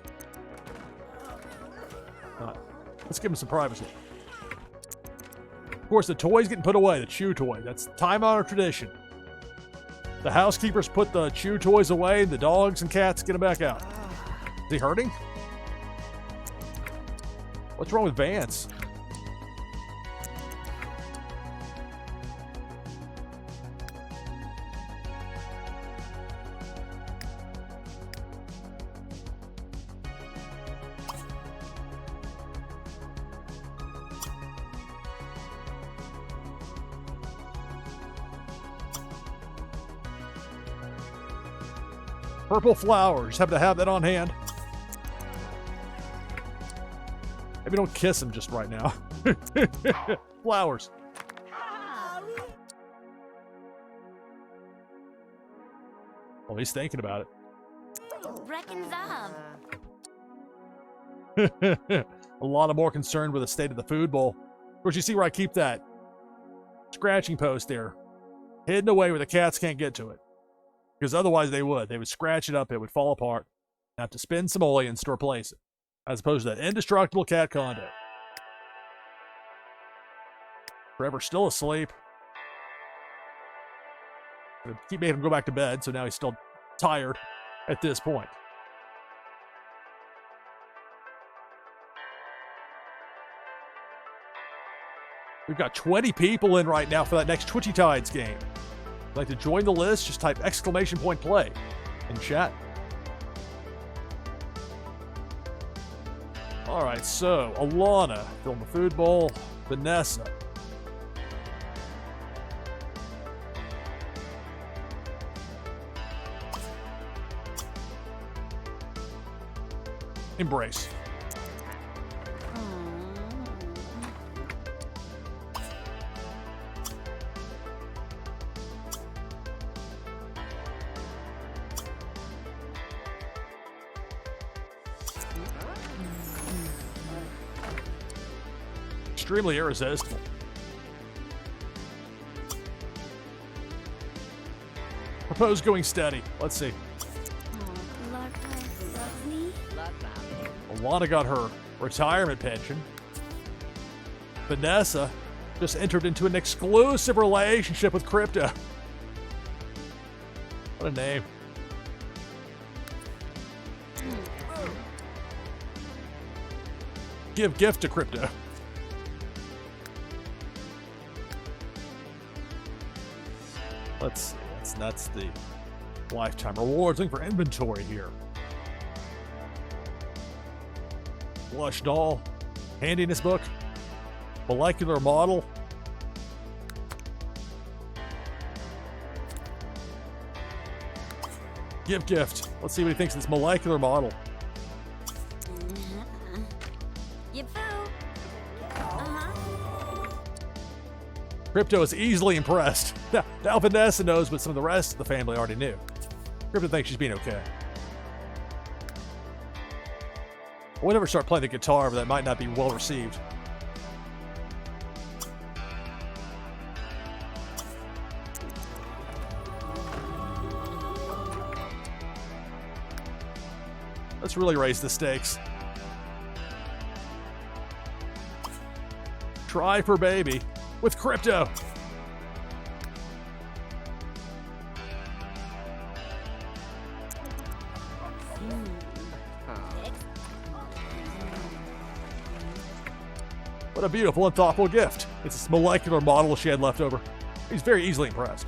let's give him some privacy. Of course, the toy's getting put away, the chew toy. That's time-honored tradition. The housekeepers put the chew toys away, and the dogs and cats get them back out. Is he hurting? What's wrong with Vance? Purple flowers. Happen to have that on hand. Maybe don't kiss him just right now. Flowers. Oh, he's thinking about it. Reckons up. A lot more concerned with the state of the food bowl. Of course, you see where I keep that scratching post there, hidden away where the cats can't get to it. Because otherwise they would. They would scratch it up, it would fall apart, and have to spend some oleans to replace it. As opposed to that indestructible cat condo. Trevor's still asleep. I'm gonna keep making him go back to bed, so now he's still tired at this point. We've got 20 people in right now for that next Twitchy Tides game. If you'd like to join the list, just type !play in chat. All right, so Alana filling the food bowl. Vanessa. Embrace. Extremely irresistible. Propose going steady. Let's see. Alana got her retirement pension. Vanessa just entered into an exclusive relationship with Crypto. What a name. Give gift to Crypto. Let's see. That's the lifetime rewards. Looking for inventory here. Plush doll. Handiness book. Molecular model. Give gift. Let's see what he thinks of this molecular model. Crypto is easily impressed. Now Vanessa knows what some of the rest of the family already knew. Crypto thinks she's being okay. We'll never start playing the guitar, but that might not be well received. Let's really raise the stakes. Try for baby with Crypto. What a beautiful and thoughtful gift. It's this molecular model she had left over. He's very easily impressed.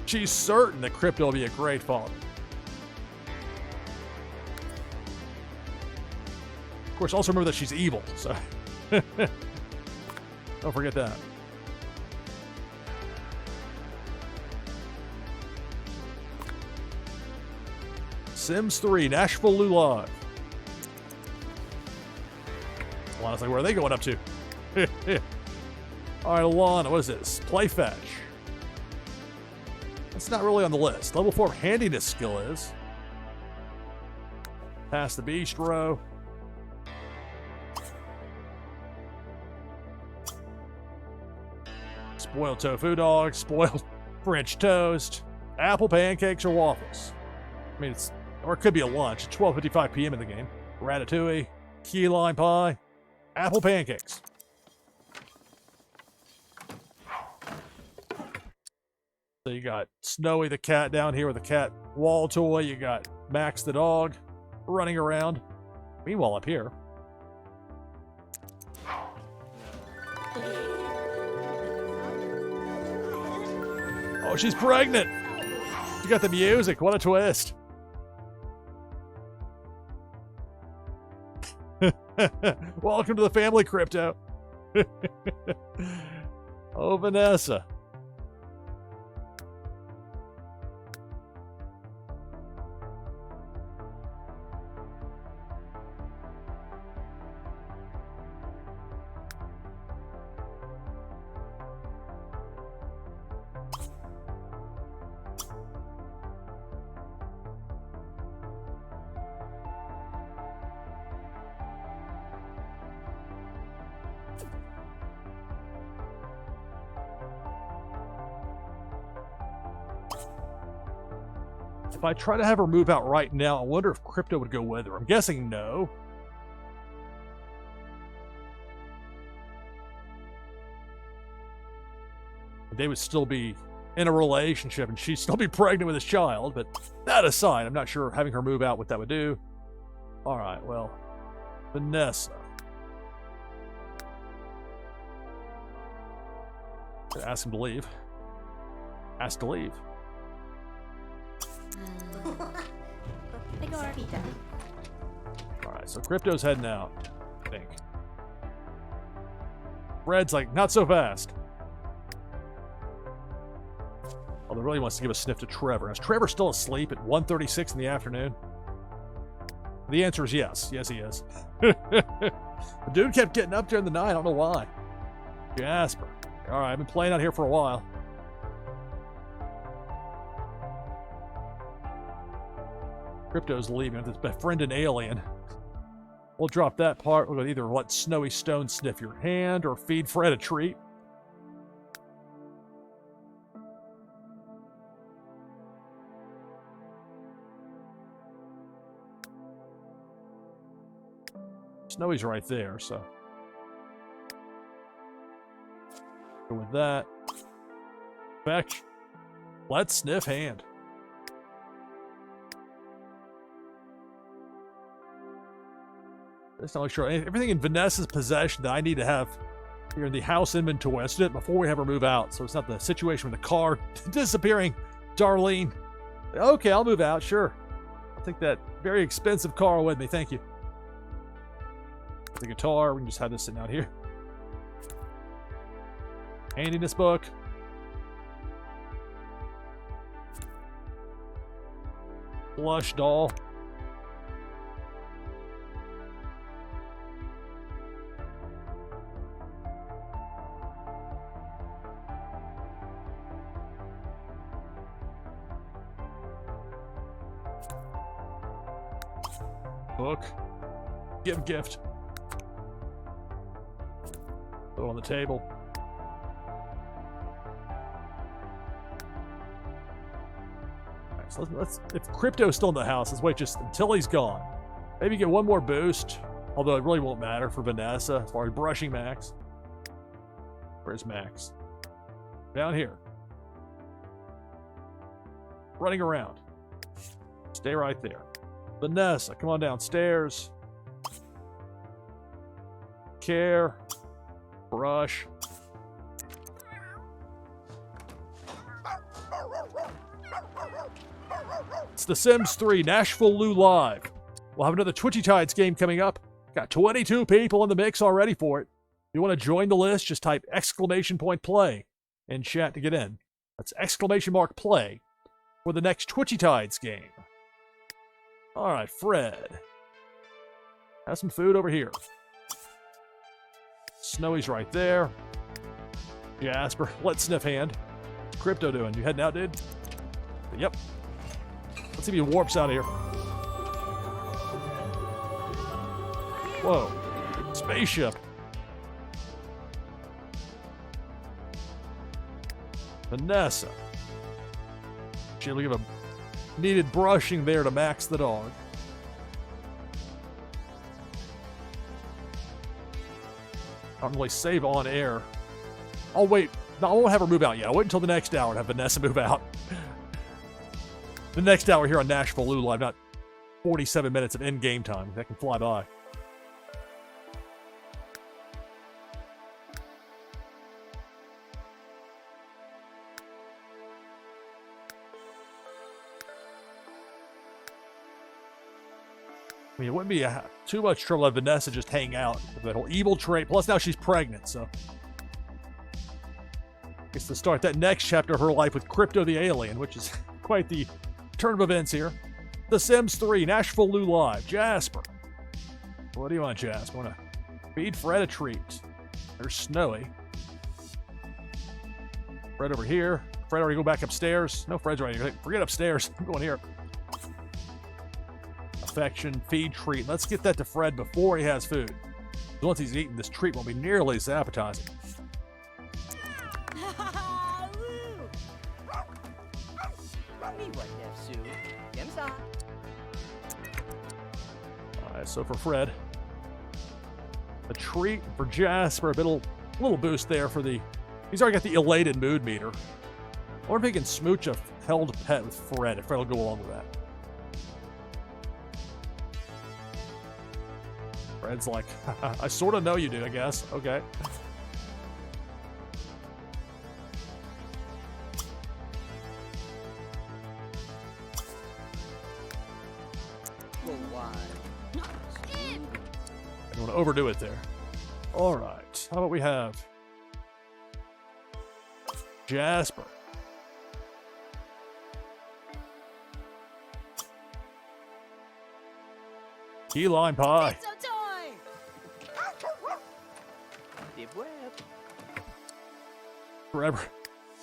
She's certain that Crypto will be a great father. Of course, also remember that she's evil, so don't forget that. Sims 3, NashvilleLou Live. Alana's like, where are they going up to? All right, Alana, what is this? Play fetch. That's not really on the list. Level 4 handiness skill is. Pass the bistro. Spoiled tofu dog, spoiled French toast, apple pancakes or waffles. I mean, or it could be a lunch. It's 12:55 p.m. in the game. Ratatouille, key lime pie, apple pancakes. So you got Snowy the cat down here with a cat wall toy. You got Max the dog running around. Meanwhile, up here. Oh, she's pregnant. You got the music. What a twist. Welcome to the family, Crypto. Oh, Vanessa. If I try to have her move out right now, I wonder if Crypto would go with her. I'm guessing no. They would still be in a relationship and she'd still be pregnant with his child, but that aside, I'm not sure having her move out what that would do. All right, well, Vanessa. Ask him to leave. Ask to leave. Alright, so Crypto's heading out, I think. Red's like, not so fast. Although really wants to give a sniff to Trevor. Is Trevor still asleep at 1:36 in the afternoon? The answer is yes. Yes, he is. The dude kept getting up during the night. I don't know why. Jasper. Alright, I've been playing out here for a while. Crypto's leaving with his befriended alien. We'll drop that part. We'll either let Snowy Stone sniff your hand or feed Fred a treat. Snowy's right there, so. Go with that. Fetch. Let's sniff hand. Just not really sure. Everything in Vanessa's possession that I need to have here in the house inventory. Let's do it before we have her move out, so it's not the situation with the car disappearing. Darlene. Okay, I'll move out, sure. I'll take that very expensive car with me, thank you. The guitar, we can just have this sitting out here. Handiness book. Plush doll. Book. Give gift. Put it on the table. Alright, so let's if Crypto's still in the house, let's wait just until he's gone. Maybe get one more boost, although it really won't matter for Vanessa as far as brushing Max. Where's Max? Down here. Running around. Stay right there. Vanessa, come on downstairs. Care. Brush. It's The Sims 3 NashvilleLou Live. We'll have another Twitchy Tides game coming up. Got 22 people in the mix already for it. If you want to join the list, just type !play in chat to get in. That's !play for the next Twitchy Tides game. All right, Fred. Have some food over here. Snowy's right there. Jasper, let's sniff hand. What's Crypto doing? You heading out, dude? Yep. Let's see if he warps out of here. Whoa. Spaceship. Vanessa. She'll give a needed brushing there to Max the dog. I don't really save on air. I'll wait. No, I won't have her move out yet. I'll wait until the next hour to have Vanessa move out. The next hour here on NashvilleLou Live, not 47 minutes of in-game time. That can fly by. I mean, it wouldn't be too much trouble to have Vanessa just hang out with that whole evil trait. Plus, now she's pregnant, so. It's to start that next chapter of her life with Crypto the Alien, which is quite the turn of events here. The Sims 3, NashvilleLou Live, Jasper. What do you want, Jasper? Want to feed Fred a treat? There's Snowy. Fred over here. Fred already go back upstairs. No, Fred's right here. Forget upstairs. I'm going here. Affection, feed, treat. Let's get that to Fred before he has food. Once he's eaten, this treat won't be nearly as appetizing. Alright, so for Fred, a treat for Jasper, a little boost there for the. He's already got the elated mood meter. I wonder if he can smooch a held pet with Fred, if Fred will go along with that. Fred's like, I sort of know you do, I guess. Okay. I don't want to overdo it there. All right. How about we have Jasper? Key lime pie. Forever.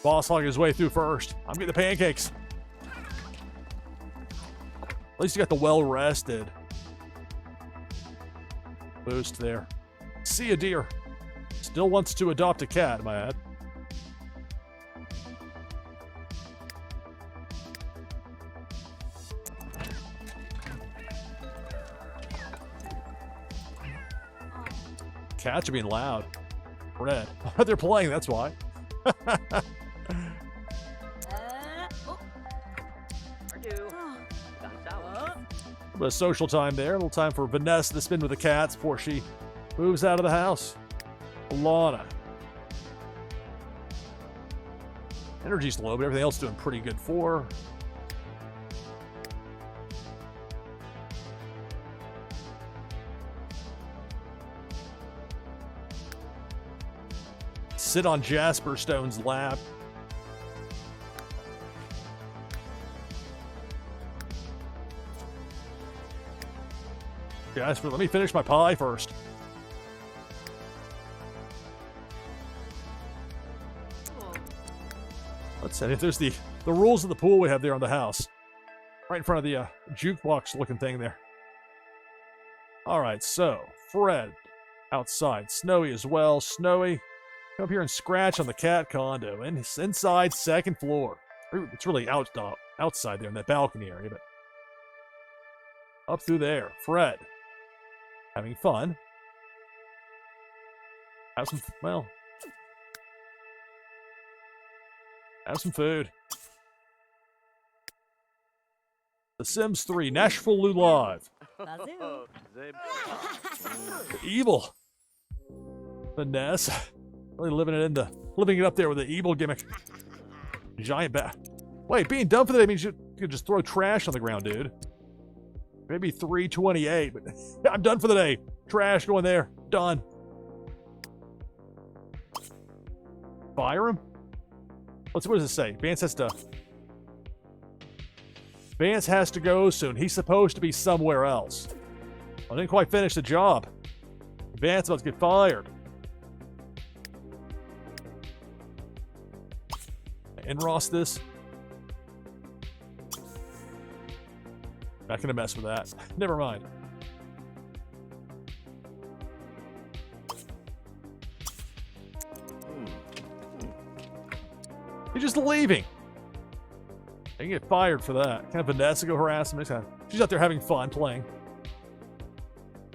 Boss hog his way through first. I'm getting the pancakes. At least you got the well-rested boost there. See ya, dear. Still wants to adopt a cat, my ad. Cats are being loud. Red. They're playing, that's why. A bit of social time there. A little time for Vanessa to spin with the cats before she moves out of the house. Lana. Energy's low, but everything else doing pretty good for her. Sit on Jasper Stone's lap. Jasper, let me finish my pie first. Let's see if there's the rules of the pool we have there on the house. Right in front of the jukebox looking thing there. All right, so Fred outside. Snowy as well. Snowy. Come up here and scratch on the cat condo. And it's inside, second floor. It's really outside there in that balcony area, but up through there. Fred. Having fun. Have some, well, have some food. The Sims 3, NashvilleLou Live. Evil. Vanessa. Really living it up there with the evil gimmick. Giant bat. Wait, being done for the day means you could just throw trash on the ground, dude. Maybe 328, but I'm done for the day. Trash going there. Done. Fire him? What does it say? Vance Vance has to go soon. He's supposed to be somewhere else. I didn't quite finish the job. Vance about to get fired. And Ross this. Not gonna mess with that. Never mind. He's just leaving. I can get fired for that. Kind of Vanessa go harass him. She's out there having fun playing.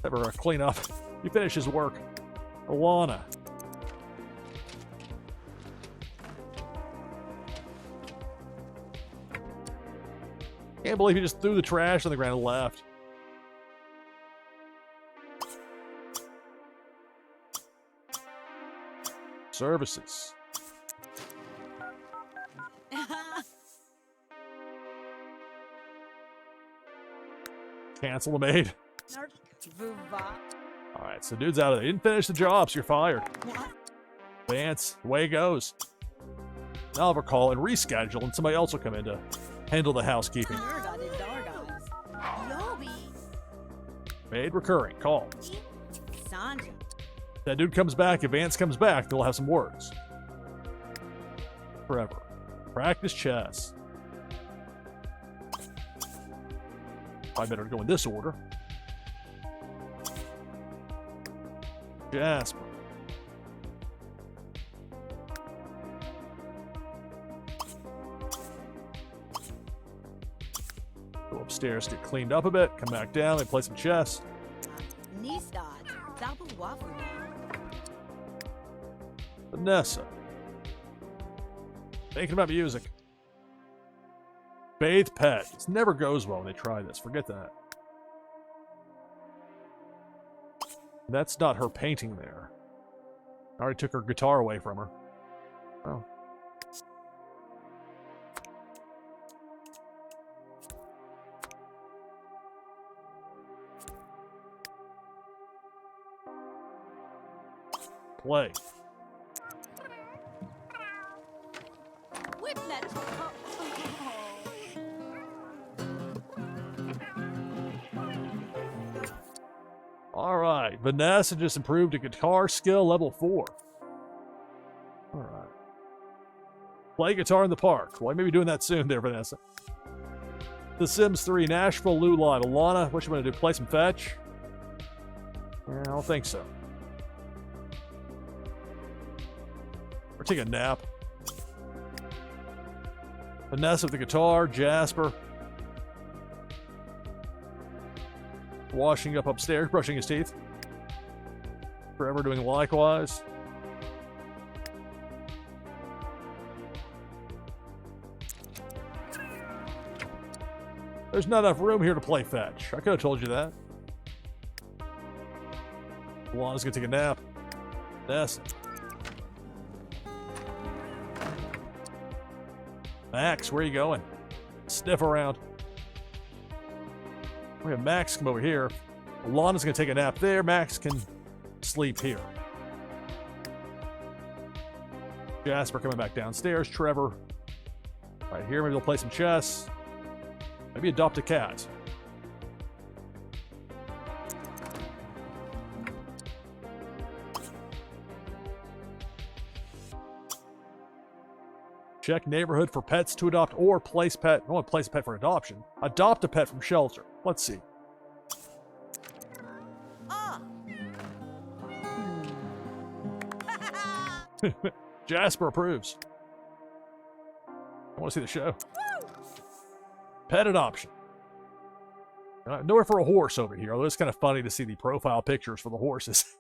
Have her clean up. He finishes work. Alana. Can't believe he just threw the trash on the ground and left. Services. Cancel the maid. Alright, so dude's out of there. You didn't finish the job, so you're fired. Vance, away it goes. Now I'll have a call and reschedule, and somebody else will come in to handle the housekeeping. Maid recurring. Call. That dude comes back. If Vance comes back, they'll have some words. Forever. Practice chess. I better go in this order. Jasper. Go upstairs, get cleaned up a bit, come back down, and play some chess. Vanessa. Thinking about music. Bathe pet. It never goes well when they try this. Forget that. That's not her painting there. I already took her guitar away from her. Oh. Play. All right, Vanessa just improved a guitar skill level 4. All right. Play guitar in the park. Well, I may be doing that soon there, Vanessa. The Sims 3, NashvilleLou live. Alana, what you want to do? Play some fetch? Yeah, I don't think so. Or take a nap. Vanessa with the guitar. Jasper. Washing up upstairs, brushing his teeth. Forever doing likewise. There's not enough room here to play fetch. I could have told you that. Alana's gonna take a nap. Vanessa. Max, where are you going? Sniff around. We have Max come over here. Alana's going to take a nap there. Max can sleep here. Jasper coming back downstairs. Trevor right here. Maybe they'll play some chess. Maybe adopt a cat. Check neighborhood for pets to adopt or place pet. I don't want to place a pet for adoption. Adopt a pet from shelter. Let's see. Jasper approves. I want to see the show. Pet adoption. Nowhere for a horse over here, although it's kind of funny to see the profile pictures for the horses.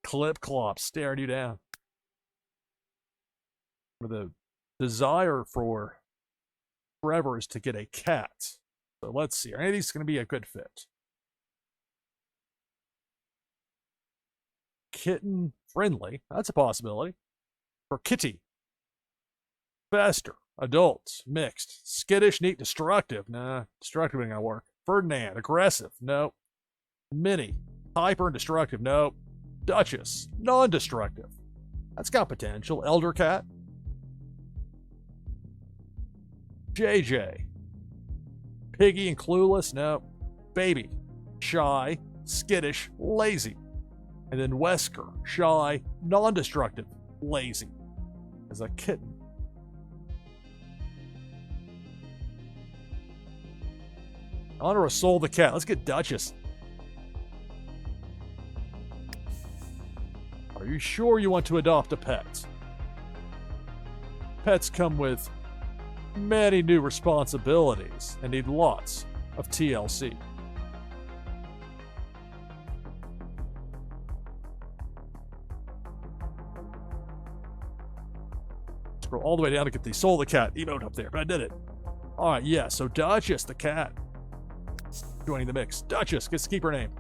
Clip clop staring you down. The desire for Trevor is to get a cat. So let's see. Are any of these going to be a good fit? Kitten friendly. That's a possibility. For kitty. Faster. Adults. Mixed. Skittish, neat, destructive. Nah, destructive ain't gonna work. Ferdinand. Aggressive. Nope. Mini. Hyper and destructive. Nope. Duchess. Non-destructive. That's got potential. Elder cat. JJ. Piggy and clueless? No. Baby. Shy, skittish, lazy. And then Wesker. Shy, non-destructive, lazy. As a kitten. Honor a soul the cat. Let's get Duchess. Are you sure you want to adopt a pet? Pets come with many new responsibilities and need lots of TLC. Scroll all the way down to get the soul the cat emote up there, but I did it. All right, yeah, so Duchess the cat joining the mix. Duchess gets to keep her name.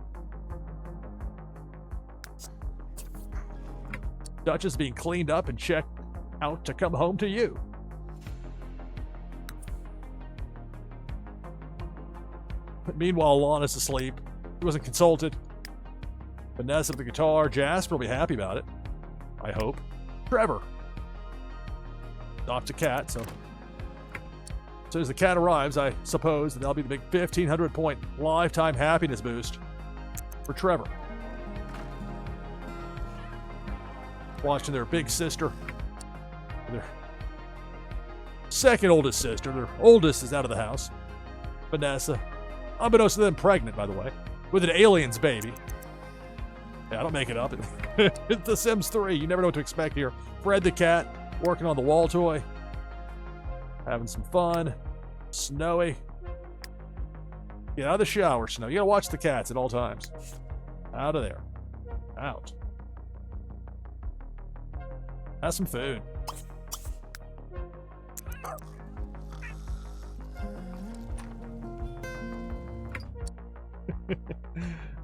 Duchess being cleaned up and checked out to come home to you. But meanwhile, Lana's asleep. He wasn't consulted. Vanessa with the guitar. Jasper will be happy about it. I hope. Trevor. Adopts a cat, so as soon as the cat arrives, I suppose that that'll be the big 1,500 point lifetime happiness boost for Trevor. Watching their big sister, their second oldest sister, their oldest is out of the house, Vanessa, unbeknownst to them pregnant, by the way, with an alien's baby. Yeah, I don't make it up. It's The Sims 3. You never know what to expect here. Fred the cat working on the wall toy, having some fun. Snowy. Get out of the shower, Snow. You gotta watch the cats at all times. Out of there. Out. Have some food.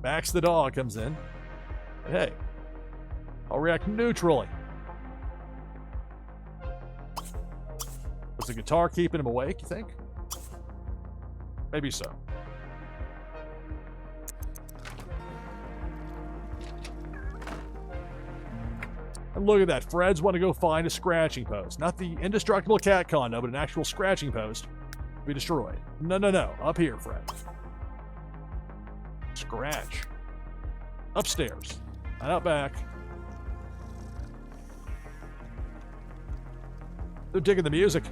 Max the dog comes in. Hey, I'll react neutrally. Was the guitar keeping him awake, you think? Maybe so. And look at that. Fred's want to go find a scratching post. Not the indestructible cat condo, but an actual scratching post to be destroyed. No, no, no. Up here, Fred. Scratch. Upstairs. Not out back. They're digging the music.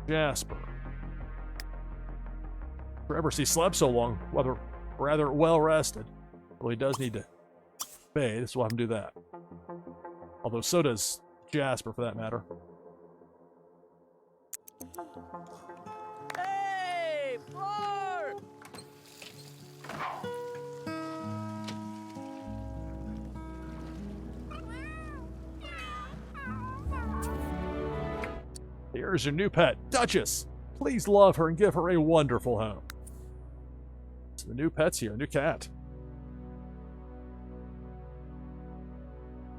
Jasper. Forever he slept so long, rather well rested. Well, he does need to bathe, so we'll have him do that. Although so does Jasper, for that matter. Hey, Floor! Here's your new pet, Duchess. Please love her and give her a wonderful home. So the new pet's here, a new cat.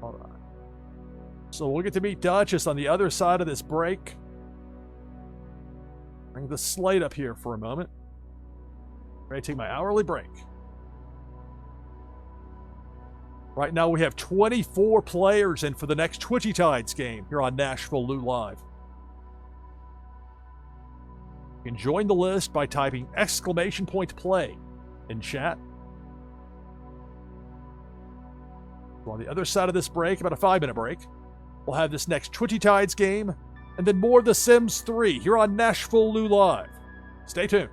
All right. So we'll get to meet Duchess on the other side of this break. Bring the slate up here for a moment. Ready to take my hourly break. Right now we have 24 players in for the next Twitchy Tides game here on NashvilleLou Live. You can join the list by typing !play in chat. So on the other side of this break, about a 5-minute break, we'll have this next Twitchy Tides game, and then more The Sims 3 here on NashvilleLou Live. Stay tuned.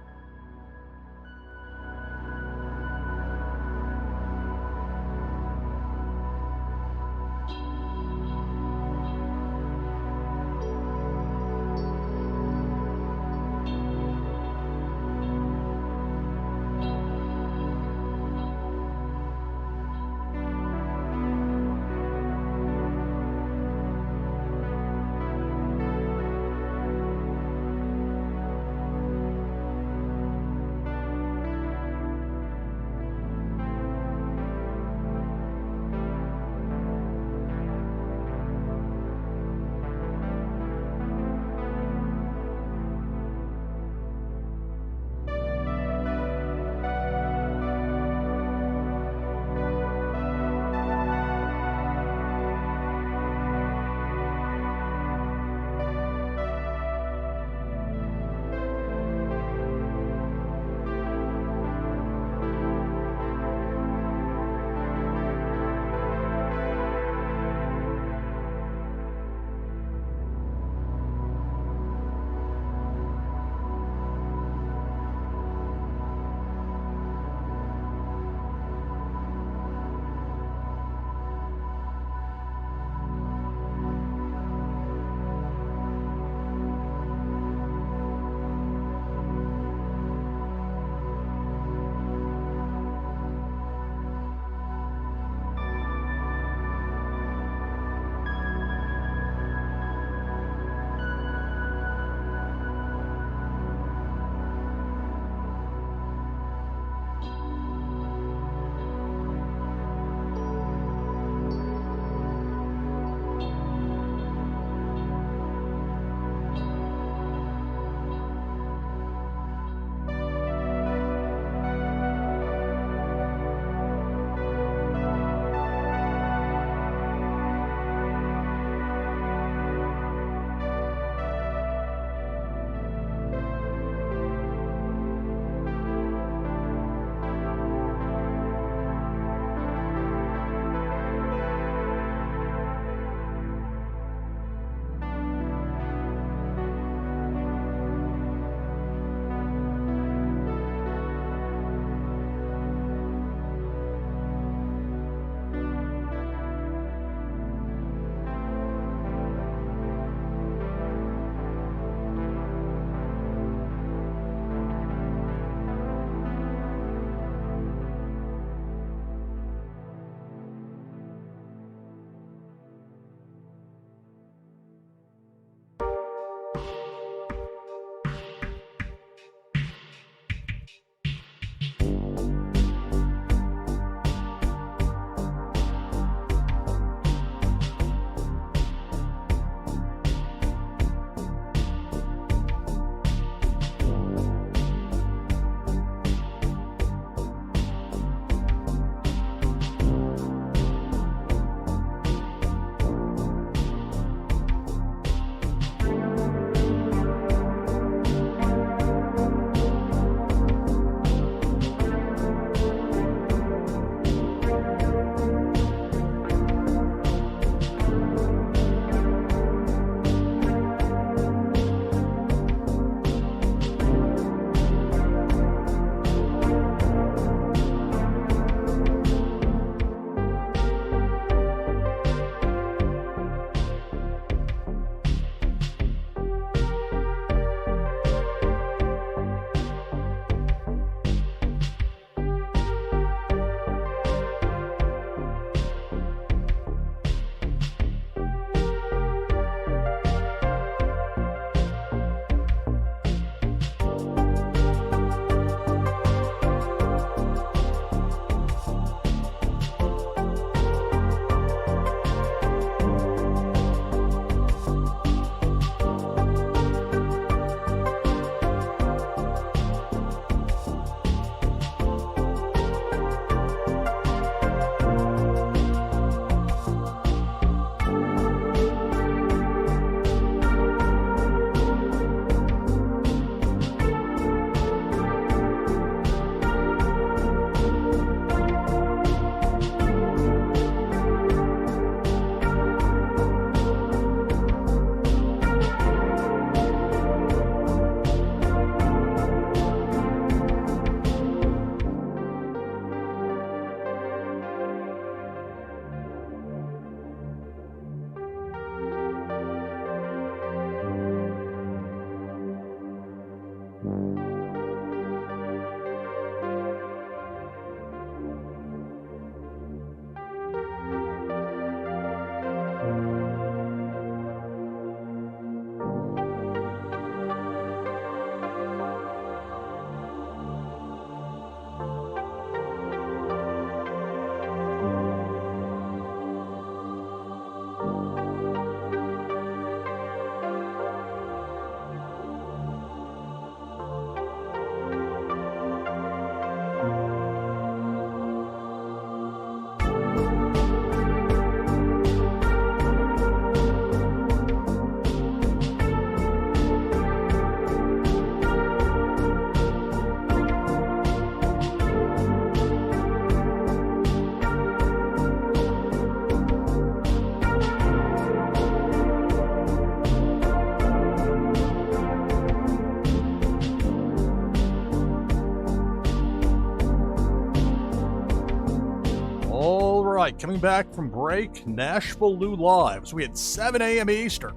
right, coming back from break, NashvilleLou Live. So we had 7 a.m. Eastern.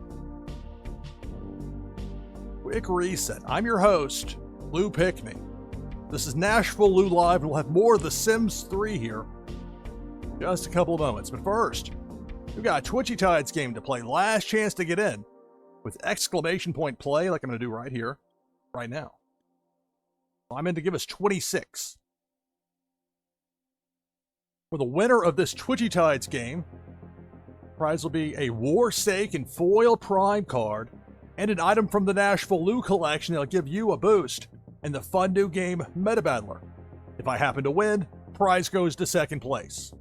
Quick reset. I'm your host, Lou Pickney. This is NashvilleLou Live, and we'll have more of The Sims 3 here in just a couple of moments. But first, we've got a Twitchy Tides game to play. Last chance to get in with exclamation point play, like I'm going to do right here, right now. I'm in to give us 26. For the winner of this Twitchy Tides game, the prize will be a Warsake and Foil Prime card and an item from the NashvilleLou collection that'll give you a boost in the fun new game Meta Battler. If I happen to win, prize goes to second place.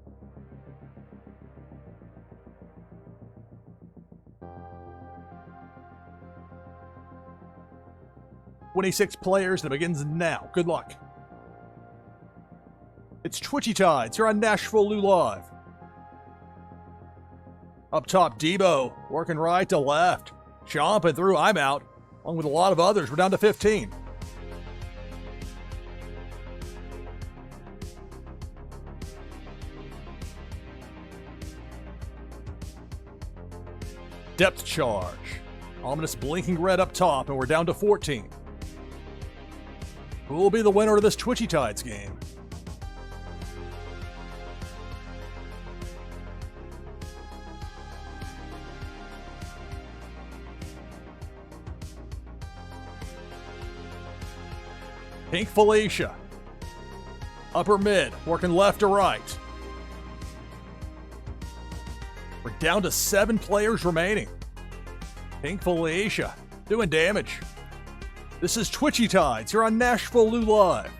"26 players, and it begins now. Good luck. It's Twitchy Tides here on NashvilleLou Live. Up top, Debo, working right to left. Chomping through, I'm out. Along with a lot of others, we're down to 15. Depth charge. Ominous blinking red up top, and we're down to 14. Who will be the winner of this Twitchy Tides game? Pink Felicia. Upper mid, working left to right. We're down to 7 players remaining. Pink Felicia, doing damage. This is Twitchy Tides here on NashvilleLou Live.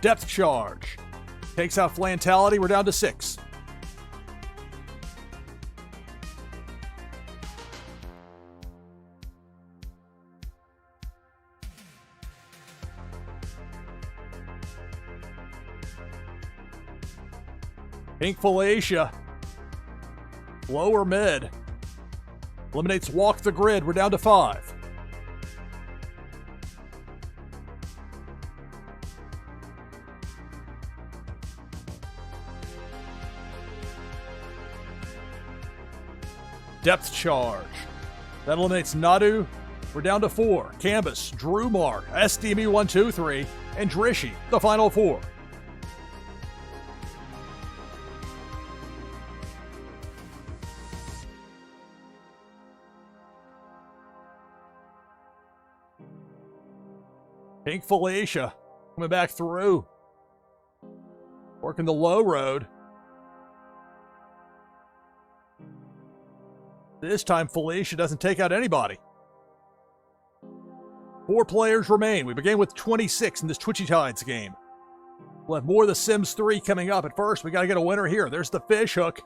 Depth charge. Takes out Flantality, we're down to 6. Pink Felicia. Lower mid. Eliminates Walk the Grid. We're down to 5. Depth charge. That eliminates Nadu. We're down to 4. Canvas, Drumar, SDME 123, and Drishy, the final 4. Pink Felicia coming back through. Working the low road. This time Felicia doesn't take out anybody. 4 players remain. We begin with 26 in this Twitchy Tides game. We'll have more of The Sims 3 coming up. At first, we got to get a winner here. There's the fish hook.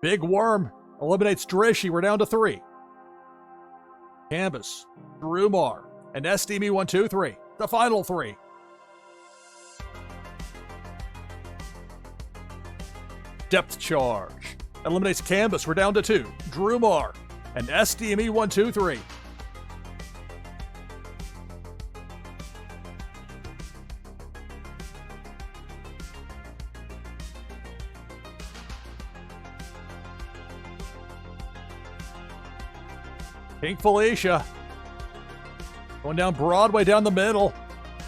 Big Worm eliminates Drishy. We're down to 3. Canvas, Drumar, and SDME 123. The final 3. Depth charge. Eliminates Canvas. We're down to 2. Drumar and SDME 123. Pink Felicia. Going down Broadway, down the middle.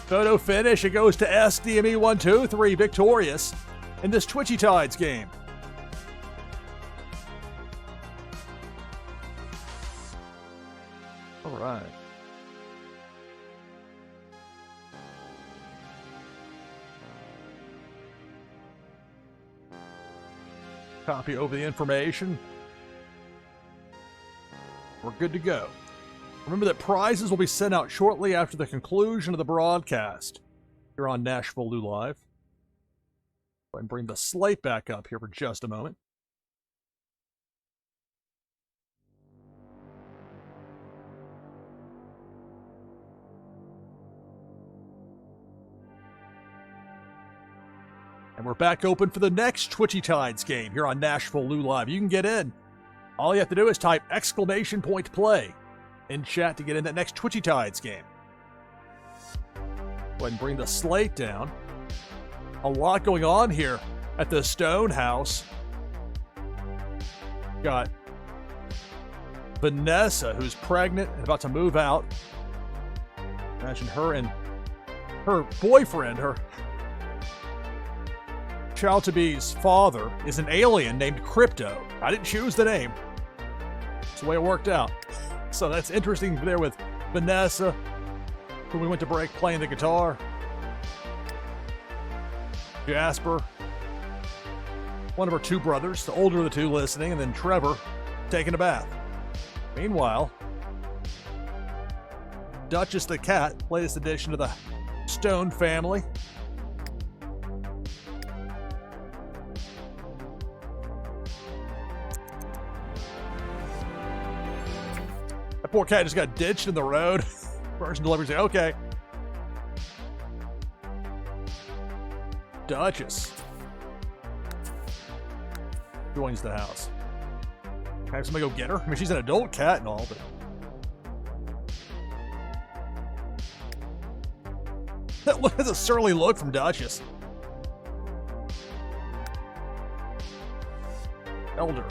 Photo finish. It goes to SDME 123, victorious in this Twitchy Tides game. All right. Copy over the information. We're good to go. Remember that prizes will be sent out shortly after the conclusion of the broadcast. You're on NashvilleLou Live. Go ahead and bring the slate back up here for just a moment. And we're back open for the next Twitchy Tides game here on NashvilleLou Live. You can get in. All you have to do is type exclamation point play in chat to get in that next Twitchy Tides game. Go ahead and bring the slate down. a lot going on here at the Stone House. Got Vanessa, who's pregnant and about to move out. Imagine her and her boyfriend, her child-to-be's father, is an alien named Crypto. I didn't choose the name. It's the way it worked out. So that's interesting there with Vanessa, who we went to break playing the guitar. Jasper, one of her two brothers, the older of the two listening, and then Trevor taking a bath. Meanwhile, Duchess the cat, latest addition to the Stone family. That poor cat just got ditched in the road. Person delivers it. Okay. Duchess joins the house. Can I have somebody go get her? I mean, she's an adult cat and all, but... That's a surly look from Duchess. Elder.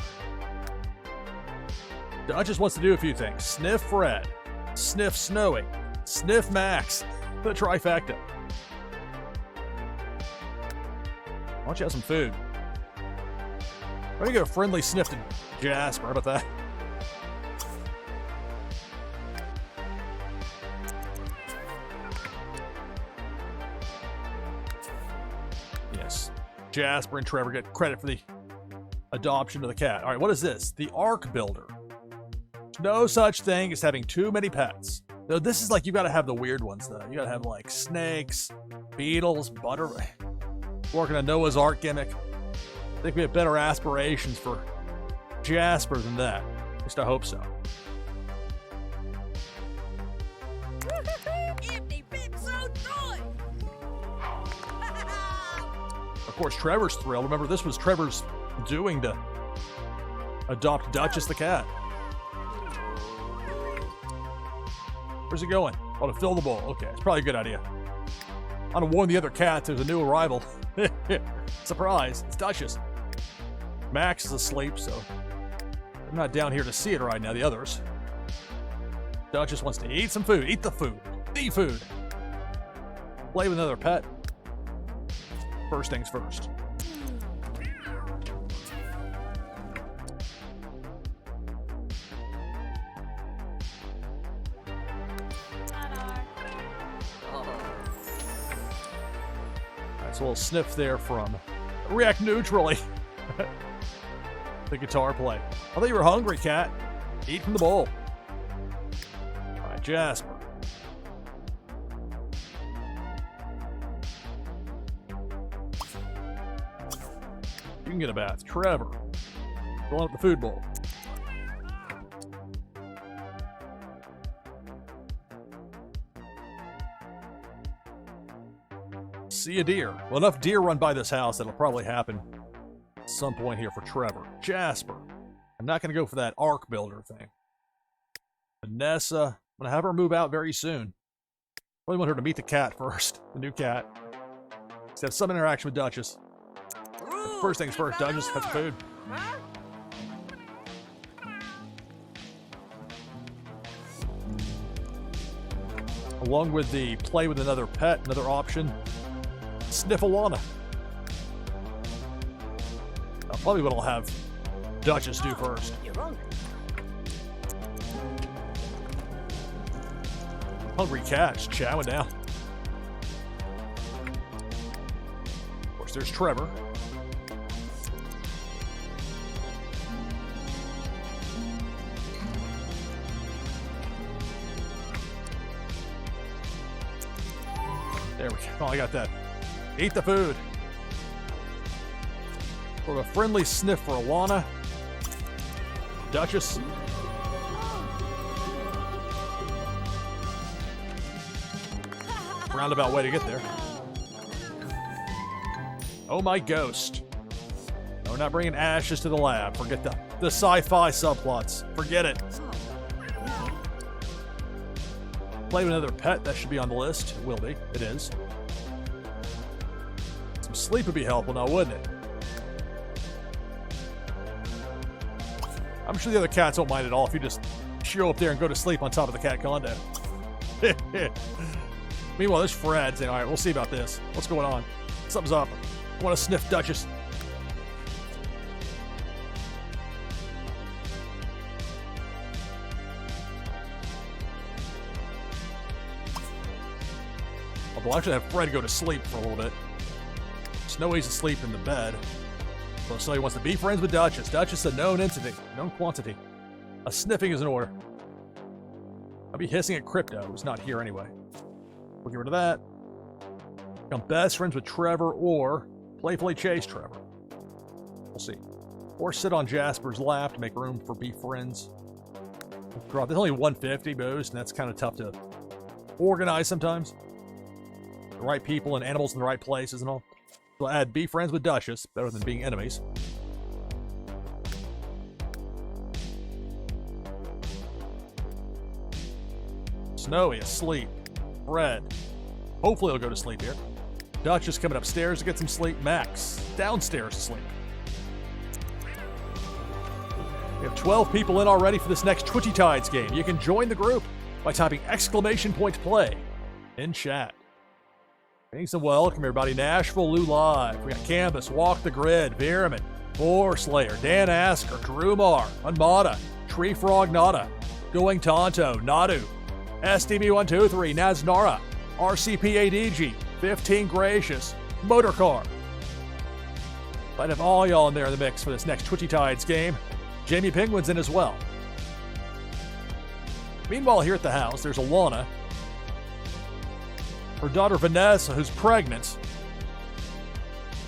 Duchess wants to do a few things. Sniff Fred. Sniff Snowy. Sniff Max. The trifecta. Why don't you have some food? Why don't you get a friendly sniff to Jasper? How about that? Yes. Jasper and Trevor get credit for the adoption of the cat. All right, what is this? The Ark Builder. No such thing as having too many pets. Though this is like, you gotta have the weird ones, though. You gotta have like snakes, beetles, butter. Working a Noah's Ark gimmick. I think we have better aspirations for Jasper than that. At least I hope so. Of course, Trevor's thrilled. Remember, this was Trevor's doing to adopt Duchess the cat. Where's he going? Oh, to fill the bowl. Okay, it's probably a good idea. I'm gonna warn the other cats there's a new arrival. Surprise, it's Duchess. Max is asleep, so I'm not down here to see it right now, the others. Duchess wants to eat some food. Eat the food. The food. Play with another pet. First things first. That's a little sniff there from React Neutrally. The guitar play. I thought you were hungry, cat. Eat from the bowl. All right, Jasper. You can get a bath. Trevor. Filling up the food bowl. See a deer. Well, enough deer run by this house that'll probably happen at some point here for Trevor. Jasper. I'm not going to go for that Ark Builder thing. Vanessa. I'm going to have her move out very soon. Really want her to meet the cat first. The new cat. Let's have some interaction with Duchess. First things first, Duchess. Have some food. Along with the play with another pet, another option. Sniffalana. Probably what I'll have Duchess do first. Hungry cat's chowing down. Of course, there's Trevor. There we go. Oh, I got that. Eat the food. For a friendly sniff for Alana. Duchess. Roundabout way to get there. Oh, my ghost. No, we're not bringing ashes to the lab. Forget the sci-fi subplots. Forget it. Play with another pet. That should be on the list. It will be. It is. Some sleep would be helpful now, wouldn't it? I'm sure the other cats won't mind at all if you just show up there and go to sleep on top of the cat condo. Meanwhile, there's Fred saying, all right, we'll see about this. What's going on? Something's up. I want to sniff Duchess. Although I should have Fred go to sleep for a little bit. Snowy's asleep in the bed. So Snowy wants to be friends with Duchess. Duchess is a known entity, known quantity. A sniffing is in order. I'll be hissing at Crypto, who's not here anyway. We'll get rid of that. Become best friends with Trevor or playfully chase Trevor. We'll see. Or sit on Jasper's lap to make room for be friends. There's only 150 boost, and that's kind of tough to organize sometimes. The right people and animals in the right places and all. We'll add be friends with Duchess, better than being enemies. Snowy asleep. Fred. Hopefully he'll go to sleep here. Duchess coming upstairs to get some sleep. Max downstairs to sleep. We have 12 people in already for this next Twitchy Tides game. You can join the group by typing !play in chat. Thanks and welcome everybody. NashvilleLou live. We got Canvas, Walk the Grid, Veerman, Boar Slayer, Dan Asker, Drumar, Unmada, Tree Frog Nada, Going Tonto, Nadu, SDB123, Naznara, RCPADG, 15 Gracious, Motorcar. I'd have all y'all in there in the mix for this next Twitchy Tides game. Jamie Penguin's in as well. Meanwhile, here at the house, there's Alana. Her daughter Vanessa, who's pregnant.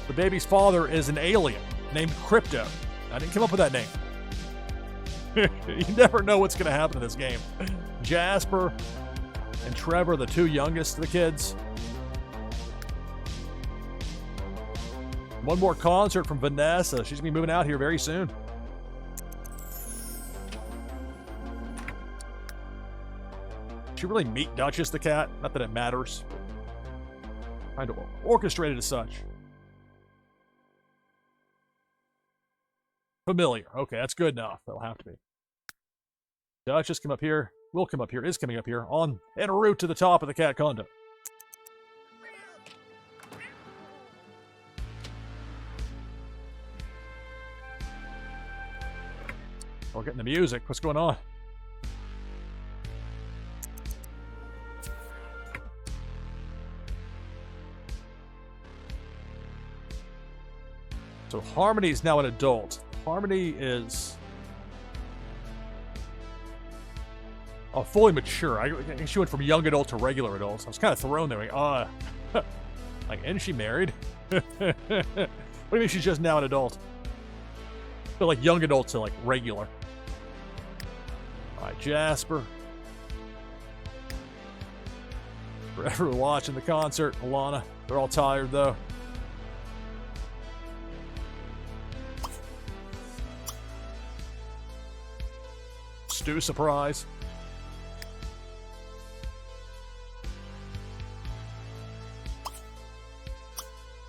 The baby's father is an alien named Crypto. I didn't come up with that name. You never know what's going to happen in this game. Jasper and Trevor, the two youngest of the kids. One more concert from Vanessa. She's going to be moving out here very soon. Did she really meet Duchess the cat? Not that it matters. Kind of orchestrated as such. Familiar. Okay, that's good enough. That'll have to be. Duchess come up here. Will come up here. Is coming up here. On en route to the top of the cat condo. We're getting the music. What's going on? So Harmony is now an adult. Harmony is fully mature. I think she went from young adult to regular adult. I was kind of thrown there. Like, isn't she married? What do you mean she's just now an adult? I feel like young adult to like regular. All right, Jasper. Forever watching the concert. Alana. They're all tired though. Stew surprise.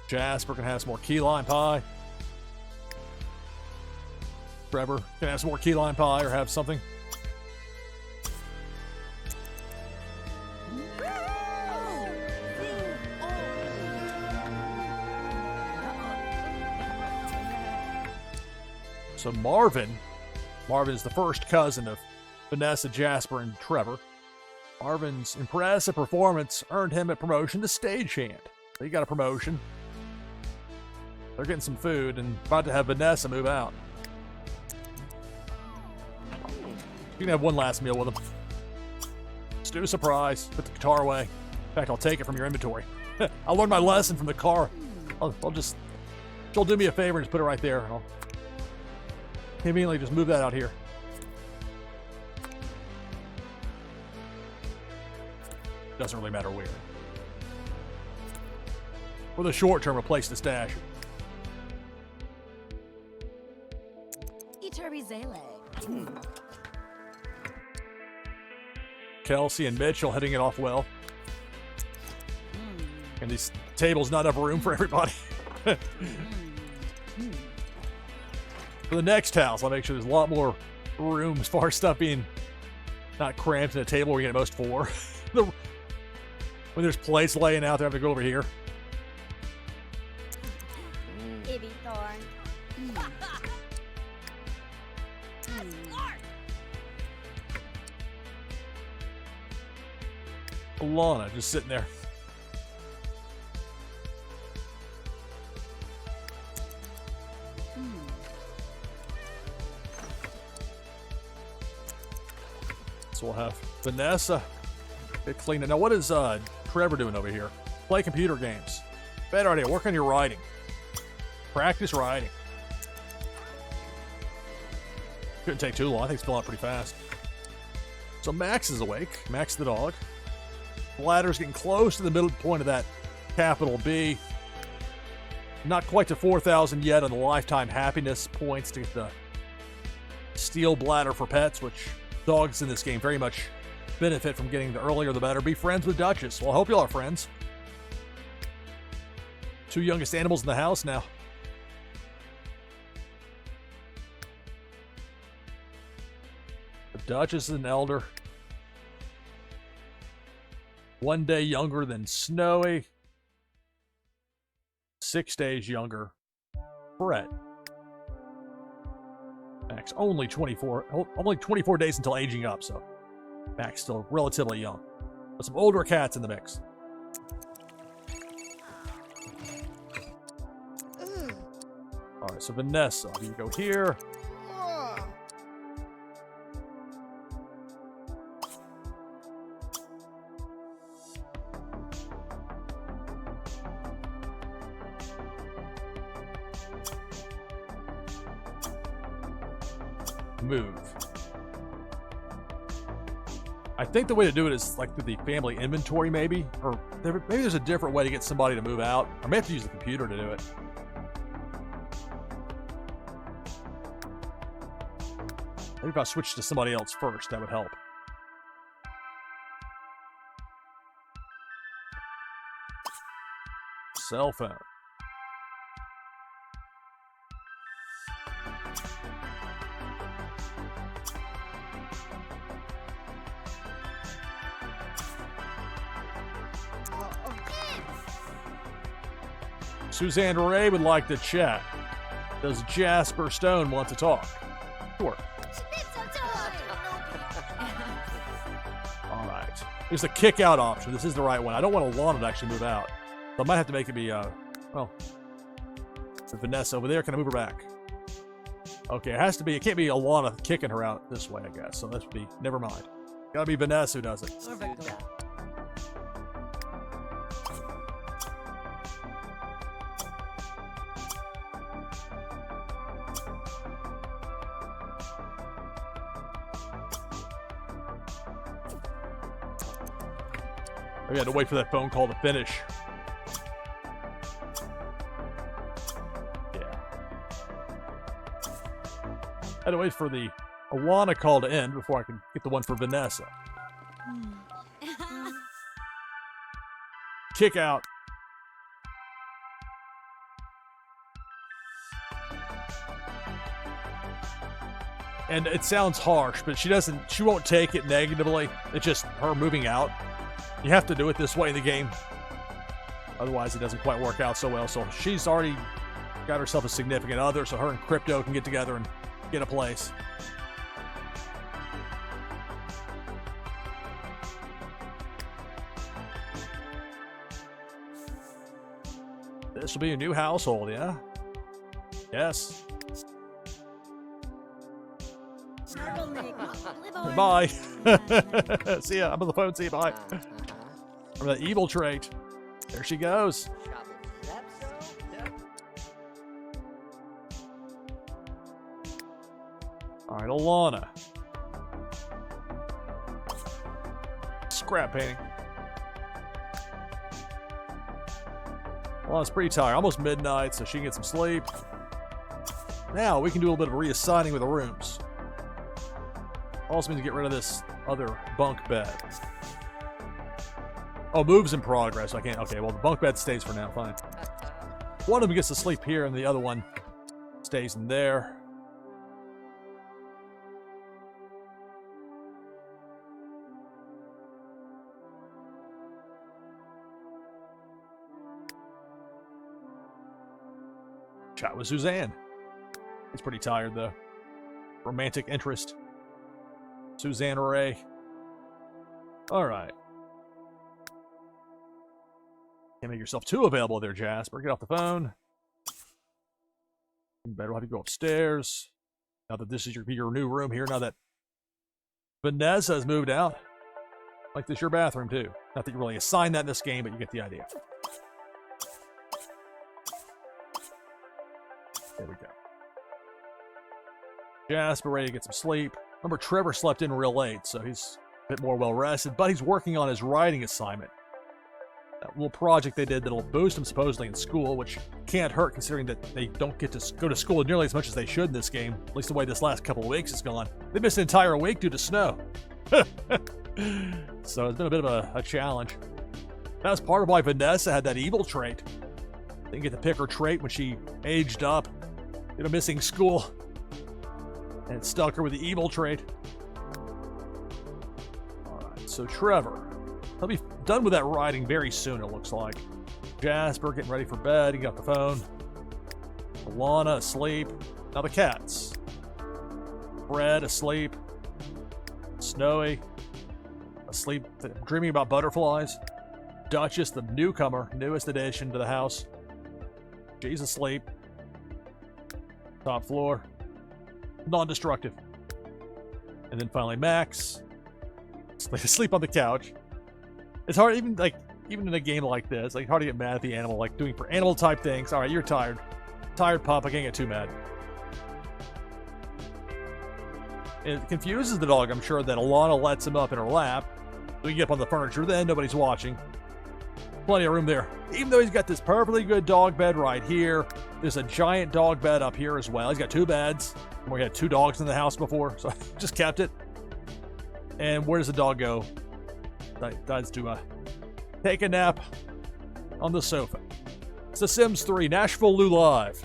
Jasper can have some more key lime pie. Trevor can have some more key lime pie or have something. So Marvin is the first cousin of Vanessa, Jasper, and Trevor. Marvin's impressive performance earned him a promotion to stagehand. So he got a promotion. They're getting some food and about to have Vanessa move out. You can have one last meal with him. Stew surprise. Put the guitar away. In fact, I'll take it from your inventory. I learned my lesson from the car. She'll do me a favor and just put it right there. I'll conveniently just move that out here. Doesn't really matter where. For the short term, replace the stash. Kelsey and Mitchell heading it off well. And these tables not enough room for everybody. For the next house, I'll make sure there's a lot more room as far as stuff being not cramped in a table where you get at most 4. When there's plates laying out there, I have to go over here. Ibby Thorn. Alana just sitting there. So we'll have Vanessa get cleaned. Now, what is Trevor doing over here? Play computer games. Better idea. Work on your writing. Practice writing. Couldn't take too long. I think it's filling out pretty fast. So Max is awake. Max the dog. Bladder's getting close to the middle point of that capital B. Not quite to 4,000 yet on the lifetime happiness points to get the steel bladder for pets, which dogs in this game very much benefit from getting. The earlier the better. Be friends with Duchess. Well, I hope y'all are friends. 2 youngest animals in the house now. The Duchess is an elder. 1 day younger than Snowy. 6 days younger. Brett. Max only 24 days until aging up, so Max still relatively young. But some older cats in the mix. All right, so Vanessa, you go here. Move. I think the way to do it is like through the family inventory, maybe, or maybe there's a different way to get somebody to move out. I may have to use the computer to do it. Maybe if I switch to somebody else first, that would help. Cell phone. Suzanne Ray would like to chat. Does Jasper Stone want to talk? Sure. All right. Here's the kick out option. This is the right one. I don't want Alana to actually move out. So I might have to make it be, well, Vanessa over there. Can I move her back? Okay, it has to be. It can't be Alana kicking her out this way, I guess. So that should be, never mind. Gotta be Vanessa who does it. We had to wait for that phone call to finish. Yeah. I had to wait for the Alana call to end before I could get the one for Vanessa. Kick out. And it sounds harsh, but she won't take it negatively. It's just her moving out. You have to do it this way in the game. Otherwise, it doesn't quite work out so well. So she's already got herself a significant other, so her and Crypto can get together and get a place. This will be a new household, yeah? Yes. Bye. See ya. I'm on the phone. See you. Bye. From that evil trait. There she goes. All right, Alana. Scrap painting. Alana's pretty tired. Almost midnight, so she can get some sleep. Now we can do a little bit of reassigning with the rooms. Also means to get rid of this other bunk bed. Oh, move's in progress. I can't. Okay, well, the bunk bed stays for now. Fine. One of them gets to sleep here, and the other one stays in there. Chat with Suzanne. He's pretty tired, though. Romantic interest. Suzanne Ray. All right. Can't make yourself too available there, Jasper. Get off the phone. You better have to go upstairs. Now that this is your new room here, now that Vanessa has moved out. Like this your bathroom, too. Not that you really assigned that in this game, but you get the idea. There we go. Jasper ready to get some sleep. Remember, Trevor slept in real late, so he's a bit more well-rested, but he's working on his writing assignment. That little project they did that'll boost him supposedly in school, which can't hurt considering that they don't get to go to school nearly as much as they should in this game, at least the way this last couple of weeks has gone. They missed an entire week due to snow. So it's been a bit of a challenge. That was part of why Vanessa had that evil trait. Didn't get to pick her trait when she aged up, missing school. And it stuck her with the evil trait. Alright, so Trevor. He'll be done with that writing very soon, it looks like. Jasper getting ready for bed. He got the phone. Alana asleep. Now the cats. Fred asleep. Snowy asleep, dreaming about butterflies. Duchess, the newcomer, newest addition to the house. She's asleep. Top floor. Non-destructive. And then finally Max. Asleep on the couch. It's hard, even in a game like this, hard to get mad at the animal, doing for animal type things. Alright, you're tired. Tired pup, I can't get too mad. It confuses the dog, I'm sure, that Alana lets him up in her lap. So he can get up on the furniture, then nobody's watching. Plenty of room there. Even though he's got this perfectly good dog bed right here, there's a giant dog bed up here as well. He's got 2 beds. We had 2 dogs in the house before, so I just kept it. And where does the dog go? Decides to take a nap on the sofa. It's The Sims 3, NashvilleLou Live.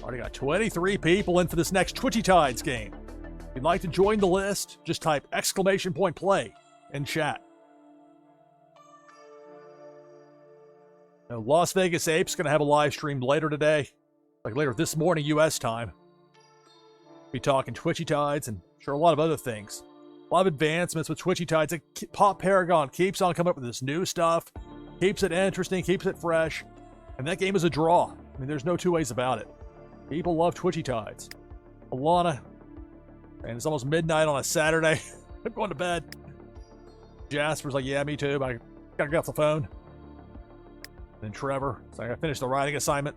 Already got 23 people in for this next Twitchy Tides game. If you'd like to join the list, just type !play in chat. Now, Las Vegas Ape's going to have a live stream later today, later this morning U.S. time. Be talking Twitchy Tides and sure a lot of other things. A lot of advancements with Twitchy Tides. Pop Paragon keeps on coming up with this new stuff, keeps it interesting, keeps it fresh, and that game is a draw. I mean, there's no two ways about it. People love Twitchy Tides. Alana, and it's almost midnight on a Saturday. I'm going to bed. Jasper's like, yeah, me too, but I gotta get off the phone. And Trevor, so I gotta finish the writing assignment.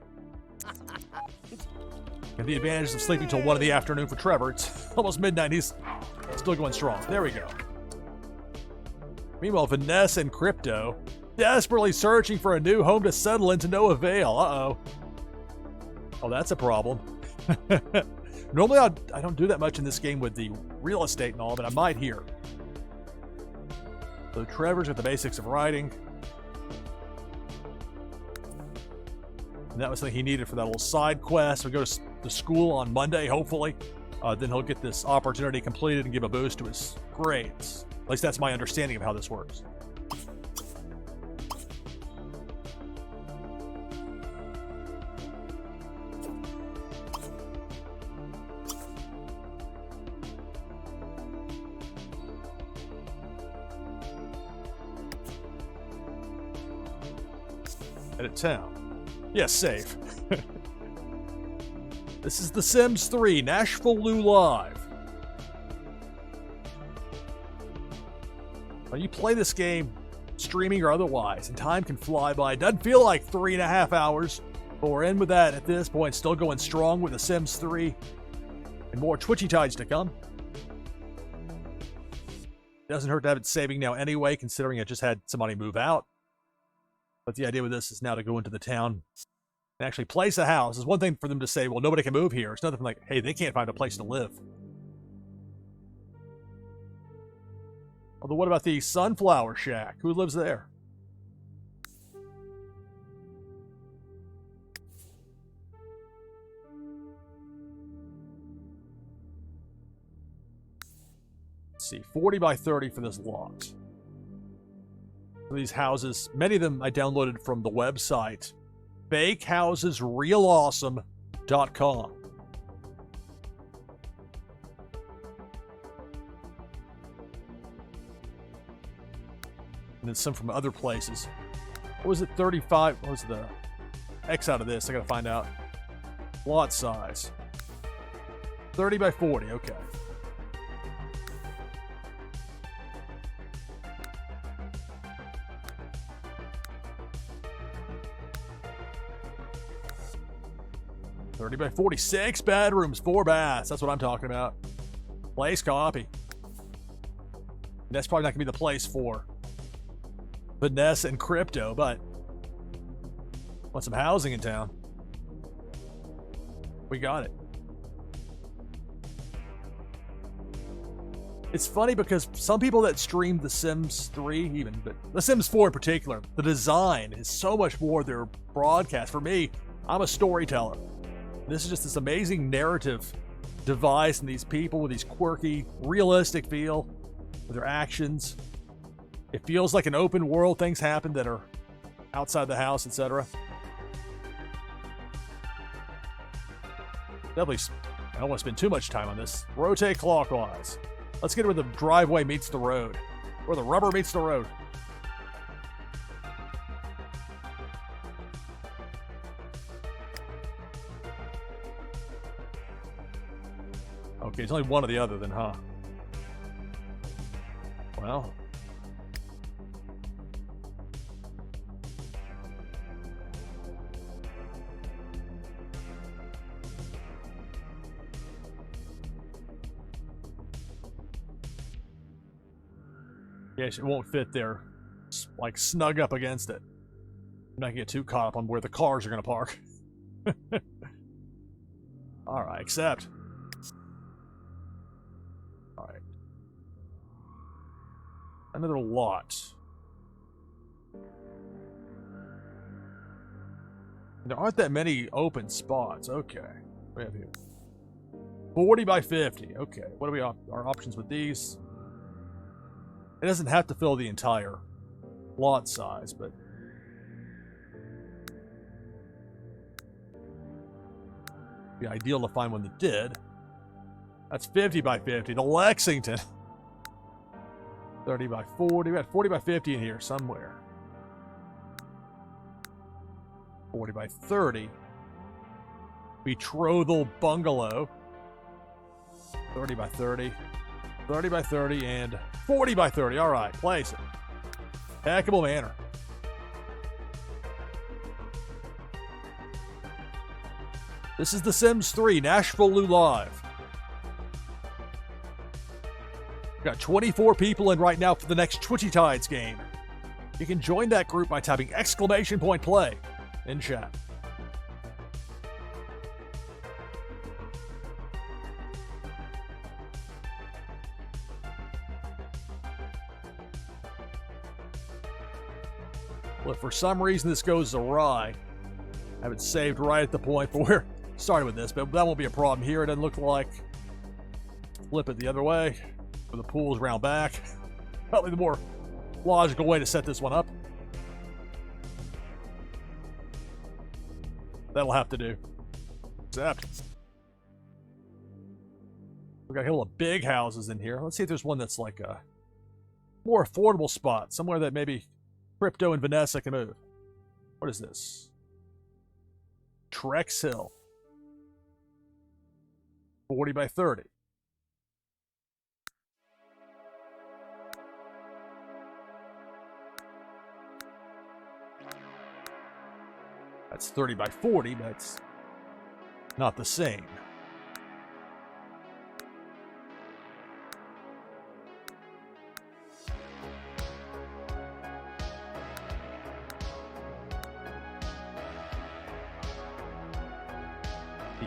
And the advantage of sleeping till 1 in the afternoon for Trevor. It's almost midnight. He's still going strong. There we go. Meanwhile, Vanessa and Crypto desperately searching for a new home to settle in to no avail. Uh-oh. Oh, that's a problem. Normally, I don't do that much in this game with the real estate and all, but I might here. So Trevor's got the basics of writing. And that was something he needed for that little side quest. We'll go to the school on Monday, hopefully. Then he'll get this opportunity completed and give a boost to his grades. At least that's my understanding of how this works. Edit town. Yes, save. This is The Sims 3, NashvilleLou Live. When you play this game, streaming or otherwise, and time can fly by. It doesn't feel like 3.5 hours, but we're in with that at this point, still going strong with The Sims 3. And more Twitchy Tides to come. Doesn't hurt to have it saving now anyway, considering I just had somebody move out. But the idea with this is now to go into the town and actually place a house. It's one thing for them to say, well, nobody can move here. It's nothing like, hey, they can't find a place to live. Although, what about the Sunflower Shack? Who lives there? see, 40 by 30 for this lot. These houses, many of them I downloaded from the website fakehousesrealawesome.com. And then some from other places. What was it, 35? What was the X out of this? I gotta find out. Lot size. 30 by 40, okay. $30 by 46 bedrooms, 4 baths. That's what I'm talking about. Place copy. And that's probably not gonna be the place for Vanessa and crypto, but want some housing in town. We got it. It's funny because some people that stream The Sims 3 even, but The Sims 4 in particular, the design is so much more their broadcast. For me, I'm a storyteller. This is just this amazing narrative device and these people with these quirky, realistic feel with their actions. It feels like an open world. Things happen that are outside the house, etc. Definitely, I don't want to spend too much time on this. Rotate clockwise. Let's get where the driveway meets the road. Where the rubber meets the road. Okay, it's only one or the other then, huh? Well. Yes, it won't fit there. It's like snug up against it. I'm not gonna get too caught up on where the cars are gonna park. Alright, accept. Alright. Another lot. There aren't that many open spots. Okay. What do we have here? 40 by 50. Okay. What are our options with these? It doesn't have to fill the entire lot size, but it'd be ideal to find one that did. That's 50 by 50. The Lexington. 30 by 40. We had 40 by 50 in here somewhere. 40 by 30. Betrothal Bungalow. 30 by 30. 30 by 30 and 40 by 30. All right, place it. Hackable manner. This is The Sims 3, NashvilleLou Live. We've got 24 people in right now for the next Twitchy Tides game. You can join that group by typing !play in chat. Well, if for some reason this goes awry, I have it saved right at the point where we're starting with this, but that won't be a problem here. It doesn't look like. Flip it the other way, where the pool's round back. Probably the more logical way to set this one up. That'll have to do. Accept. We got a hill of big houses in here. Let's see if there's one that's like a more affordable spot, somewhere that maybe Crypto and Vanessa can move. What is this? Trex Hill. 40 by 30. That's 30 by 40, but it's not the same.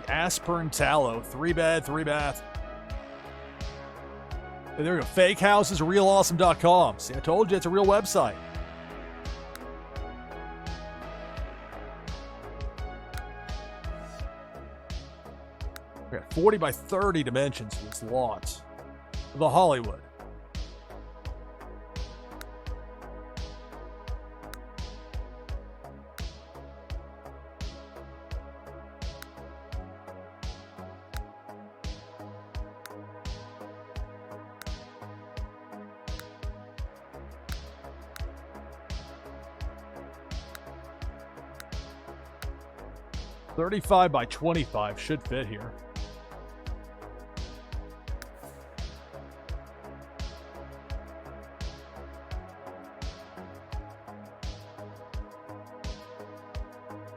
Aspern Tallow, 3-bed, 3-bath. And there we go. Fakehousesrealawesome.com. See, I told you it's a real website. We got 40 by 30 dimensions for this lot. The Hollywood. 35 by 25 should fit here.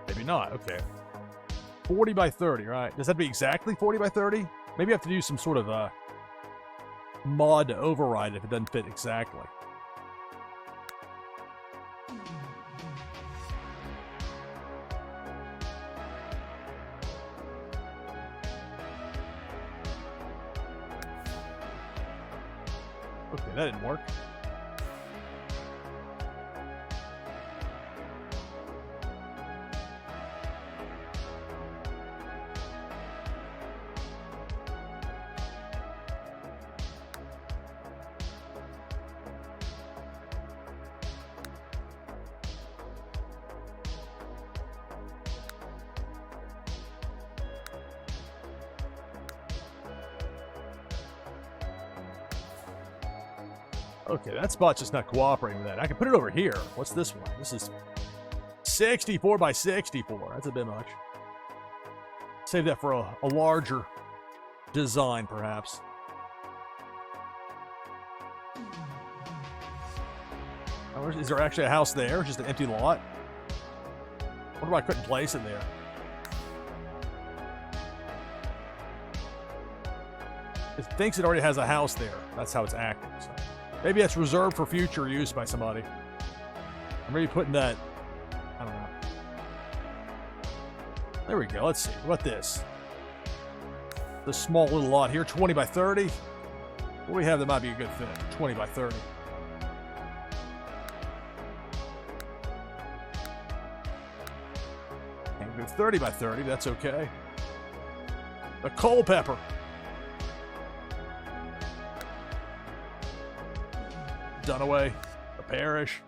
Maybe not. Okay. 40 by 30, right? Does that be exactly 40 by 30? Maybe I have to do some sort of mod to override if it doesn't fit exactly. Okay, that didn't work. Okay, that spot's just not cooperating with that. I can put it over here. What's this one? This is 64 by 64. That's a bit much. Save that for a larger design, perhaps. Oh, is there actually a house there? Just an empty lot? I wonder why I couldn't place it there. It thinks it already has a house there. That's how it's acting. So. Maybe that's reserved for future use by somebody. Or maybe putting that... I don't know. There we go. Let's see. What about this? This small little lot here. 20 by 30. What do we have that might be a good fit? 20 by 30. And good 30 by 30. That's okay. A Culpeper. Dunaway, the parish.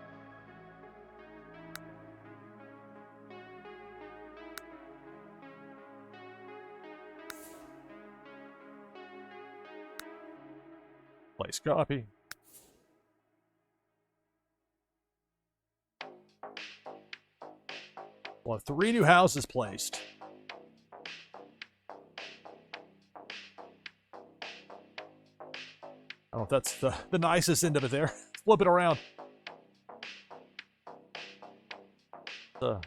Place copy. We'll have 3 new houses placed. I don't know if that's the nicest end of it there. Flip it around. A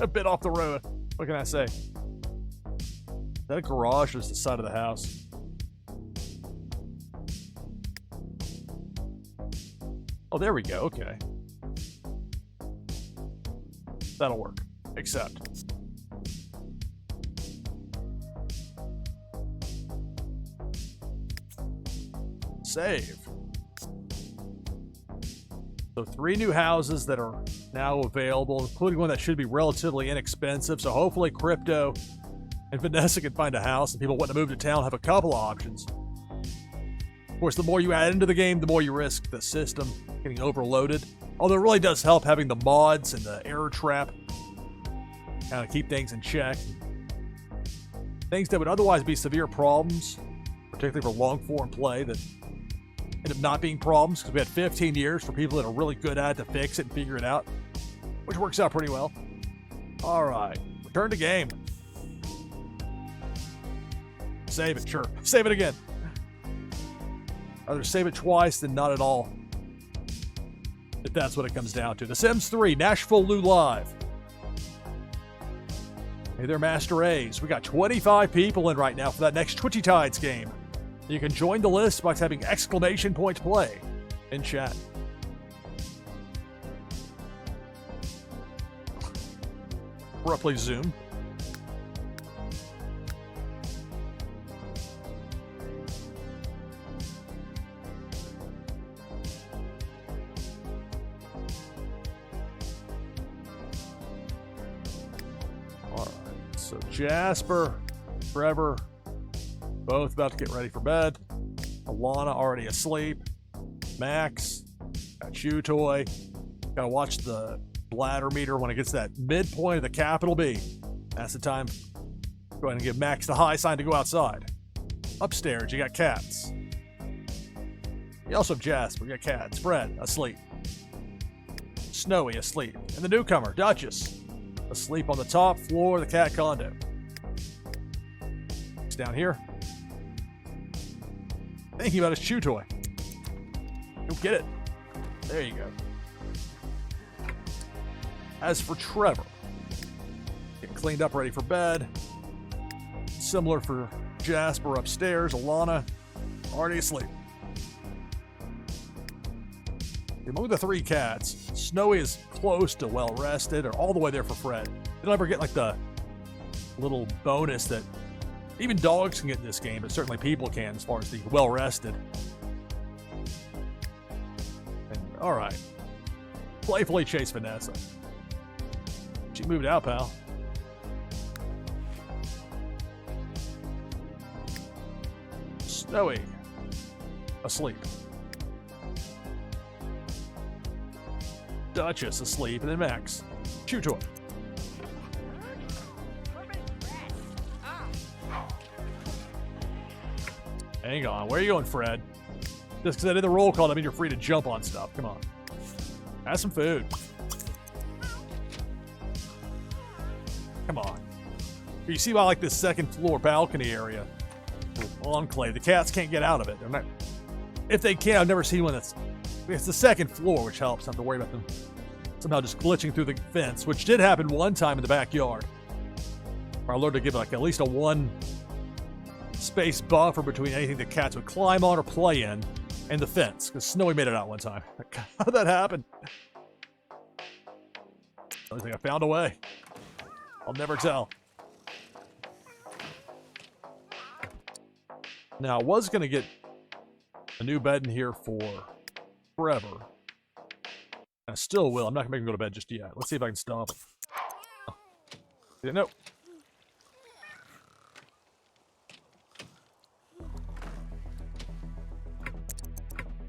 bit off the road. What can I say? Is that a garage or is the side of the house? Oh, there we go. Okay. That'll work. Accept. Save. So 3 new houses that are now available, including one that should be relatively inexpensive. So hopefully Crypto and Vanessa can find a house and people wanting to move to town have a couple of options. Of course, the more you add into the game, the more you risk the system getting overloaded. Although it really does help having the mods and the error trap kind of keep things in check. Things that would otherwise be severe problems, particularly for long-form play, that end up not being problems because we had 15 years for people that are really good at it to fix it and figure it out, which works out pretty well. All right, return to game. Save it, sure. Save it again. Rather save it twice than not at all, if that's what it comes down to. The Sims 3, NashvilleLou Live. Hey there, Master A's. We got 25 people in right now for that next Twitchy Tides game. You can join the list by typing !play in chat. Roughly Zoom. All right, so Jasper, Trevor, both about to get ready for bed. Alana already asleep. Max, got Chew Toy. Gotta watch the bladder meter when it gets to that midpoint of the capital B. That's the time. Go ahead and give Max the high sign to go outside. Upstairs, you got cats. You also have Jasper, you got cats. Fred, asleep. Snowy, asleep. And the newcomer, Duchess. asleep on the top floor of the cat condo. He's down here, thinking about his chew toy. Go get it. There you go. As for Trevor, getting cleaned up, ready for bed. Similar for Jasper upstairs. Alana, already asleep. Among the three cats, Snowy is close to well rested, or all the way there for Fred. They don't ever get like the little bonus that even dogs can get in this game, but certainly people can as far as the well rested. All right. Playfully chase Vanessa. She moved out, pal. Snowy. Asleep. Duchess asleep, and then Max. Chew toy. Hang on. Where are you going, Fred? Just because I did the roll call, I mean you're free to jump on stuff. Come on. Have some food. Come on. You see by like this second floor balcony area, enclave, the cats can't get out of it. They're not, if they can, I've never seen one that's, it's the second floor, which helps. I don't have to worry about them somehow just glitching through the fence, which did happen one time in the backyard. I learned to give like at least a one space buffer between anything the cats would climb on or play in and the fence, because Snowy made it out one time. How did that happen? I think I found a way. I'll never tell. Now, I was going to get a new bed in here for Trevor. I still will. I'm not going to make him go to bed just yet. Let's see if I can stop him. Oh. Yeah, no.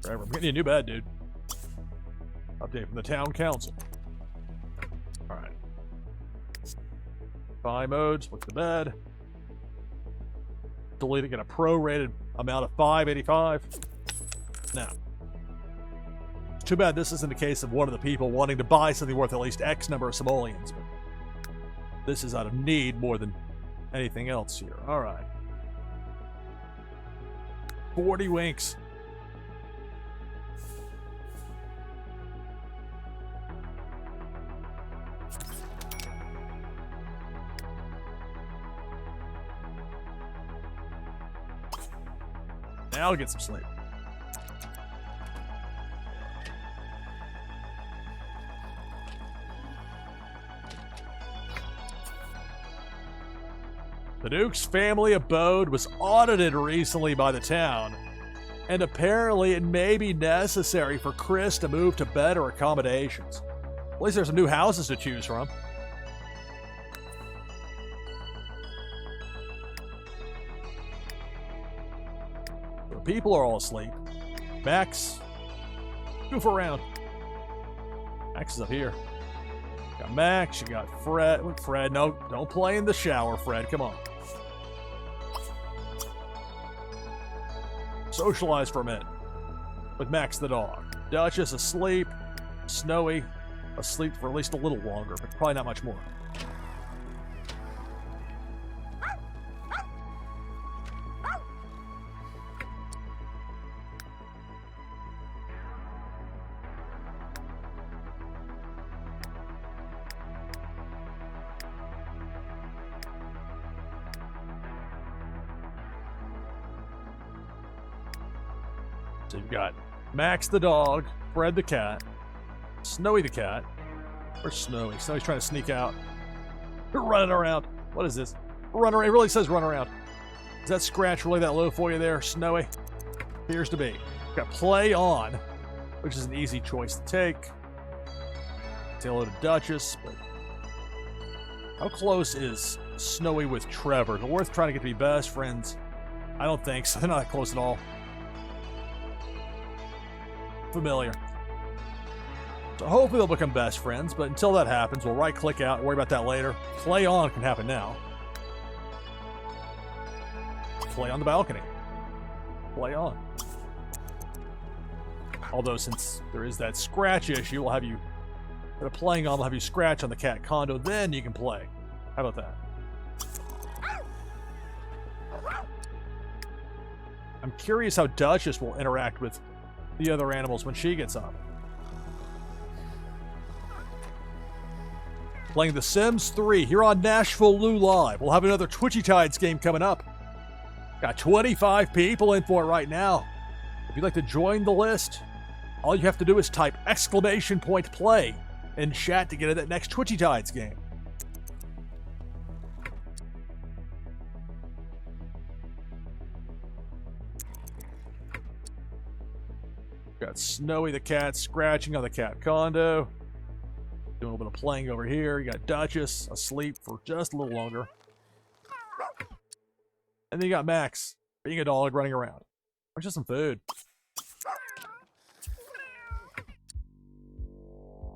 Trevor, I'm getting you a new bed, dude. Update from the town council. All right. Buy modes. Look at the bed. Delete it. Get a prorated amount of $5.85. Now, it's too bad this isn't the case of one of the people wanting to buy something worth at least X number of simoleons, but this is out of need more than anything else here. All right. 40 winks. Now I'll get some sleep. The Duke's family abode was audited recently by the town, and apparently it may be necessary for Chris to move to better accommodations. At least there's some new houses to choose from. The people are all asleep. Max, goof around. Max is up here. You got Max, you got Fred. Fred, no, don't play in the shower, Fred. Come on. Socialize for a minute with Max the dog. Duchess asleep. Snowy asleep for at least a little longer, but probably not much more. So you've got Max the dog, Fred the cat, Snowy the cat. Where's Snowy? Snowy's trying to sneak out. You're running around. What is this? Run around. It really says run around. Is that scratch really that low for you there, Snowy? Appears to be. You've got play on, which is an easy choice to take. Say hello to Duchess, but how close is Snowy with Trevor? Is it worth trying to get to be best friends? I don't think so. They're not close at all. Familiar. So hopefully they'll become best friends, but until that happens, we'll right-click out and worry about that later. Play on can happen now. Play on the balcony. Play on. Although since there is that scratch issue, we'll have you Instead of playing on, they'll have you scratch on the cat condo, then you can play. How about that? I'm curious how Duchess will interact with the other animals when she gets up. Playing The Sims 3 here on NashvilleLou Live. We'll have another Twitchy Tides game coming up. Got 25 people in for it right now. If you'd like to join the list, all you have to do is type !play in chat to get in that next Twitchy Tides game. Got Snowy the cat scratching on the cat condo. Doing a little bit of playing over here. You got Duchess asleep for just a little longer. And then you got Max being a dog running around. There's just some food.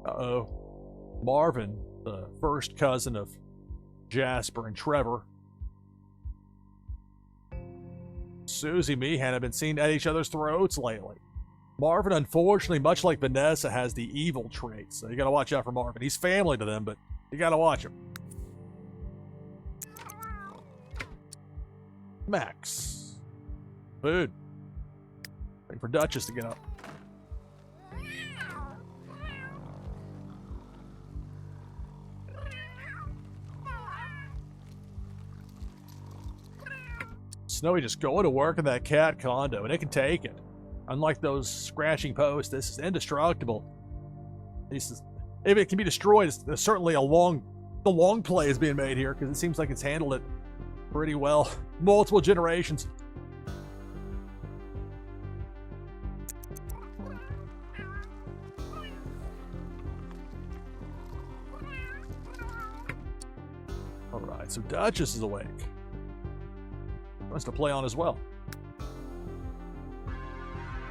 Uh-oh. Marvin, the first cousin of Jasper and Trevor. Susie Meehan have been seen at each other's throats lately. Marvin, unfortunately, much like Vanessa, has the evil trait, so you gotta watch out for Marvin. He's family to them, but you gotta watch him. Max. Food. Waiting for Duchess to get up. Snowy just going to work in that cat condo, and it can take it. Unlike those scratching posts, this is indestructible. If it can be destroyed, it's certainly the long play is being made here, because it seems like it's handled it pretty well. Multiple generations. Alright, so Duchess is awake. Wants to play on as well.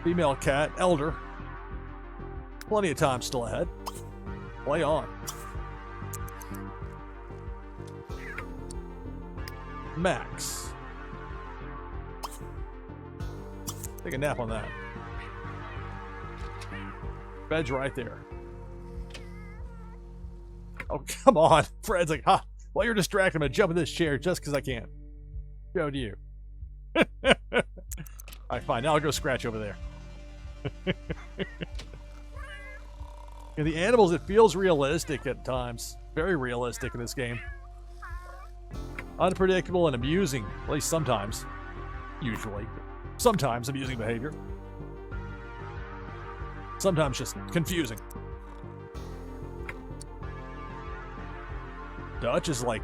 Female cat, Elder. Plenty of time still ahead. Play on. Max. Take a nap on that. Bed's right there. Oh, come on. Fred's like, ha. While you're distracted, I'm going to jump in this chair just because I can. Go to you. Alright, fine. Now I'll go scratch over there. Yeah, the animals, it feels realistic at times. Very realistic in this game. Unpredictable and amusing, at least sometimes. Usually. Sometimes amusing behavior. Sometimes just confusing. Dutch is like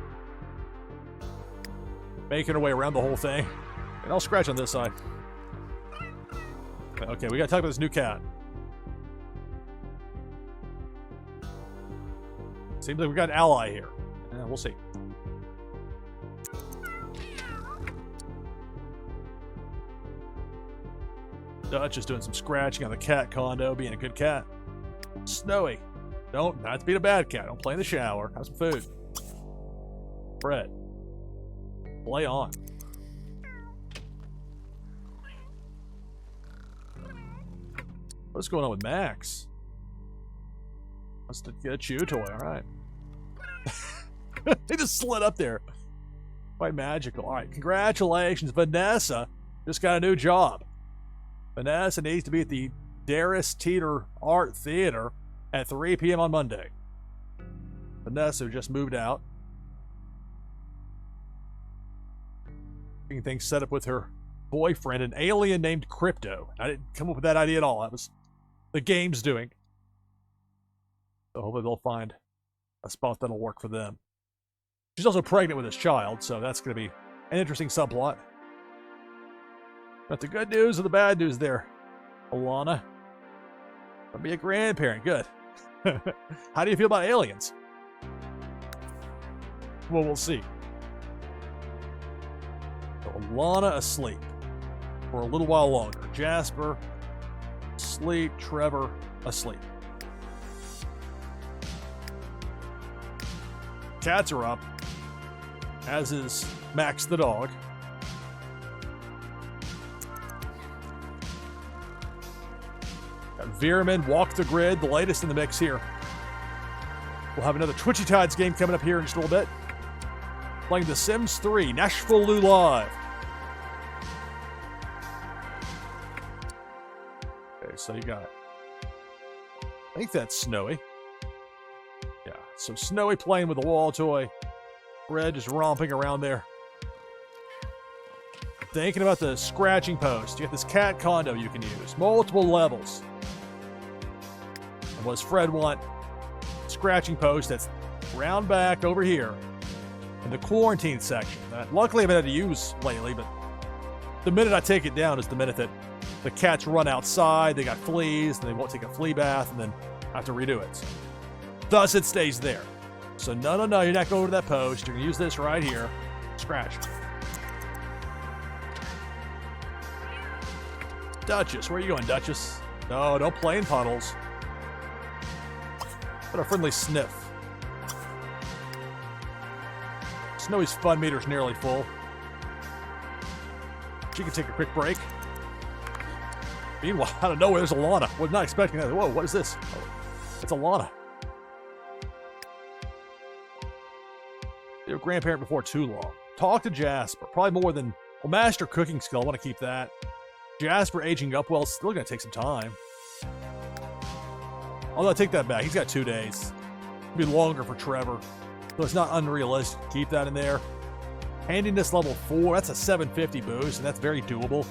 making her way around the whole thing. And I'll scratch on this side. Okay, we gotta talk about this new cat. Seems like we got an ally here. Yeah, we'll see. Dutch is doing some scratching on the cat condo, being a good cat. Snowy. Don't, not to be a bad cat. Don't play in the shower. Have some food. Fred. Play on. What's going on with Max? Wants to get a chew toy, alright. He just slid up there. Quite magical. Alright, congratulations. Vanessa just got a new job. Vanessa needs to be at the Darris Teeter Art Theater at 3 p.m. on Monday. Vanessa just moved out. Getting things set up with her boyfriend, an alien named Crypto. I didn't come up with that idea at all. That was the game's doing. So hopefully they'll find a spot that'll work for them. She's also pregnant with this child, so that's going to be an interesting subplot. Got the good news or the bad news there, Alana. I'll be a grandparent. Good. How do you feel about aliens? Well, we'll see. So Alana asleep for a little while longer. Jasper asleep. Trevor asleep. Cats are up, as is Max the dog. Got Veerman, Walk the Grid, the latest in the mix here. We'll have another Twitchy Tides game coming up here in just a little bit. Playing The Sims 3, NashvilleLou Live. Okay, so you got... I think that's Snowy. Yeah, so Snowy playing with the wall toy. Red just romping around there. Thinking about the scratching post. You got this cat condo you can use. Multiple levels. And what does Fred want? Scratching post that's round back over here in the quarantine section. Luckily, I've had to use lately, but the minute I take it down is the minute that the cats run outside, they got fleas, and they won't take a flea bath, and then I have to redo it. So, thus, it stays there. So, no, you're not going to that post. You're going to use this right here. Scratch. Duchess, where are you going, Duchess? No, don't play in puddles. But a friendly sniff. Snowy's fun meter's nearly full. She can take a quick break. Meanwhile, out of nowhere, there's a Lana. Was not expecting that. Whoa, what is this? Oh, it's a Lana. Your grandparent before too long. Talk to Jasper. Probably more than... Well, master cooking skill. I want to keep that. Jasper aging up well. Still going to take some time. Although I take that back. He's got 2 days. It'll be longer for Trevor. So it's not unrealistic to keep that in there. Handiness level 4. That's a 750 boost, and that's very doable.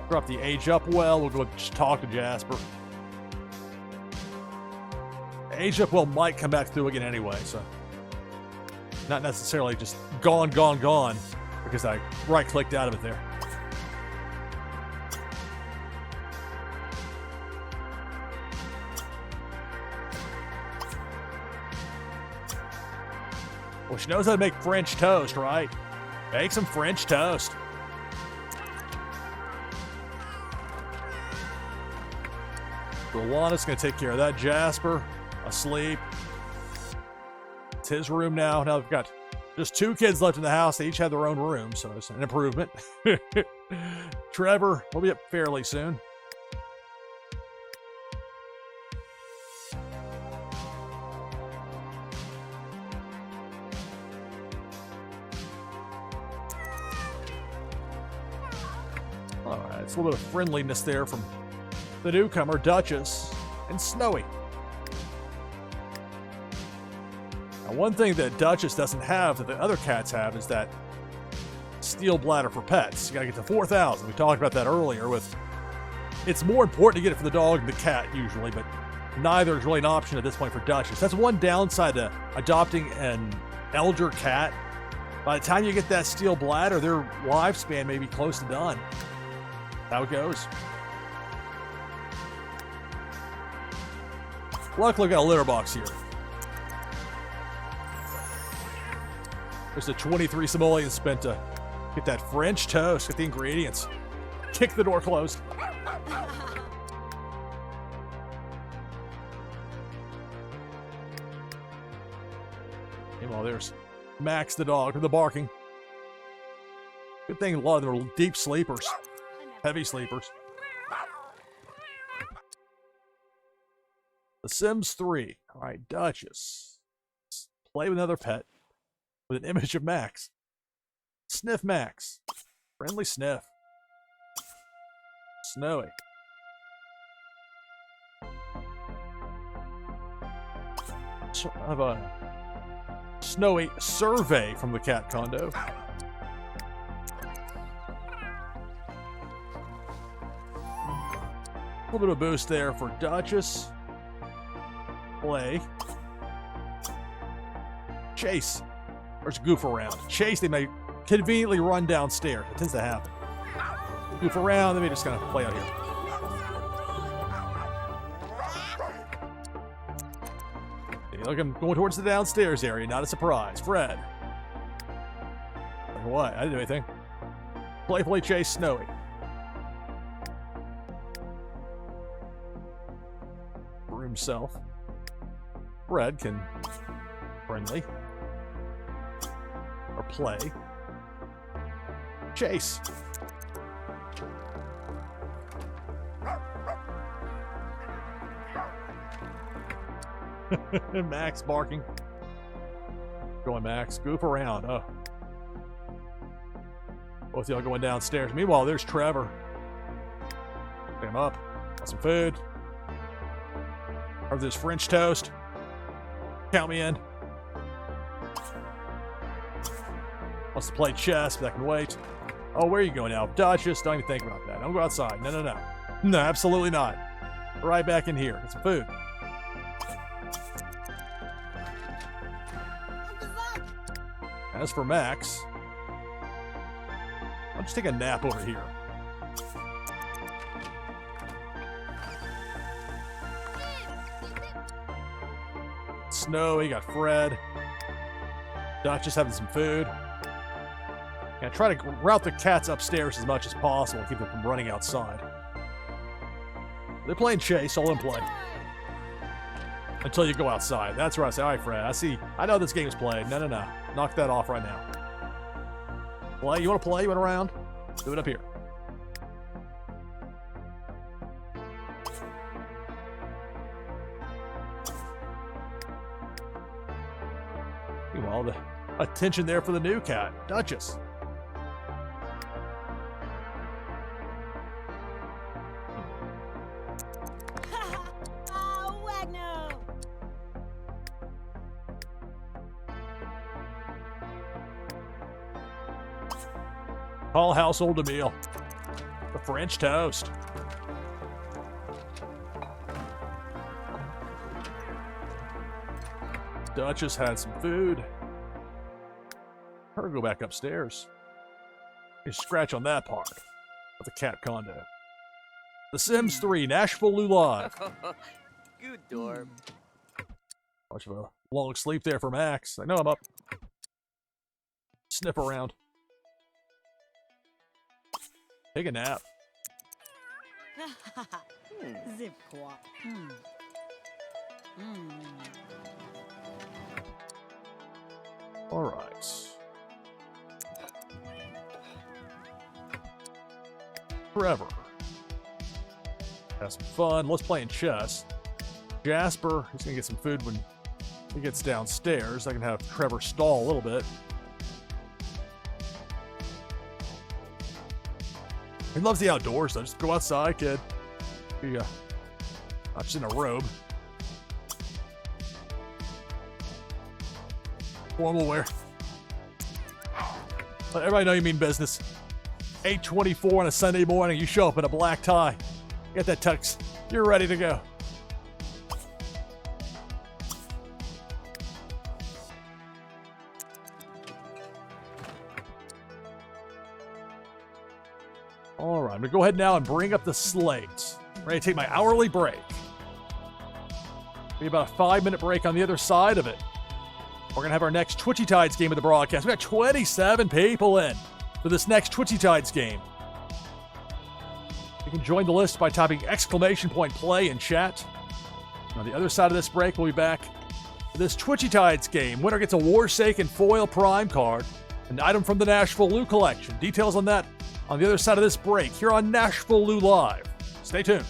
Drop the age up well. We'll go just talk to Jasper. Age up well might come back through again anyway, so not necessarily just gone because I right-clicked out of it there. Well, she knows how to make French toast, right? Make some French toast. Rolana's going to take care of that. Jasper, asleep. It's his room now. Now we've got just 2 kids left in the house. They each have their own room, so it's an improvement. Trevor will be up fairly soon. All right, it's a little bit of friendliness there from the newcomer, Duchess, and Snowy. Now, one thing that Duchess doesn't have that the other cats have is that steel bladder for pets. You gotta get to 4,000. We talked about that earlier with... It's more important to get it for the dog than the cat, usually, but neither is really an option at this point for Duchess. That's one downside to adopting an elder cat. By the time you get that steel bladder, their lifespan may be close to done. How it goes. Luckily, we got a litter box here. There's the 23 simoleons spent to get that French toast, get the ingredients. Kick the door closed. Meanwhile, there's Max the dog, with the barking. Good thing a lot of them are deep sleepers. Heavy sleepers. The Sims 3. All right, Duchess. Play with another pet with an image of Max. Sniff Max. Friendly sniff. Snowy. Sort of a Snowy survey from the cat condo. A little bit of boost there for Duchess. Play. Chase. Or just goof around. Chase, they may conveniently run downstairs. It tends to happen. Goof around, they may just kind of play out here. Okay, look, I'm going towards the downstairs area. Not a surprise. Fred. Like what? I didn't do anything. Play, chase, Snowy. For himself. Fred can friendly or play. Chase. Max barking. Going, Max. Goof around. Oh. Both y'all going downstairs. Meanwhile, there's Trevor. Pick him up. Got some food. Or this French toast. Count me in. Wants to play chess, but that can wait. Oh, where are you going now? Duchess, don't even think about that. Don't go outside. No, no, no. No, absolutely not. Right back in here. Get some food. As for Max, I'll just take a nap over here. Snowy, got Fred. Duchess having some food. Yeah, try to route the cats upstairs as much as possible and keep them from running outside. They're playing chase, all in play. Until you go outside. That's where I say, all right, Fred, I know this game's played. No, no, no. Knock that off right now. Play? You want to play? You want a round? Do it up here. Meanwhile, the attention there for the new cat, Duchess. All household a meal. The French toast. Duchess had some food. Her go back upstairs. You scratch on that part of the cat condo. The Sims 3, NashvilleLou Live. Good dorm. Much of a long sleep there for Max. I know I'm up. Sniff around. Take a nap. Zip quoi. All right. Trevor. Have some fun. Let's play in chess. Jasper, he's going to get some food when he gets downstairs. I can have Trevor stall a little bit. He loves the outdoors, though. Just go outside, kid. Yeah. Not just in a robe. Formal wear. Let everybody know you mean business. 8:24 on a Sunday morning, you show up in a black tie. Get that tux. You're ready to go. All right, I'm going to go ahead now and bring up the slate. Ready to take my hourly break. Be about a 5-minute break on the other side of it. We're going to have our next Twitchy Tides game of the broadcast. We got 27 people in for this next Twitchy Tides game. You can join the list by typing !play in chat. On the other side of this break, we'll be back for this Twitchy Tides game. Winner gets a Warsaken foil prime card, an item from the NashvilleLou collection. Details on that on the other side of this break here on NashvilleLou Live. Stay tuned.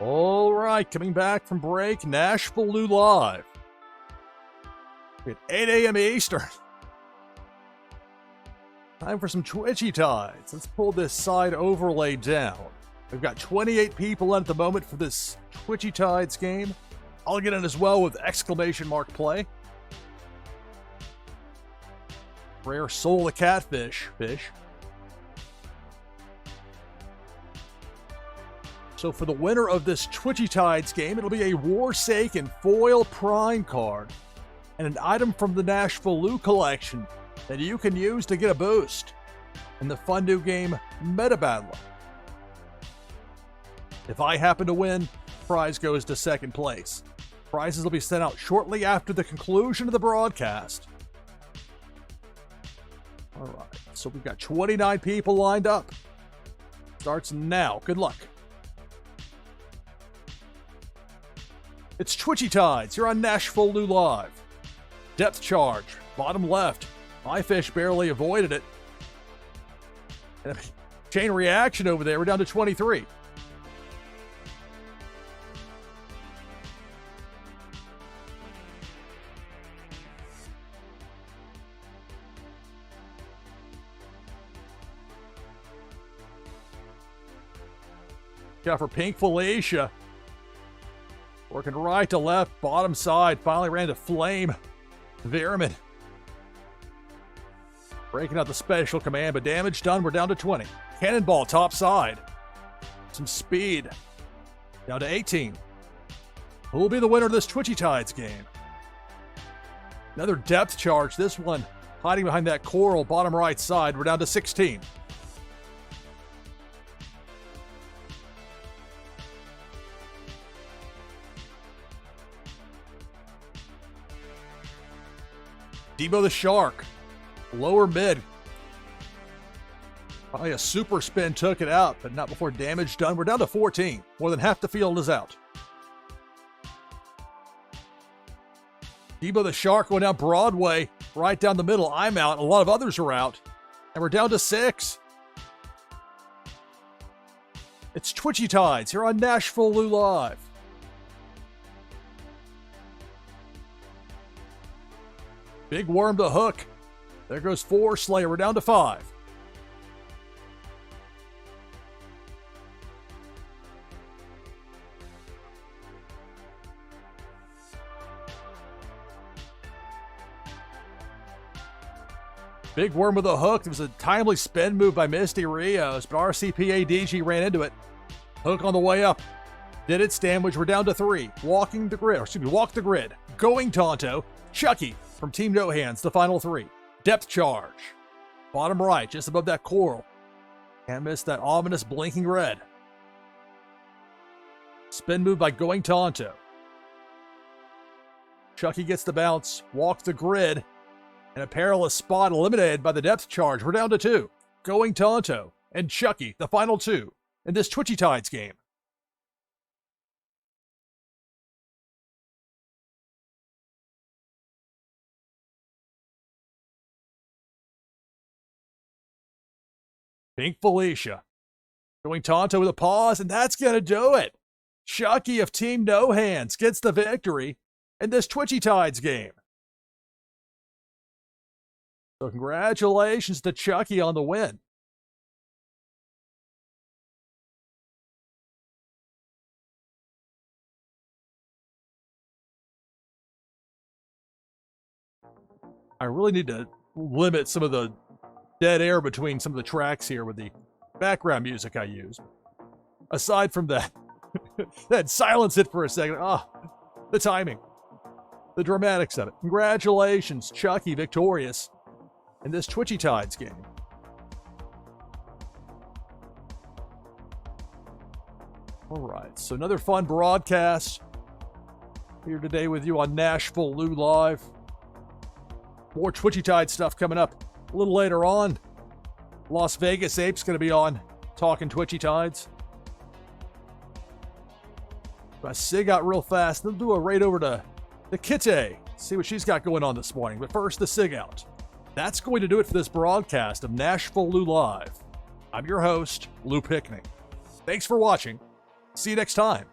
All right, coming back from break, NashvilleLou Live. At 8 a.m. Eastern. Time for some Twitchy Tides. Let's pull this side overlay down. We've got 28 people in at the moment for this Twitchy Tides game. I'll get in as well with exclamation mark play. Rare Soul the Catfish. So for the winner of this Twitchy Tides game, it'll be a Warsaken foil prime card and an item from the NashvilleLou collection that you can use to get a boost in the fun new game Meta Battler. If I happen to win, prize goes to second place. Prizes will be sent out shortly after the conclusion of the broadcast. All right, so we've got 29 people lined up. Starts now. Good luck. It's Twitchy Tides here on NashvilleLou Live. Depth charge, bottom left. My fish barely avoided it. And a chain reaction over there. We're down to 23. Got for Pink Felicia. Working right to left, bottom side. Finally ran to Flame. Veerman. Breaking out the special command, but damage done. We're down to 20. Cannonball, top side. Some speed. Down to 18. Who will be the winner of this Twitchy Tides game? Another depth charge. This one hiding behind that coral, bottom right side. We're down to 16. Debo the Shark, lower mid. Probably a super spin took it out, but not before damage done. We're down to 14. More than half the field is out. Debo the Shark going down Broadway, right down the middle. I'm out. A lot of others are out. And we're down to 6. It's Twitchy Tides here on NashvilleLou Live. Big Worm the hook. There goes 4. Slayer. We're down to 5. Big Worm with a hook. There was a timely spin move by Misty Rios, but RCPADG ran into it. Hook on the way up. Did its damage. We're down to 3. Walk the grid. Going Tonto. Chucky from Team No Hands, the final 3. Depth charge. Bottom right, just above that coral. Can't miss that ominous blinking red. Spin move by Going Tonto. Chucky gets the bounce, walks the grid, and a perilous spot eliminated by the depth charge. We're down to 2. Going Tonto and Chucky, the final 2 in this Twitchy Tides game. Pink Felicia. Going Tonto with a pause, and that's going to do it. Chucky of Team No Hands gets the victory in this Twitchy Tides game. So congratulations to Chucky on the win. I really need to limit some of the dead air between some of the tracks here with the background music I use. Aside from that, then silence it for a second. The timing, the dramatics of it. Congratulations, Chucky, victorious in this Twitchy Tides game. All right, so another fun broadcast here today with you on NashvilleLou Live. More Twitchy Tides stuff coming up a little later on. Las Vegas Ape's going to be on talking Twitchy Tides. I sig out real fast. They'll do a raid over to the Kitty. See what she's got going on this morning. But first, the sig out. That's going to do it for this broadcast of NashvilleLou Live. I'm your host, Lou Pickney. Thanks for watching. See you next time.